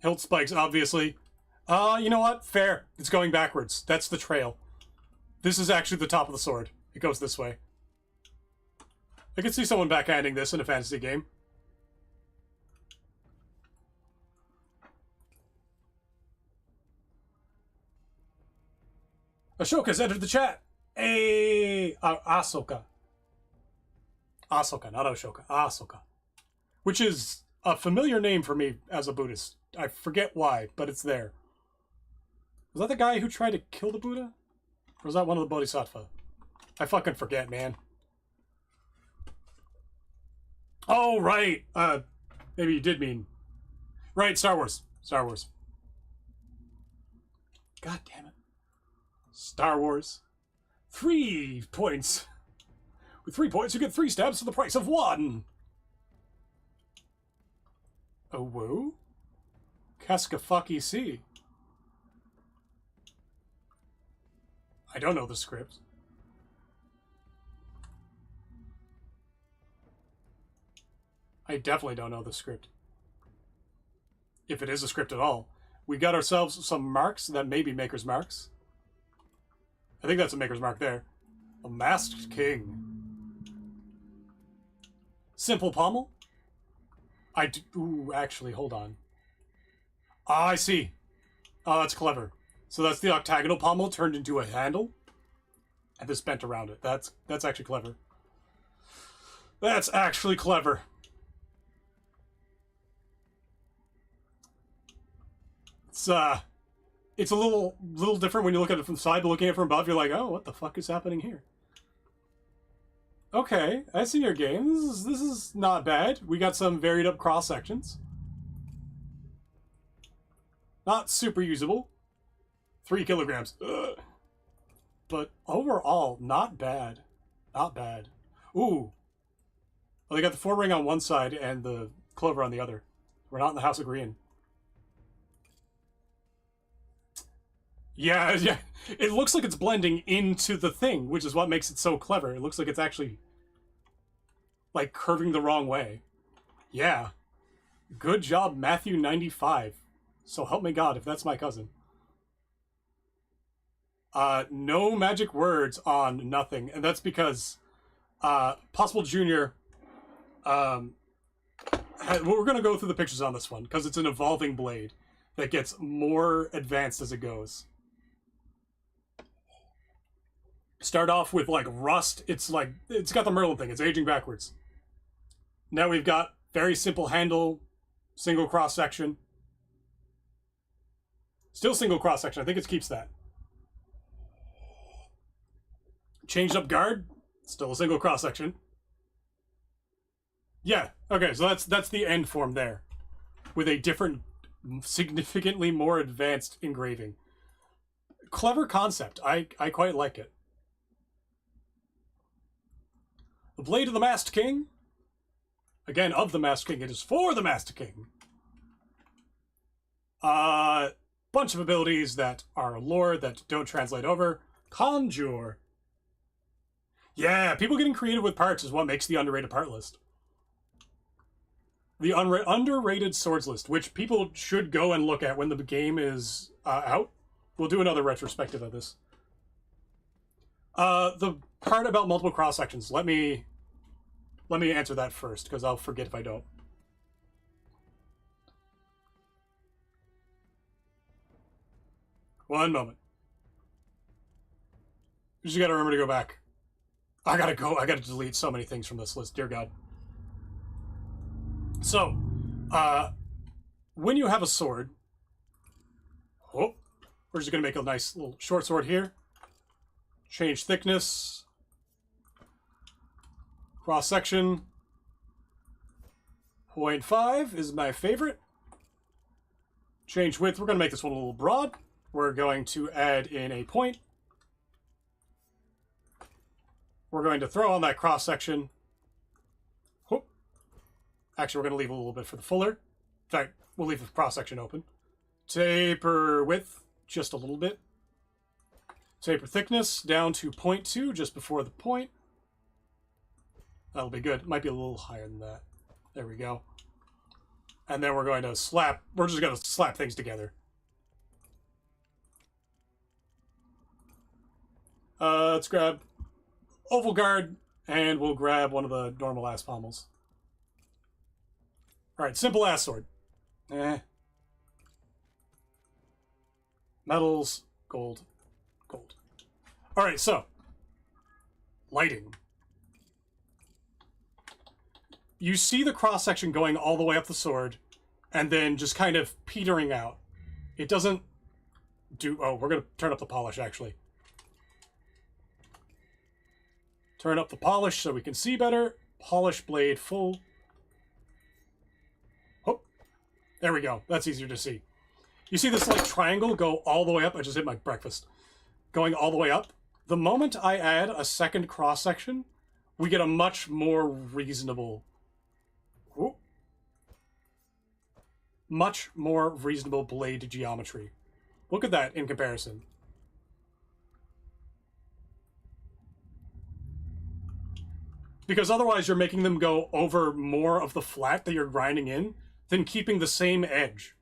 Hilt spikes, obviously. You know what? Fair. It's going backwards. That's the trail. This is actually the top of the sword. It goes this way. I could see someone backhanding this in a fantasy game. Ashoka's entered the chat. Hey, Ahsoka. Ahsoka, not Ashoka. Ahsoka. Which is a familiar name for me as a Buddhist. I forget why, but it's there. Was that the guy who tried to kill the Buddha? Or was that one of the Bodhisattva? I fucking forget, man. Oh, right. Maybe you did mean... Right, Star Wars. Star Wars. God damn it. Star Wars. 3 points. With 3 points, you get 3 stabs for the price of 1. Oh, whoa. Kaskafaki Sea. I don't know the script. I definitely don't know the script. If it is a script at all. We got ourselves some marks that may be Maker's Marks. I think that's a Maker's Mark there. A Masked King. Simple pommel. Ooh, actually, hold on. Ah, I see. Oh, that's clever. So that's the octagonal pommel turned into a handle, and this bent around it. That's actually clever. That's actually clever. It's a little different when you look at it from the side, but looking at it from above, you're like, oh, what the fuck is happening here? Okay, I see your game. This is not bad. We got some varied up cross sections. Not super usable. 3 kilograms. Ugh. But overall, not bad. Not bad. Ooh. Well, they got the 4 ring on one side and the clover on the other. We're not in the House of Green. Yeah. It looks like it's blending into the thing, which is what makes it so clever. It looks like it's actually, like, curving the wrong way. Yeah. Good job, Matthew 95. So help me God if that's my cousin. No magic words on nothing, and that's because Possible Junior. We're gonna go through the pictures on this one because it's an evolving blade that gets more advanced as it goes. Start off with like rust. It's got the Merlin thing. It's aging backwards. Now we've got very simple handle, single cross section. Still single cross section. I think it keeps that. Changed up guard. Still a single cross section. Yeah. Okay. So that's the end form there, with a different, significantly more advanced engraving. Clever concept. I quite like it. The Blade of the Masked King. Again, of the Masked King. It is for the Masked King. Bunch of abilities that are lore that don't translate over. Conjure. Yeah, people getting creative with parts is what makes the underrated part list. The underrated swords list, which people should go and look at when the game is out. We'll do another retrospective of this. The part about multiple cross sections. Let me answer that first, because I'll forget if I don't. One moment. You just gotta remember to go back. I gotta delete so many things from this list, dear God. So, when you have a sword, we're just gonna make a nice little short sword here. Change thickness. Cross section. 0.5 is my favorite. Change width. We're gonna make this one a little broad. We're going to add in a point. We're going to throw on that cross section. Whoop. Actually, we're going to leave a little bit for the fuller. In fact, we'll leave the cross section open. Taper width, just a little bit. Taper thickness down to 0.2, just before the point. That'll be good. Might be a little higher than that. There we go. And then we're going to slap. We're just going to slap things together. Let's grab oval guard, and we'll grab one of the normal ass pommels. Alright, simple ass sword. Metals, gold, gold. Alright, so. Lighting. You see the cross-section going all the way up the sword, and then just kind of petering out. It doesn't do... Oh, we're going to turn up the polish, actually. Turn up the polish so we can see better. Polish blade full. Oh, there we go. That's easier to see. You see this like triangle go all the way up? I just hit my breakfast. Going all the way up. The moment I add a second cross section, we get a much more reasonable... Ooh, much more reasonable blade geometry. Look at that in comparison. Because otherwise you're making them go over more of the flat that you're grinding in than keeping the same edge.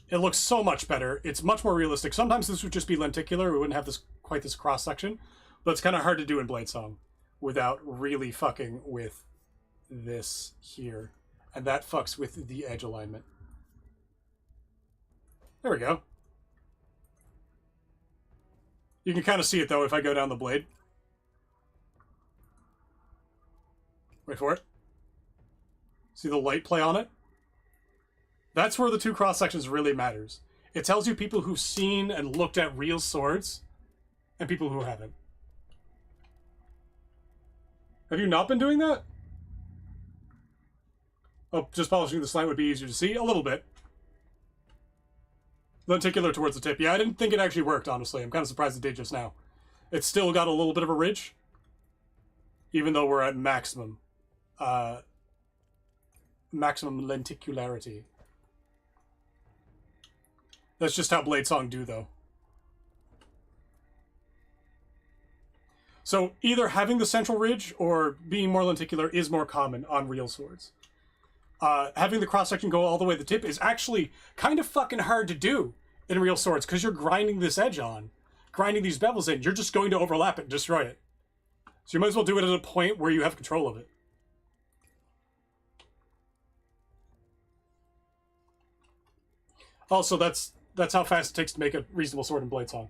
It looks so much better. It's much more realistic. Sometimes this would just be lenticular. We wouldn't have this quite this cross section. But it's kind of hard to do in Bladesong without really fucking with this here. And that fucks with the edge alignment. There we go. You can kind of see it, though, if I go down the blade. Wait for it. See the light play on it? That's where the two cross-sections really matters. It tells you people who've seen and looked at real swords and people who haven't. Have you not been doing that? Oh, just polishing the slant would be easier to see? A little bit. Lenticular towards the tip. Yeah, I didn't think it actually worked, honestly. I'm kind of surprised it did just now. It's still got a little bit of a ridge, even though we're at maximum. Maximum lenticularity. That's just how Bladesong do, though. So, either having the central ridge or being more lenticular is more common on real swords. Having the cross-section go all the way to the tip is actually kind of fucking hard to do in real swords, because you're grinding this edge on. Grinding these bevels in. You're just going to overlap it and destroy it. So you might as well do it at a point where you have control of it. Also, that's how fast it takes to make a reasonable sword in Bladesong.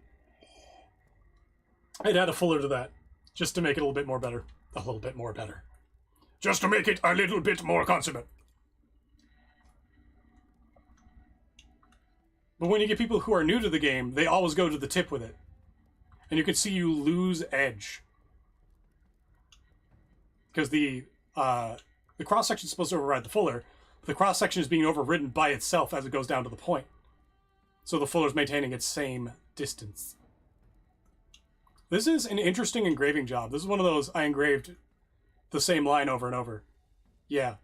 I'd add a fuller to that, just to make it a little bit more better. A little bit more better. Just to make it a little bit more consummate. But when you get people who are new to the game, they always go to the tip with it. And you can see you lose edge. Because the cross-section is supposed to override the fuller, but the cross-section is being overridden by itself as it goes down to the point. So the fuller is maintaining its same distance. This is an interesting engraving job. This is one of those I engraved the same line over and over. Yeah.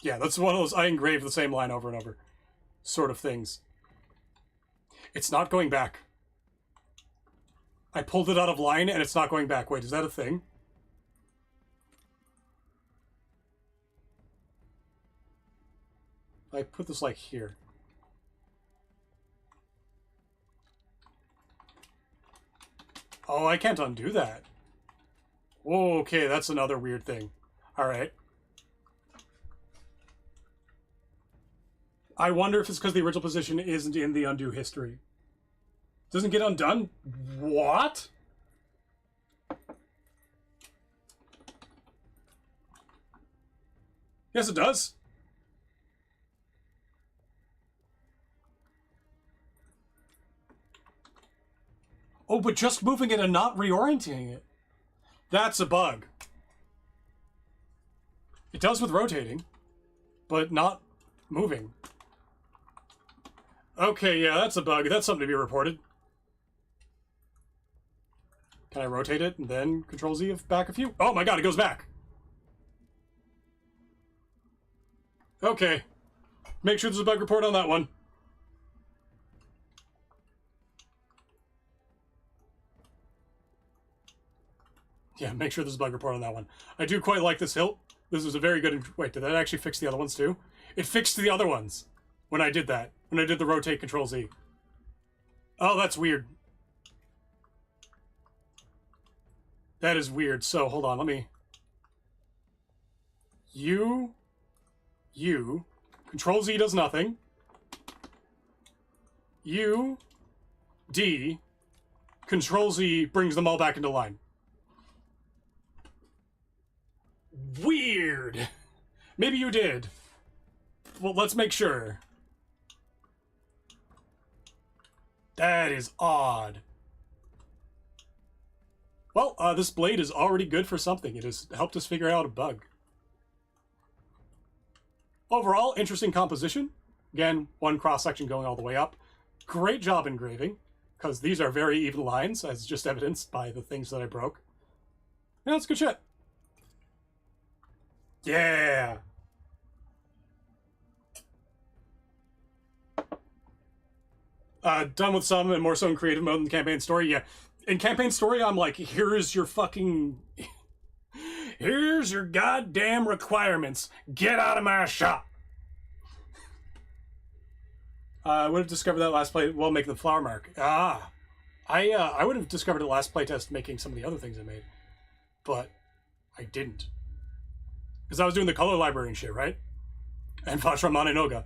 Yeah, that's one of those I engraved the same line over and over sort of things. It's not going back. I pulled it out of line and it's not going back. Wait, is that a thing? I put this like here. Oh, I can't undo that. Whoa, okay, that's another weird thing. Alright. I wonder if it's because the original position isn't in the undo history. Doesn't get undone? What? Yes, it does. Oh, but just moving it and not reorienting it. That's a bug. It does with rotating, but not moving. Okay, yeah, that's a bug. That's something to be reported. Can I rotate it and then Control-Z back a few? Oh my god, it goes back! Okay. Make sure there's a bug report on that one. Yeah, make sure there's a bug report on that one. I do quite like this hilt. This is a very good... Wait, did that actually fix the other ones too? It fixed the other ones when I did that. When I did the rotate Control-Z. Oh, that's weird. That is weird. So, hold on, let me... U... Control-Z does nothing. U... D... Control-Z brings them all back into line. Weird. Maybe you did. Well, let's make sure. That is odd. Well, this blade is already good for something. It has helped us figure out a bug. Overall, interesting composition. Again, one cross-section going all the way up. Great job engraving, because these are very even lines, as just evidenced by the things that I broke. Yeah, that's good shit. Yeah! Done with some, and more so in creative mode in the campaign story. Yeah, in campaign story, I'm like, here's your fucking... Here's your goddamn requirements. Get out of my shop! I would have discovered that last play while making the flower mark. Ah! I would have discovered it last playtest making some of the other things I made. But I didn't. Because I was doing the color library and shit, right? And Vajramana Noga.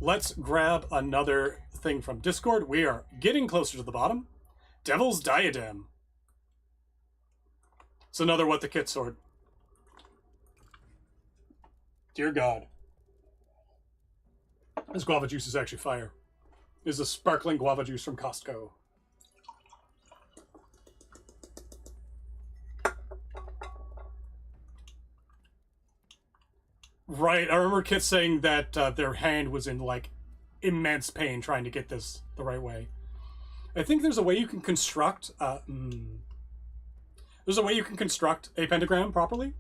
Let's grab another thing from Discord. We are getting closer to the bottom. Devil's Diadem. It's another What the Kit sword. Dear God. This guava juice is actually fire. This is a sparkling guava juice from Costco. Right, I remember Kit saying that their hand was in, like, immense pain trying to get this the right way. I think there's a way you can construct... There's a way you can construct a pentagram properly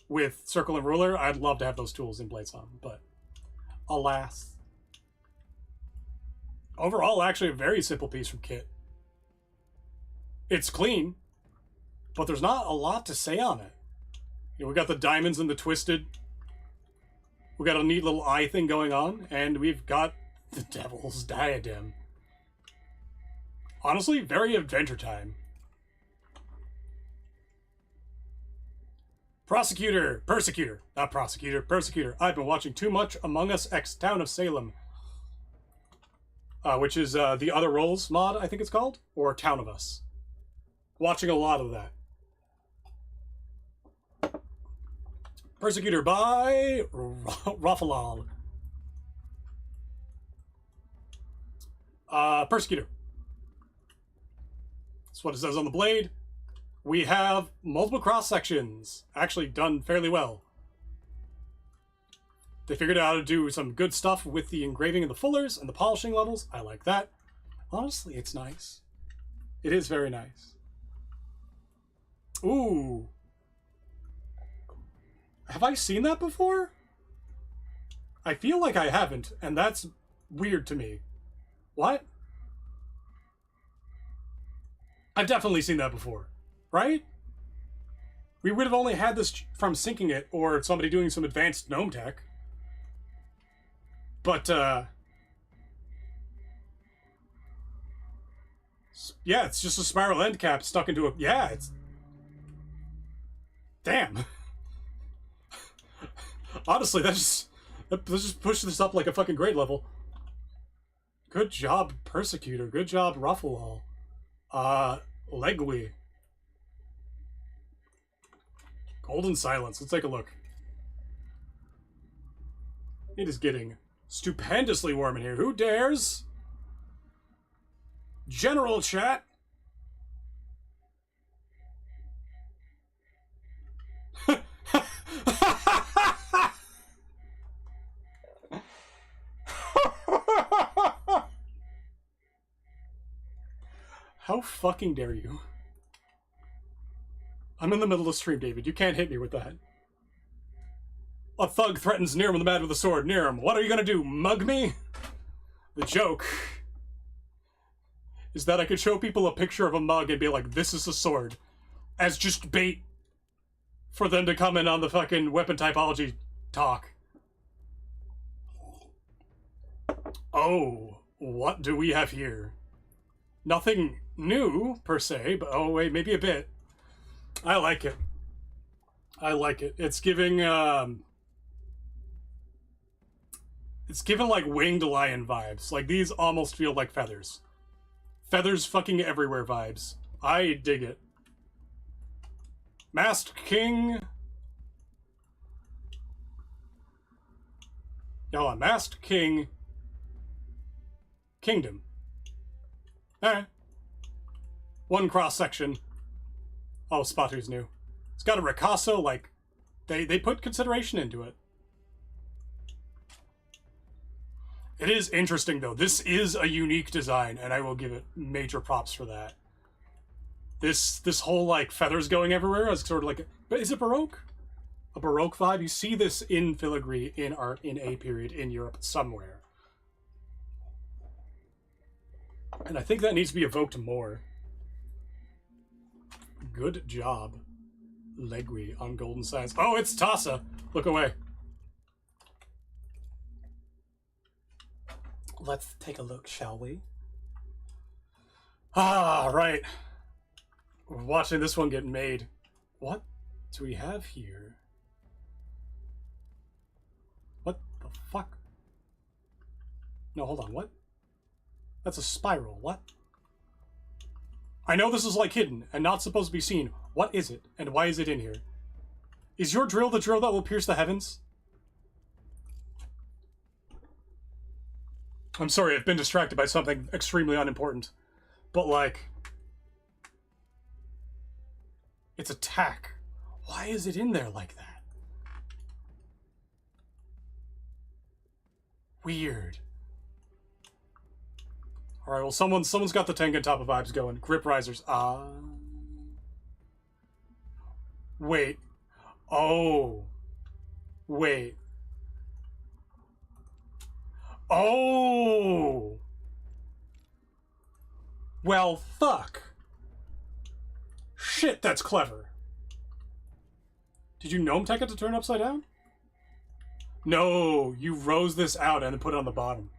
with circle and ruler. I'd love to have those tools in Bladesong, but alas. Overall, actually a very simple piece from Kit. It's clean, but there's not a lot to say on it. You know, we got the diamonds and the twisted... We got a neat little eye thing going on, and we've got the Devil's Diadem. Honestly, very Adventure Time. Persecutor. Not prosecutor, persecutor. I've been watching too much Among Us X Town of Salem. Which is the Other Roles mod, I think it's called, or Town of Us. Watching a lot of that. Persecutor by Rafalal. Persecutor. That's what it says on the blade. We have multiple cross sections. Actually done fairly well. They figured out how to do some good stuff with the engraving and the fullers and the polishing levels. I like that. Honestly, it's nice. It is very nice. Ooh. Have I seen that before? I feel like I haven't, and that's weird to me. What? I've definitely seen that before, right? We would have only had this from syncing it or somebody doing some advanced gnome tech. But, yeah, it's just a spiral end cap stuck into a... Yeah, it's... Damn. Honestly, let's just push this up like a fucking grade level. Good job, Persecutor. Good job, Ruffle All. Legui. Golden Silence. Let's take a look. It is getting stupendously warm in here. Who dares? General chat. How fucking dare you? I'm in the middle of stream, David. You can't hit me with that. A thug threatens Niram the Mad with a sword. Niram, what are you gonna do? Mug me? The joke is that I could show people a picture of a mug and be like, this is a sword, as just bait for them to come in on the fucking weapon typology talk. Oh, what do we have here? Nothing new, per se, but oh wait, maybe a bit. I like it. I like it. It's giving, like winged lion vibes. Like, these almost feel like feathers. Feathers fucking everywhere vibes. I dig it. Masked King. Hold on. Masked King. Kingdom. Alright. One cross section. Oh, Spatu's new. It's got a ricasso, like, they put consideration into it. It is interesting, though. This is a unique design, and I will give it major props for that. This whole, like, feathers going everywhere is sort of like... But is it Baroque? A Baroque vibe? You see this in filigree, in art, in A period, in Europe, somewhere. And I think that needs to be evoked more. Good job, Legui, on Golden Science. Oh, it's Tassa! Look away. Let's take a look, shall we? Ah, right. We're watching this one get made. What do we have here? What the fuck? No, hold on, what? That's a spiral, what? I know this is like hidden and not supposed to be seen. What is it, and why is it in here? Is your drill the drill that will pierce the heavens? I'm sorry, I've been distracted by something extremely unimportant. But, like... It's attack. Why is it in there like that? Weird. Alright, well, someone's got the Tengen Toppa vibes going. Grip risers. Wait. Oh. Wait. Oh! Well, fuck. Shit, that's clever. Did you gnome tech it to turn upside down? No, you rose this out and then put it on the bottom.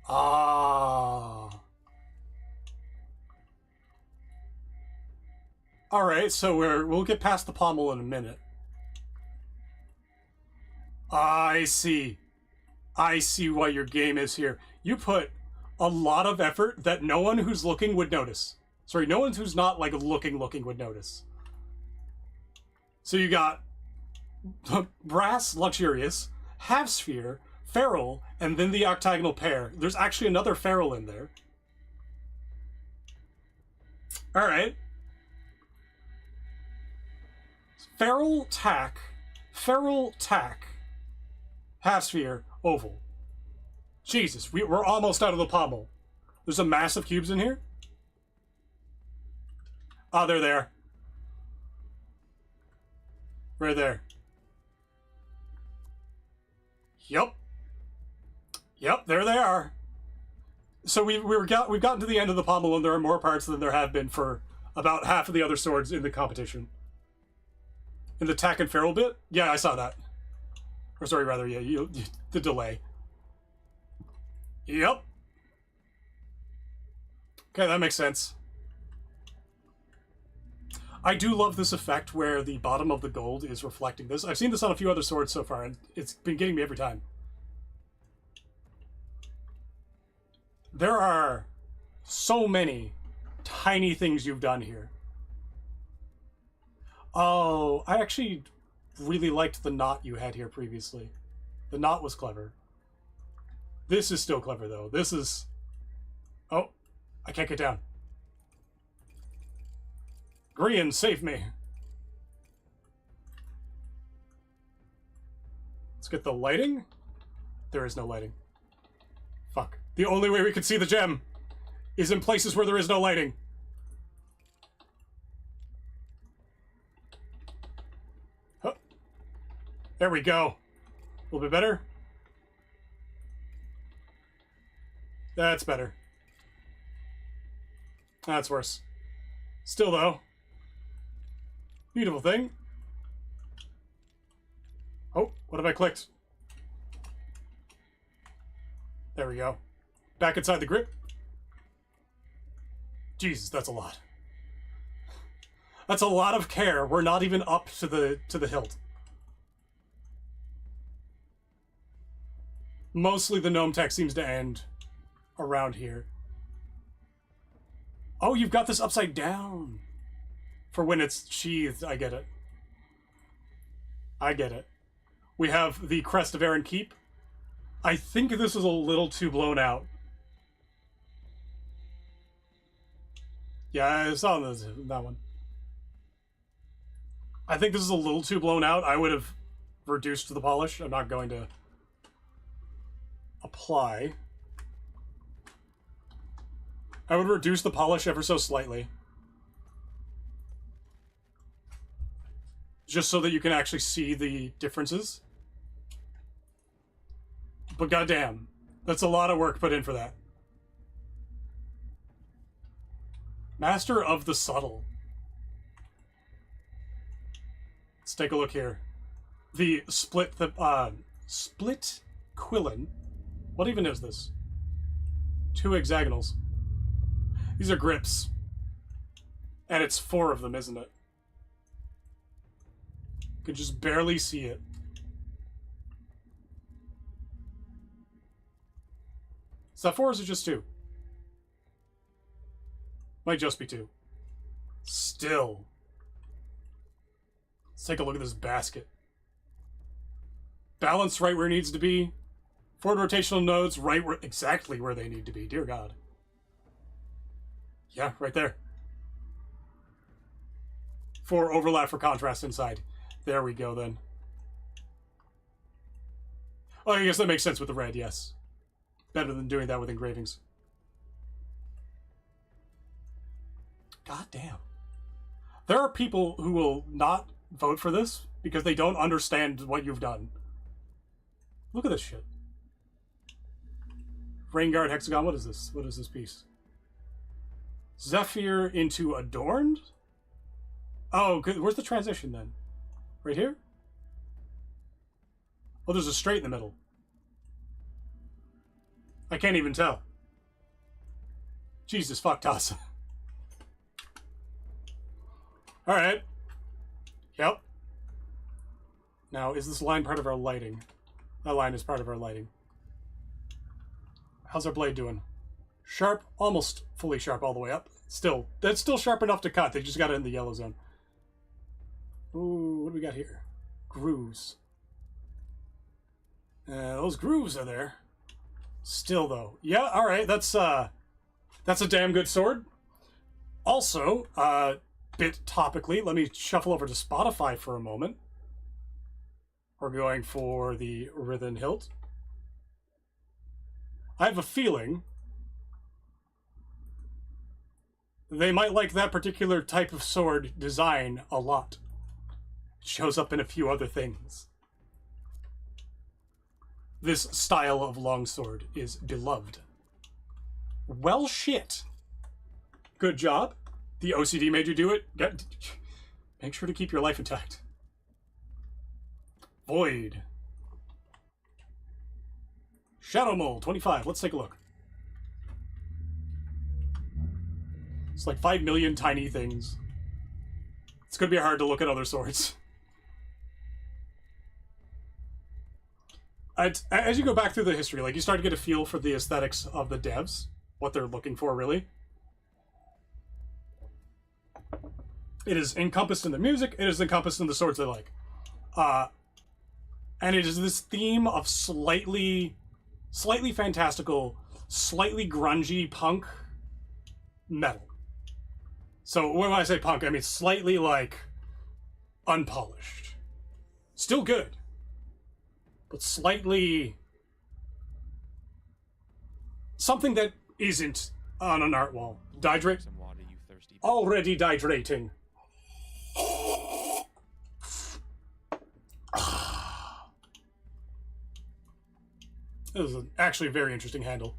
Ah. Alright, so we'll get past the pommel in a minute. I see. I see what your game is here. You put a lot of effort that no one who's looking would notice. Sorry, no one who's not, like, looking would notice. So you got brass, luxurious, half sphere, feral, and then the octagonal pair. There's actually another feral in there. Alright. Feral, tack, half sphere, oval. Jesus, we're almost out of the pommel. There's a massive cubes in here. Oh, they're there. Right there. Yep. Yep, there they are. So we've gotten to the end of the pommel, and there are more parts than there have been for about half of the other swords in the competition. In the tack and feral bit? Yeah, I saw that. Or sorry, rather, yeah, the delay. Yep. Okay, that makes sense. I do love this effect where the bottom of the gold is reflecting this. I've seen this on a few other swords so far, and it's been getting me every time. There are so many tiny things you've done here. Oh, I actually really liked the knot you had here previously. The knot was clever. This is still clever, though. This is... Oh, I can't get down. Grian, save me. Let's get the lighting. There is no lighting. Fuck. The only way we can see the gem is in places where there is no lighting. Huh. There we go. A little bit better. That's better. That's worse. Still, though. Beautiful thing. Oh, what have I clicked? There we go. Back inside the grip. Jesus, that's a lot. That's a lot of care. We're not even up to the hilt. Mostly the gnome tech seems to end around here. Oh, you've got this upside down. For when it's sheathed, I get it. I get it. We have the Crest of Aaron Keep. I think this is a little too blown out. Yeah, I saw that one. I think this is a little too blown out. I would have reduced the polish. I'm not going to apply. I would reduce the polish ever so slightly. Just so that you can actually see the differences. But goddamn, that's a lot of work put in for that. Master of the Subtle. Let's take a look here. The split quillin. What even is this? 2 hexagonals. These are grips. And it's 4 of them, isn't it? You can just barely see it. Is that 4 or is it just 2? Might just be 2. Still. Let's take a look at this basket. Balance right where it needs to be. Forward rotational nodes right where exactly where they need to be. Dear God. Yeah, right there. 4 overlap for contrast inside. There we go, then. Oh, I guess that makes sense with the red, yes. Better than doing that with engravings. God damn. There are people who will not vote for this because they don't understand what you've done. Look at this shit. Rainguard Hexagon, what is this? What is this piece? Zephyr into Adorned? Oh, good. Where's the transition then? Right here? Oh, there's a straight in the middle. I can't even tell. Jesus, fuck Tassa. Alright. Yep. Now, is this line part of our lighting? That line is part of our lighting. How's our blade doing? Sharp, almost fully sharp all the way up. Still, that's still sharp enough to cut. They just got it in the yellow zone. Ooh, what do we got here? Grooves. Those grooves are there. Still, though. Yeah, alright, that's a damn good sword. Also, bit topically, let me shuffle over to Spotify for a moment. We're going for the Writhen Hilt. I have a feeling they might like that particular type of sword design a lot. It shows up in a few other things. This style of longsword is beloved. Well, shit. Good job. The OCD made you do it. Make sure to keep your life intact. Void. Shadow Mole, 25. Let's take a look. It's like 5 million tiny things. It's going to be hard to look at other swords. As you go back through the history, like, you start to get a feel for the aesthetics of the devs. What they're looking for, really. It is encompassed in the music. It is encompassed in the swords they like. And it is this theme of slightly fantastical, slightly grungy punk metal. So when I say punk, I mean slightly, like, unpolished. Still good. But slightly... something that isn't on an art wall. Dehydrate. Already dehydrating. This is actually a very interesting handle.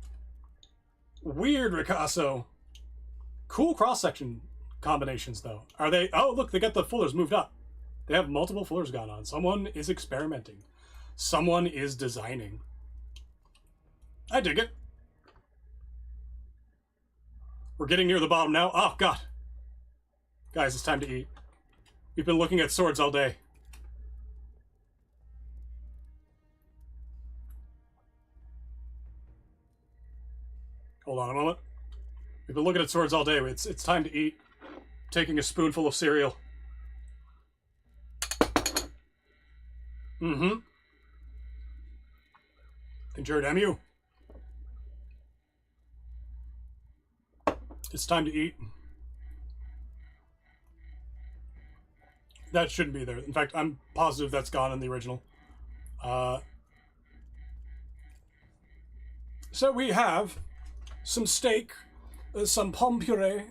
Weird Ricasso. Cool cross-section combinations, though. Are they... oh, look, they got the fullers moved up. They have multiple fullers gone on. Someone is experimenting. Someone is designing. I dig it. We're getting near the bottom now. Oh, God. Guys, it's time to eat. We've been looking at swords all day. Hold on a moment. We've been looking at swords all day. It's time to eat. Taking a spoonful of cereal. Mm-hmm. Enjoyed Emu. It's time to eat. That shouldn't be there. In fact, I'm positive that's gone in the original. So we have some steak, some pomme puree,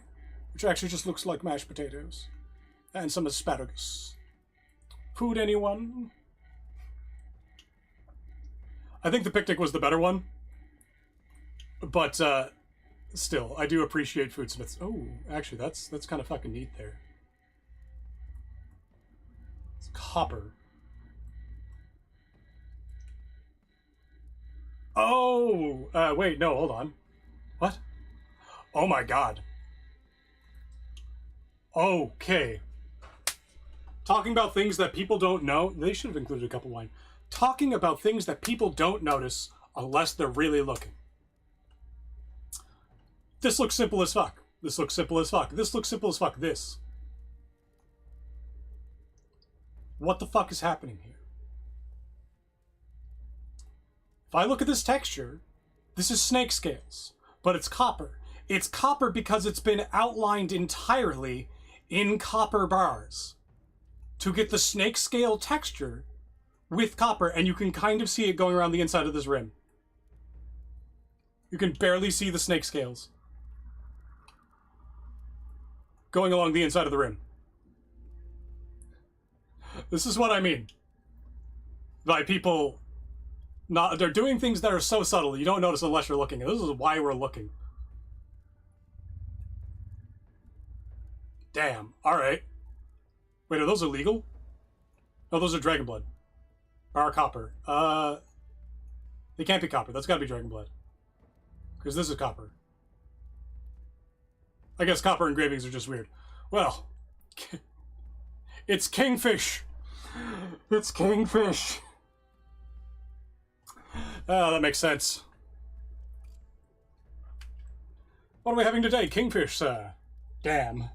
which actually just looks like mashed potatoes, and some asparagus. Food, anyone? I think the picnic was the better one, but still, I do appreciate Foodsmiths. Oh, actually, that's kind of fucking neat there. It's copper. Oh, wait, no, hold on. What? Oh my God. Okay. Talking about things that people don't know. They should have included a cup of wine. Talking about things that people don't notice unless they're really looking. This looks simple as fuck. This looks simple as fuck. This looks simple as fuck. This. What the fuck is happening here? If I look at this texture, this is snake scales, but it's copper. It's copper because it's been outlined entirely in copper bars to get the snake scale texture with copper, and you can kind of see it going around the inside of this rim. You can barely see the snake scales going along the inside of the rim. This is what I mean by people not... they're doing things that are so subtle you don't notice unless you're looking. And this is why we're looking. Damn. Alright. Wait, are those illegal? No, those are Dragon Blood. Bar copper. They can't be copper. That's gotta be Dragon Blood. Because this is copper. I guess copper engravings are just weird. Well, it's Kingfish. It's Kingfish. Oh, that makes sense. What are we having today? Kingfish, sir. Damn.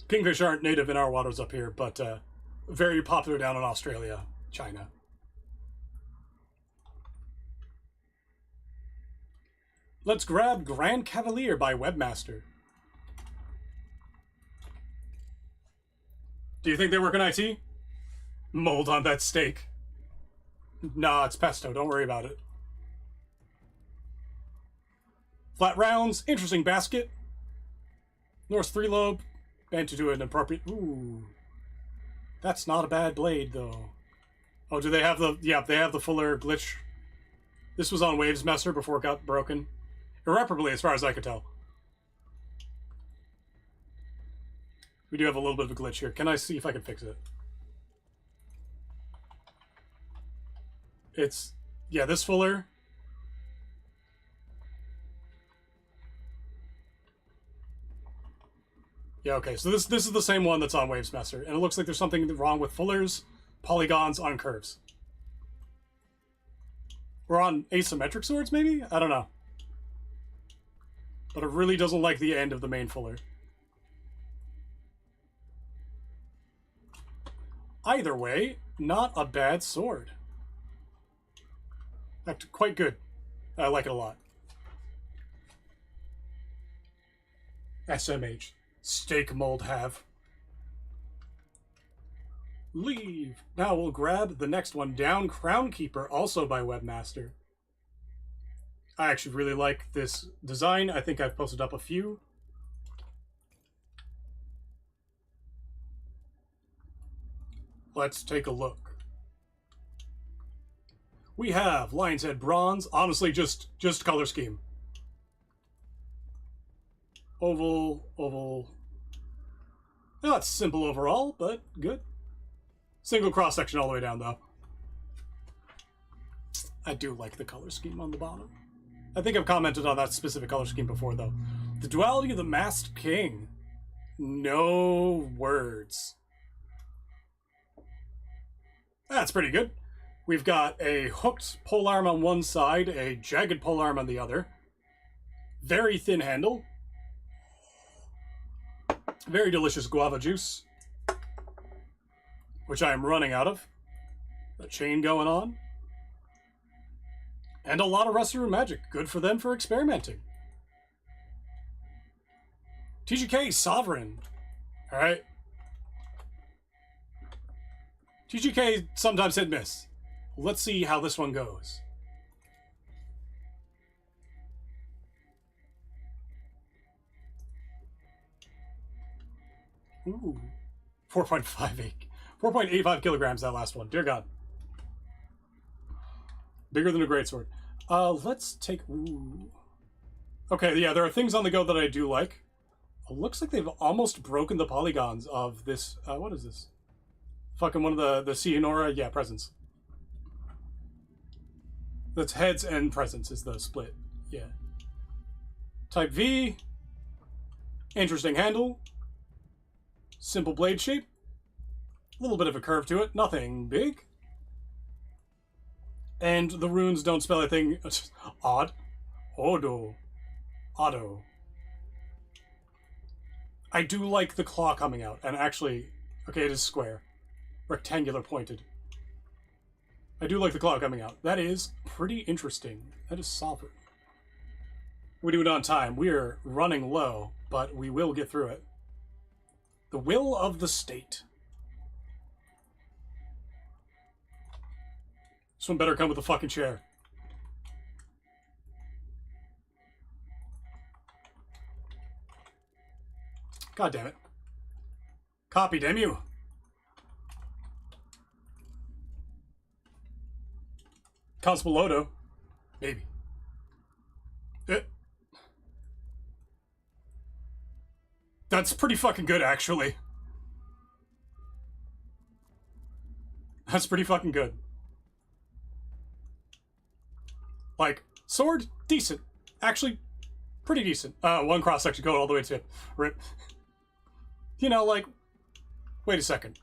Kingfish aren't native in our waters up here, but very popular down in Australia, China. Let's grab Grand Cavalier by Webmaster. Do you think they work in IT? Mold on that steak. Nah, it's pesto. Don't worry about it. Flat rounds. Interesting basket. Norse 3-lobe. And to do an appropriate... Ooh. That's not a bad blade, though. Oh, do they have the... yeah, they have the fuller glitch. This was on Waves Messer before it got broken. Irreparably, as far as I could tell. We do have a little bit of a glitch here. Can I see if I can fix it? It's, yeah, this fuller. Yeah, okay, so this is the same one that's on Wavesmaster, and it looks like there's something wrong with fullers, polygons on curves. We're on asymmetric swords, maybe? I don't know. But it really doesn't like the end of the main fuller. Either way, not a bad sword. In fact, quite good. I like it a lot. SMH. Steak mold have. Leave. Now we'll grab the next one, Down Crown Keeper, also by Webmaster. I actually really like this design. I think I've posted up a few. Let's take a look. We have Lion's Head Bronze. Honestly, just color scheme. Oval, oval. Not simple overall, but good. Single cross section all the way down, though. I do like the color scheme on the bottom. I think I've commented on that specific color scheme before, though. The Duality of the Masked King. No words. That's pretty good. We've got a hooked polearm on one side, a jagged polearm on the other. Very thin handle. Very delicious guava juice, which I am running out of. A chain going on. And a lot of Rusty Room magic. Good for them for experimenting. TGK Sovereign. Alright. TGK sometimes hit miss. Let's see how this one goes. Ooh. 4.85 kilograms, that last one. Dear God. Bigger than a greatsword. Let's take... Ooh. Okay, yeah, there are things on the go that I do like. It looks like they've almost broken the polygons of this... what is this? Fucking one of the Cianora, yeah, presents. That's heads and presents is the split. Yeah. Type V. Interesting handle. Simple blade shape. A little bit of a curve to it. Nothing big. And the runes don't spell anything odd. Odo. Otto. I do like the claw coming out. And actually, okay, it is square. Rectangular pointed. I do like the claw coming out. That is pretty interesting. That is sovereign. We do it on time. We're running low, but we will get through it. The Will of the State. This one better come with a fucking chair. God damn it. Copy, damn you. Constable Odo. Maybe. That's pretty fucking good, actually. That's pretty fucking good. Like, sword, decent. Actually, pretty decent. One cross-section going all the way to rip. You know, like, wait a second.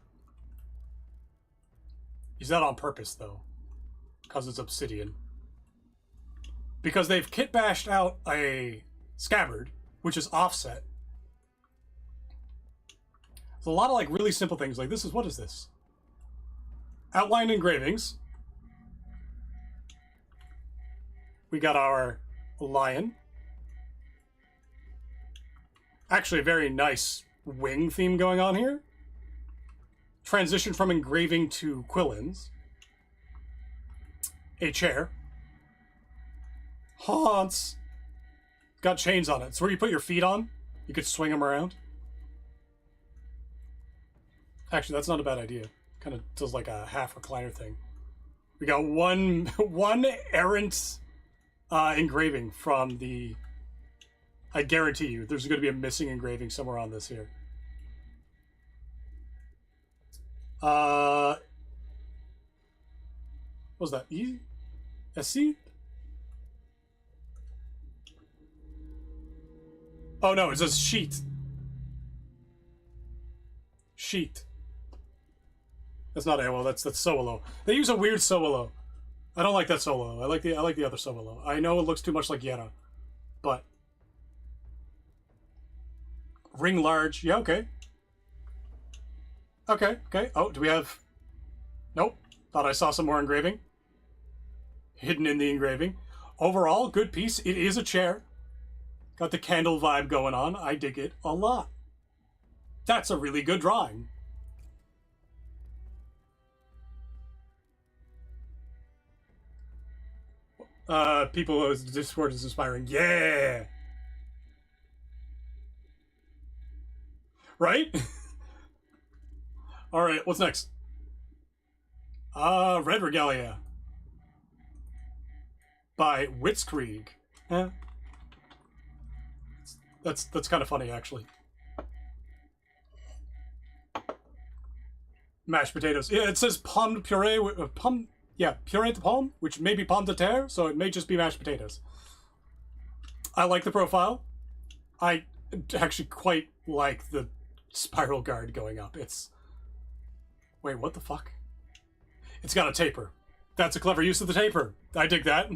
Is that on purpose, though? Because it's obsidian. Because they've kit-bashed out a scabbard, which is offset. There's a lot of, like, really simple things. Like, this is, what is this? Outline engravings. We got our lion. Actually, a very nice wing theme going on here. Transition from engraving to quillins. A chair. Haunts. Got chains on it. It's where you put your feet on. You could swing them around. Actually, that's not a bad idea. Kind of does like a half recliner thing. We got one errant engraving from the... I guarantee you, there's going to be a missing engraving somewhere on this here. What What was that? E? SC? Oh no, it says sheet. Sheet. That's not AOL, that's solo. They use a weird solo. I don't like that solo. I like the other solo. I know it looks too much like Yera, but ring large. Yeah, okay. Okay. Oh, do we have? Nope. Thought I saw some more engraving. Hidden in the engraving. Overall, good piece. It is a chair. Got the candle vibe going on. I dig it a lot. That's a really good drawing. People whose Discord is inspiring. Yeah! Right? Alright, what's next? Red Regalia. By Witzkrieg. Eh. That's kind of funny, actually. Mashed potatoes. Yeah, it says pomme de puree, puree de pomme, which may be pomme de terre, so it may just be mashed potatoes. I like the profile. I actually quite like the spiral guard going up. It's... Wait, what the fuck? It's got a taper. That's a clever use of the taper. I dig that.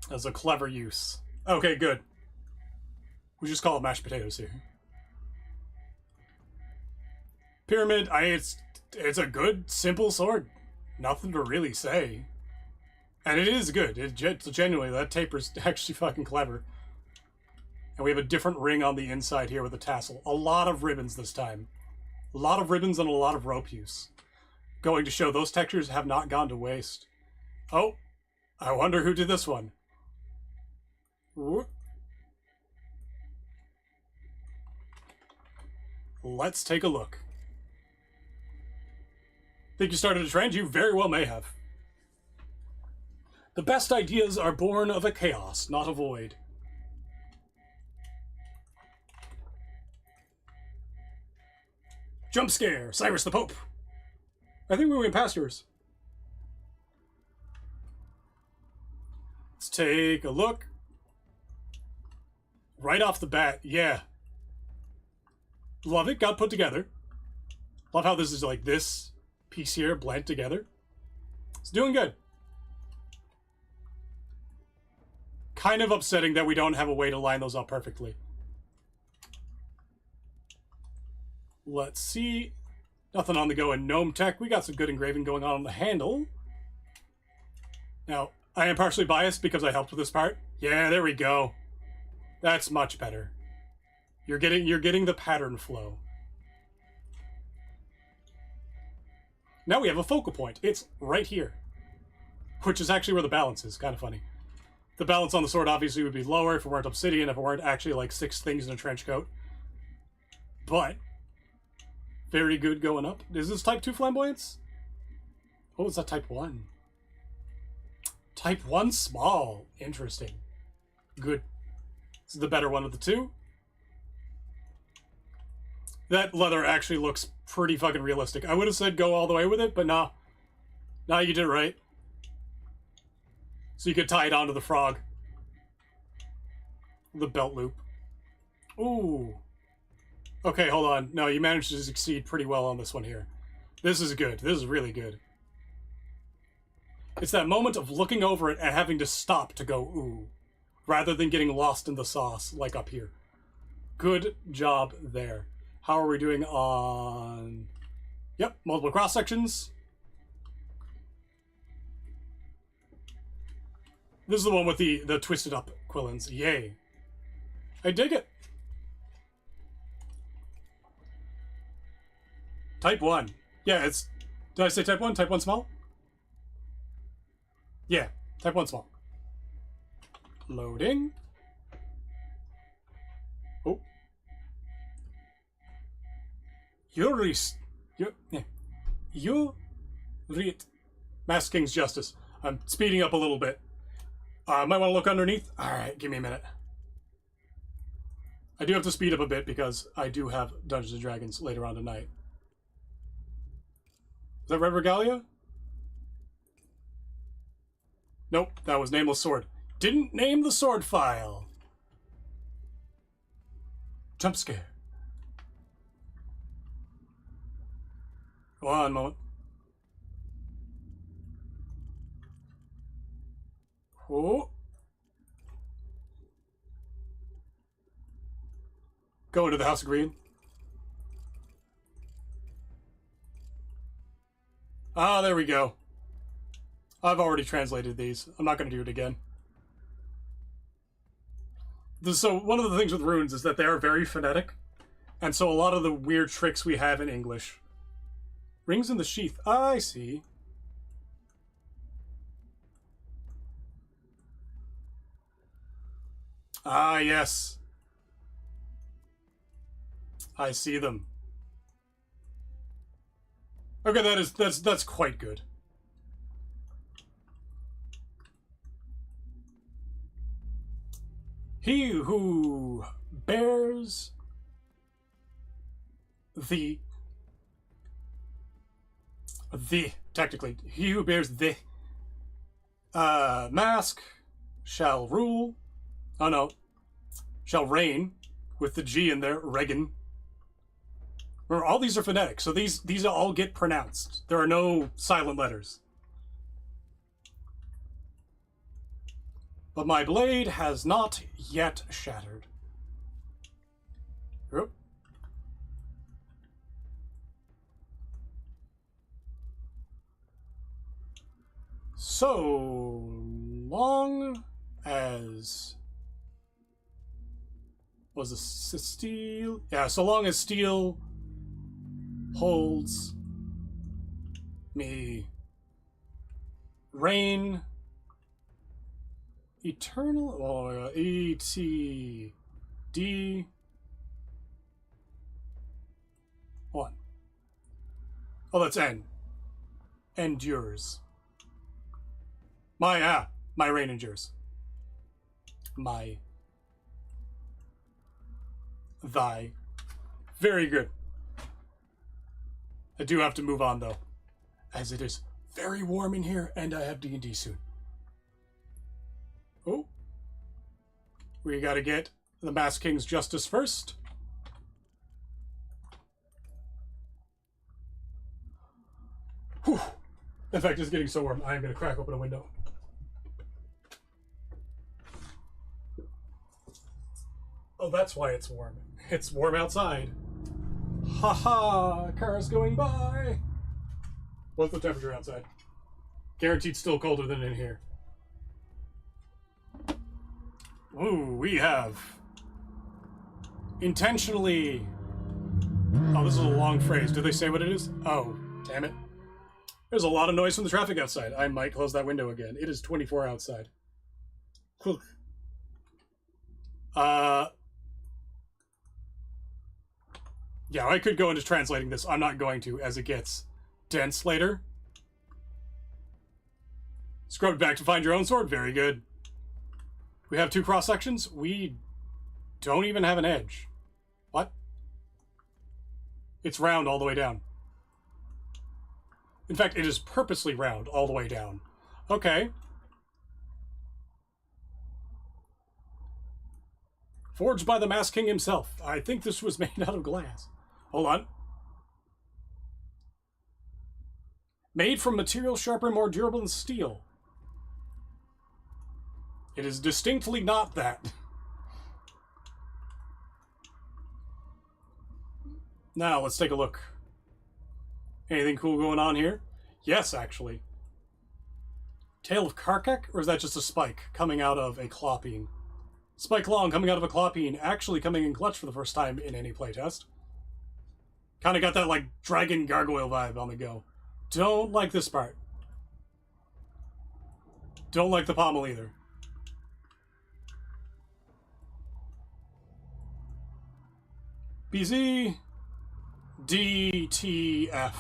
That's a clever use. Okay, good. We just call it mashed potatoes here. Pyramid, it's a good, simple sword. Nothing to really say. And it is good. Genuinely, that taper's actually fucking clever. And we have a different ring on the inside here with a tassel. A lot of ribbons this time. A lot of ribbons and a lot of rope use. Going to show those textures have not gone to waste. Oh, I wonder who did this one. Ooh. Let's take a look. Think you started a trend? You very well may have. The best ideas are born of a chaos, not a void. Jump scare, Cyrus the Pope. I think we went past yours. Let's take a look. Right off the bat, yeah. Love it, got put together. Love how this is like this piece here blend together. It's doing good. Kind of upsetting that we don't have a way to line those up perfectly. Let's see. Nothing on the go in Gnome Tech. We got some good engraving going on the handle. Now, I am partially biased because I helped with this part. Yeah, there we go. That's much better. You're getting the pattern flow. Now we have a focal point. It's right here. Which is actually where the balance is. Kind of funny. The balance on the sword obviously would be lower if it weren't obsidian, if it weren't actually like 6 things in a trench coat. But very good going up. Is this type 2 flamboyance? Oh, is that type 1? Type 1 small. Interesting. Good. This is the better one of the two. That leather actually looks pretty fucking realistic. I would have said go all the way with it, but nah. Nah, you did it right. So you could tie it onto the frog. The belt loop. Ooh. Okay, hold on. No, you managed to succeed pretty well on this one here. This is good. This is really good. It's that moment of looking over it and having to stop to go ooh, rather than getting lost in the sauce like up here. Good job there. How are we doing on... Yep, multiple cross sections. This is the one with the twisted up quillins. Yay. I dig it. Type 1. Yeah, it's... Did I say type 1? Type 1 small? Yeah, type 1 small. Loading. Oh. Masked King's Justice. I'm speeding up a little bit. Might want to look underneath. Alright, give me a minute. I do have to speed up a bit because I do have Dungeons & Dragons later on tonight. Is that Red Regalia? Nope, that was Nameless Sword. Didn't name the sword file. Jump scare. One moment. Oh. Go into the House of Green. Ah, there we go. I've already translated these. I'm not going to do it again. So one of the things with runes is that they are very phonetic. And so a lot of the weird tricks we have in English. Rings in the sheath. I see. Ah, yes. I see them. Okay, that's quite good. He who bears the technically, he who bears the mask shall rule. Oh no, shall reign with the G in there. Regan. Remember, all these are phonetic, so these all get pronounced. There are no silent letters. But my blade has not yet shattered. Oop. So long as... Was this steel? Yeah, so long as steel holds me reign eternal, or ETD 1. Oh, that's N. Endures. My reign endures. Thy. Very good. I do have to move on, though, as it is very warm in here, and I have D&D soon. Oh. We gotta get the Masked King's Justice first. Whew. In fact, it's getting so warm, I am gonna crack open a window. Oh, that's why it's warm. It's warm outside. Haha, cars going by. What's the temperature outside? Guaranteed still colder than in here. Ooh, we have intentionally... Oh, this is a long phrase. Do they say what it is? Oh, damn it. There's a lot of noise from the traffic outside. I might close that window again. It is 24 outside. Yeah, I could go into translating this. I'm not going to, as it gets dense later. Scrub back to find your own sword. Very good. We have 2 cross sections. We don't even have an edge. What? It's round all the way down. In fact, it is purposely round all the way down. Okay. Forged by the Masked King himself. I think this was made out of glass. Hold on. Made from material sharper and more durable than steel. It is distinctly not that. Now, let's take a look. Anything cool going on here? Yes, actually. Tail of Karkak? Or is that just a spike coming out of a Clopine? Spike long coming out of a Clopine, actually coming in clutch for the first time in any playtest. Kind of got that, like, dragon gargoyle vibe on the go. Don't like this part. Don't like the pommel either. BZ DTF.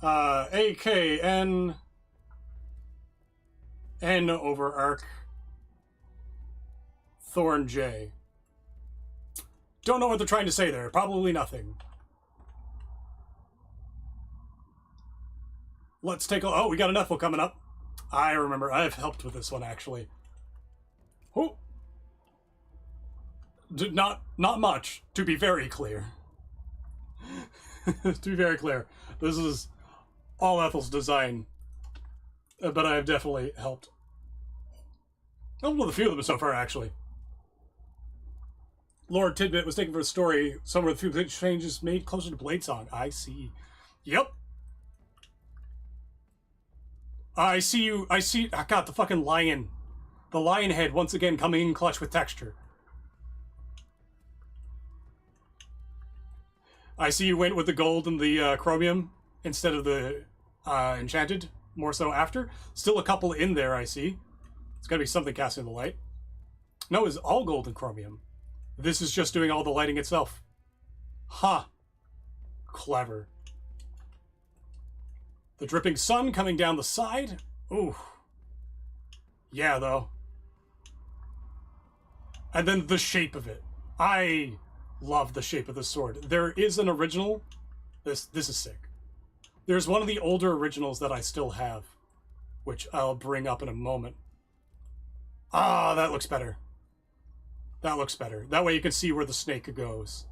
AKN N over arc Thorn J. Don't know what they're trying to say there. Probably nothing. Let's take a... Oh, we got an Ethel coming up. I remember. I've helped with this one, actually. Oh. Not much, to be very clear. To be very clear. This is all Ethel's design. But I have definitely helped. Helped with a few of them so far, actually. Lord Tidbit was taken for a story. Some of the few changes made closer to Bladesong. I see. Yep. I see you. I see. I got the fucking lion. The lion head once again coming in clutch with texture. I see you went with the gold and the chromium instead of the enchanted. More so after. Still a couple in there, I see. It's gotta be something casting the light. No, it's all gold and chromium. This is just doing all the lighting itself. Ha! Clever. The dripping sun coming down the side. Ooh. Yeah, though. And then the shape of it. I love the shape of the sword. There is an original. This is sick. There's one of the older originals that I still have, which I'll bring up in a moment. Ah, that looks better. That looks better. That way you can see where the snake goes.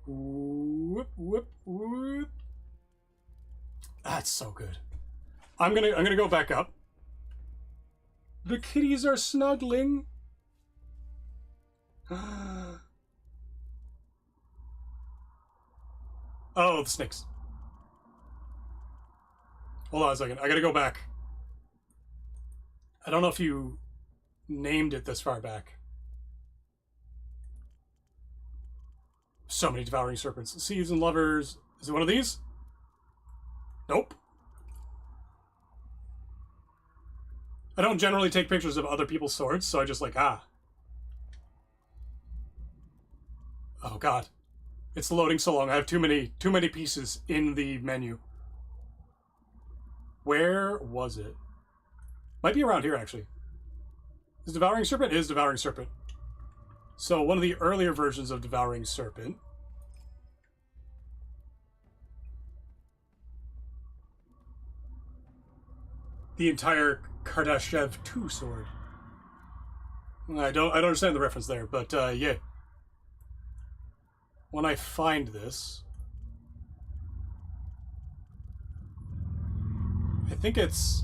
Whoop, whoop, whoop. That's so good. I'm gonna go back up. The kitties are snuggling. Oh, the snakes. Hold on a second. I gotta go back. I don't know if you named it this far back. So many devouring serpents. Thieves and lovers. Is it one of these? Nope. I don't generally take pictures of other people's swords, so I just like, ah. Oh god. It's loading so long. I have too many pieces in the menu. Where was it? Might be around here, actually. Is Devouring Serpent? It is Devouring Serpent. So, one of the earlier versions of Devouring Serpent. The entire Kardashev 2 sword. I don't understand the reference there, but yeah. When I find this, I think it's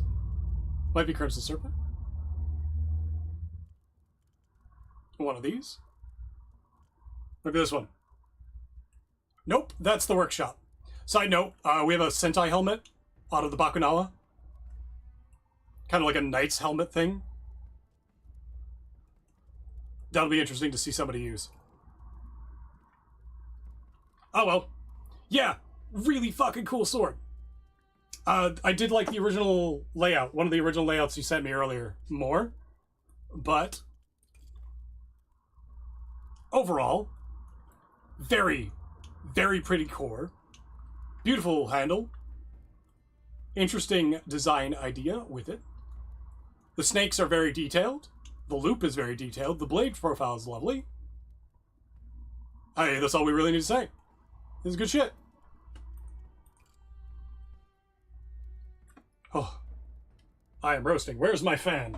might be Crimson Serpent. One of these. Maybe this one. Nope, that's the workshop. Side note, we have a Sentai helmet out of the Bakunawa. Kind of like a knight's helmet thing. That'll be interesting to see somebody use. Oh well. Yeah, really fucking cool sword. I did like the original layout. One of the original layouts you sent me earlier more. But overall, very, very pretty core. Beautiful handle. Interesting design idea with it. The snakes are very detailed. The loop is very detailed. The blade profile is lovely. Hey, that's all we really need to say. This is good shit. Oh, I am roasting. Where's my fan?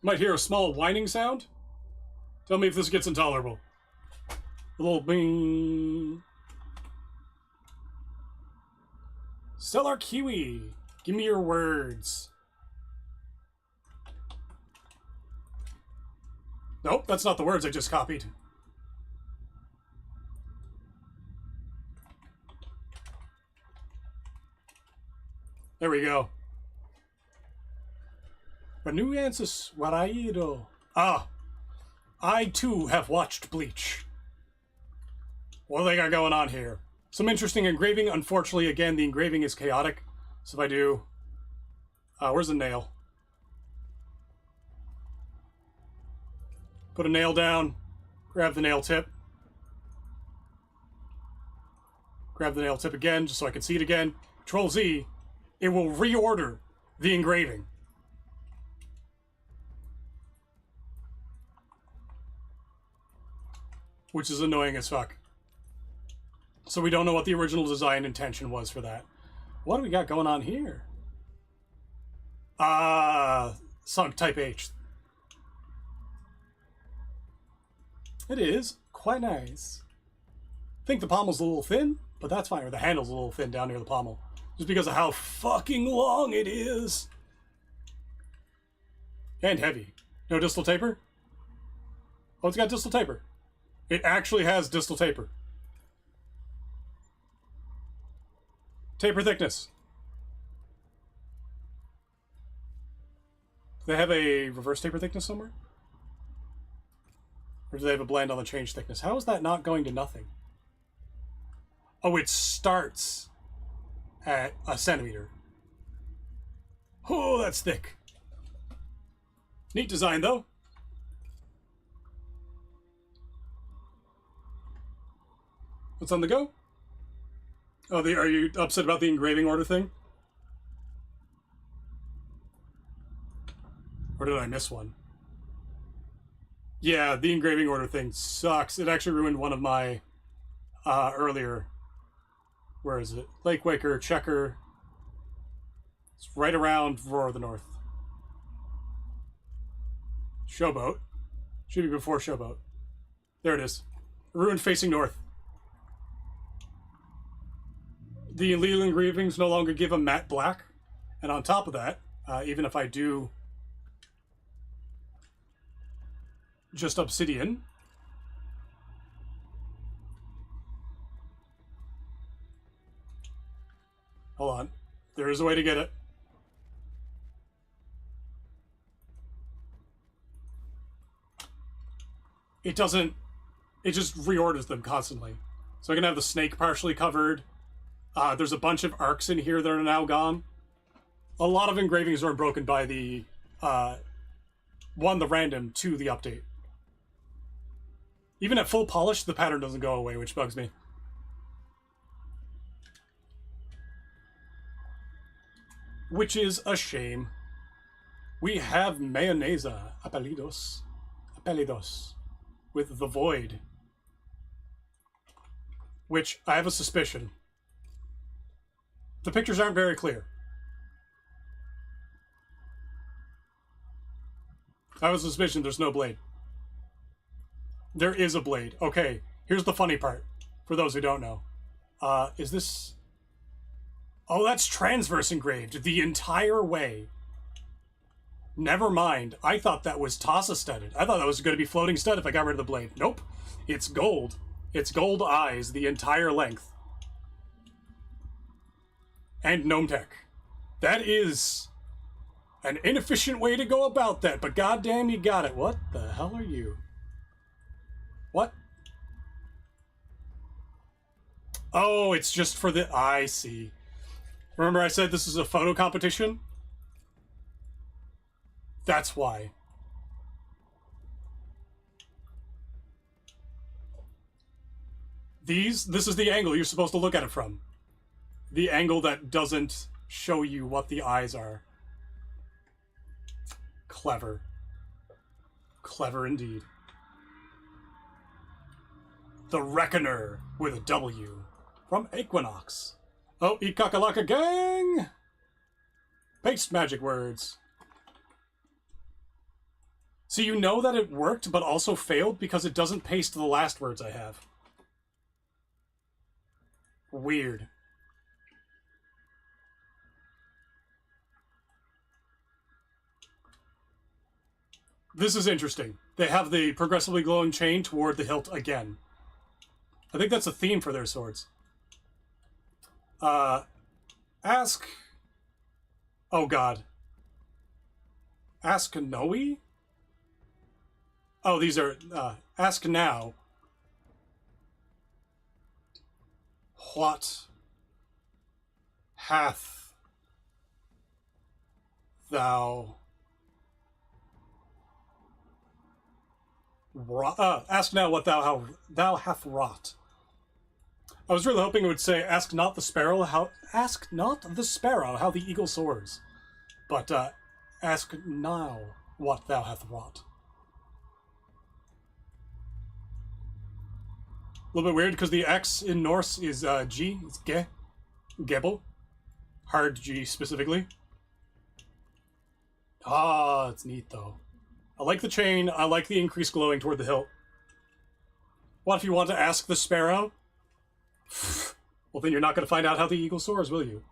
Might hear a small whining sound. Tell me if this gets intolerable. A little bing. Stellar Kiwi, give me your words. Nope, that's not the words I just copied. There we go. Renuensis Waraido. Ah, I too have watched Bleach. What do they got going on here? Some interesting engraving. Unfortunately, again, the engraving is chaotic. So if I do... where's the nail? Put a nail down. Grab the nail tip. Grab the nail tip again, just so I can see it again. Control Z. It will reorder the engraving. which is annoying as fuck. So we don't know what the original design intention was for that. What do we got going on here? Sunk Type H. It is quite nice. I think the pommel's a little thin, but that's fine. Or the handle's a little thin down near the pommel. Just because of how fucking long it is. And heavy. No distal taper? Oh, it's got distal taper. It actually has distal taper. Taper thickness. Do they have a reverse taper thickness somewhere? Or do they have a blend on the change thickness? How is that not going to nothing? Oh, it starts at a centimeter. Oh, that's thick. Neat design, though. What's on the go? Oh, are you upset about the engraving order thing? Or did I miss one? Yeah, the engraving order thing sucks. It actually ruined one of my earlier... Where is it? Lake Waker, Checker. It's right around Roar of the North. Showboat. Should be before Showboat. There it is. Ruined facing north. The illegal engravings no longer give a matte black. And on top of that, even if I do just obsidian, hold on, there is a way to get it. It doesn't, it just reorders them constantly. So I can have the snake partially covered. There's a bunch of arcs in here that are now gone. A lot of engravings are broken by the, the random, 2, the update. Even at full polish, the pattern doesn't go away, which bugs me. Which is a shame. We have Mayonesa, Apellidos, with the Void. Which, I have a suspicion. The pictures aren't very clear. I have a suspicion there's no blade. There is a blade. Okay, here's the funny part. For those who don't know. Is this... Oh, that's transverse engraved the entire way. Never mind. I thought that was Tassa studded. I thought that was going to be floating stud if I got rid of the blade. Nope. It's gold. It's gold eyes the entire length. And Gnome Tech. That is an inefficient way to go about that, but goddamn you got it. What the hell are you? What? Oh, it's just for the... I see. Remember I said this is a photo competition? That's why. This is the angle you're supposed to look at it from. The angle that doesn't show you what the eyes are. Clever. Clever indeed. The Reckoner with a W. From Equinox. Oh, eat kakalaka gang! Paste magic words. So you know that it worked, but also failed because it doesn't paste the last words I have. Weird. This is interesting. They have the progressively glowing chain toward the hilt again. I think that's a theme for their swords. Ask... Oh god. Ask Noe? Oh, these are... ask now. What hath thou... ask now what thou hath wrought. I was really hoping it would say, ask not the sparrow how the eagle soars. But, ask now what thou hath wrought. little bit weird because the X in Norse is G. It's ge. Gebel. Hard G specifically. Ah, it's neat though. I like the chain. I like the increased glowing toward the hilt. What if you want to ask the sparrow? Well, then you're not going to find out how the eagle soars, will you?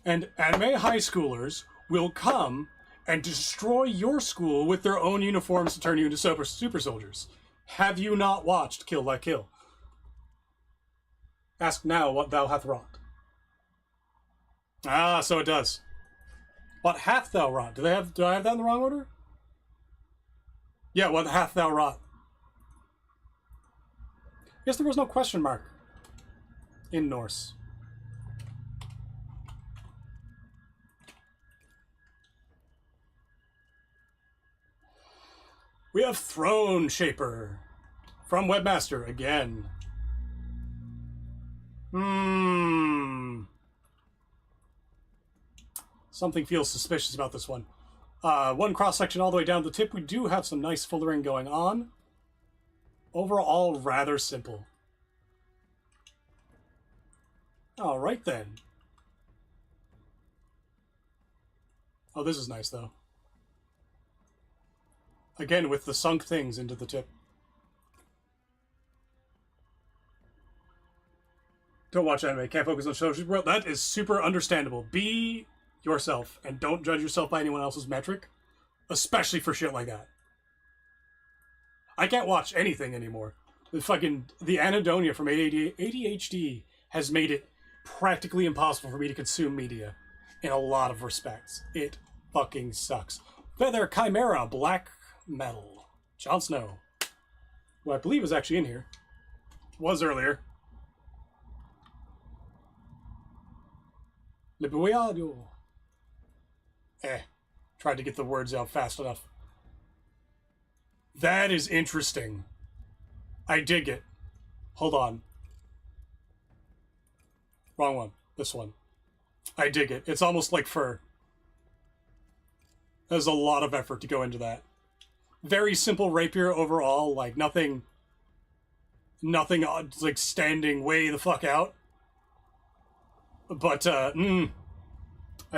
And anime high schoolers will come and destroy your school with their own uniforms to turn you into super soldiers. Have you not watched Kill La Kill? Ask now what thou hath wrought. Ah, so it does. What hath thou wrought? Do I have that in the wrong order? Yeah, what hath thou wrought? I guess there was no question mark in Norse. We have Throne Shaper from Webmaster again. Something feels suspicious about this one. One cross-section all the way down the tip. We do have some nice fullering going on. Overall, rather simple. Alright then. Oh, this is nice though. Again, with the sunk things into the tip. Don't watch anime, can't focus on shows. Well, that is super understandable. Be yourself, and don't judge yourself by anyone else's metric. Especially for shit like that. I can't watch anything anymore. The anhedonia from ADHD has made it practically impossible for me to consume media in a lot of respects. It fucking sucks. Feather Chimera Black Metal. Jon Snow. Who I believe is actually in here. Was earlier. Libuado. Tried to get the words out fast enough. That is interesting. I dig it. Hold on. Wrong one. This one. I dig it. It's almost like fur. There's a lot of effort to go into that. Very simple rapier overall. Like nothing like standing way the fuck out. But, I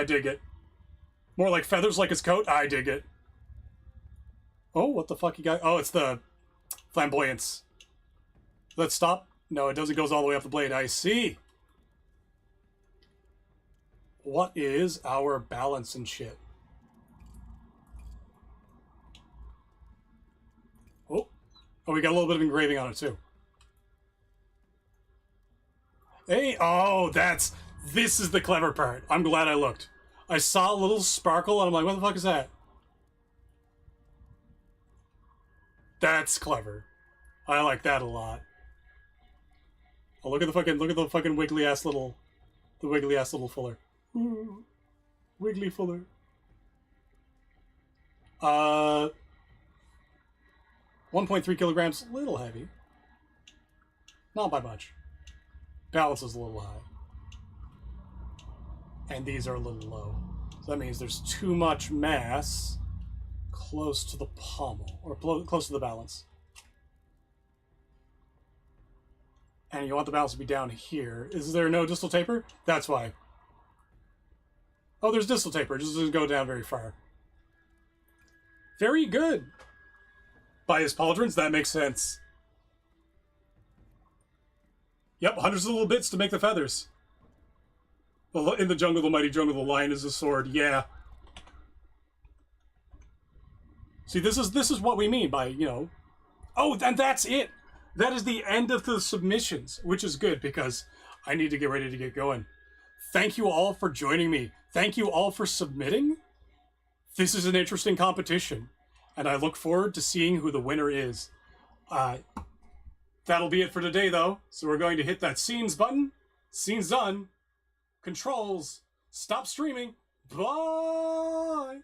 dig it. More like feathers like his coat. I dig it. Oh, what the fuck you got? Oh, it's the flamboyance. Let's stop. No, it doesn't. It goes all the way up the blade. I see. What is our balance and shit? Oh, we got a little bit of engraving on it too. Hey, this is the clever part. I'm glad I looked. I saw a little sparkle and I'm like, what the fuck is that? That's clever. I like that a lot. Oh, look at the fucking wiggly ass little fuller. Ooh, wiggly fuller. 1.3 kilograms, a little heavy. Not by much. Balance is a little high. And these are a little low. So that means there's too much mass close to the pommel, or close to the balance. And you want the balance to be down here. Is there no distal taper? That's why. Oh, there's distal taper. It just doesn't go down very far. Very good. By his pauldrons, that makes sense. Yep, hundreds of little bits to make the feathers. In the jungle, the mighty jungle, the lion is a sword. Yeah. See, this is what we mean by, you know... Oh, and that's it! That is the end of the submissions, which is good because I need to get ready to get going. Thank you all for joining me. Thank you all for submitting. This is an interesting competition, and I look forward to seeing who the winner is. That'll be it for today, though. So we're going to hit that scenes button. Scenes done. Controls. Stop streaming. Bye!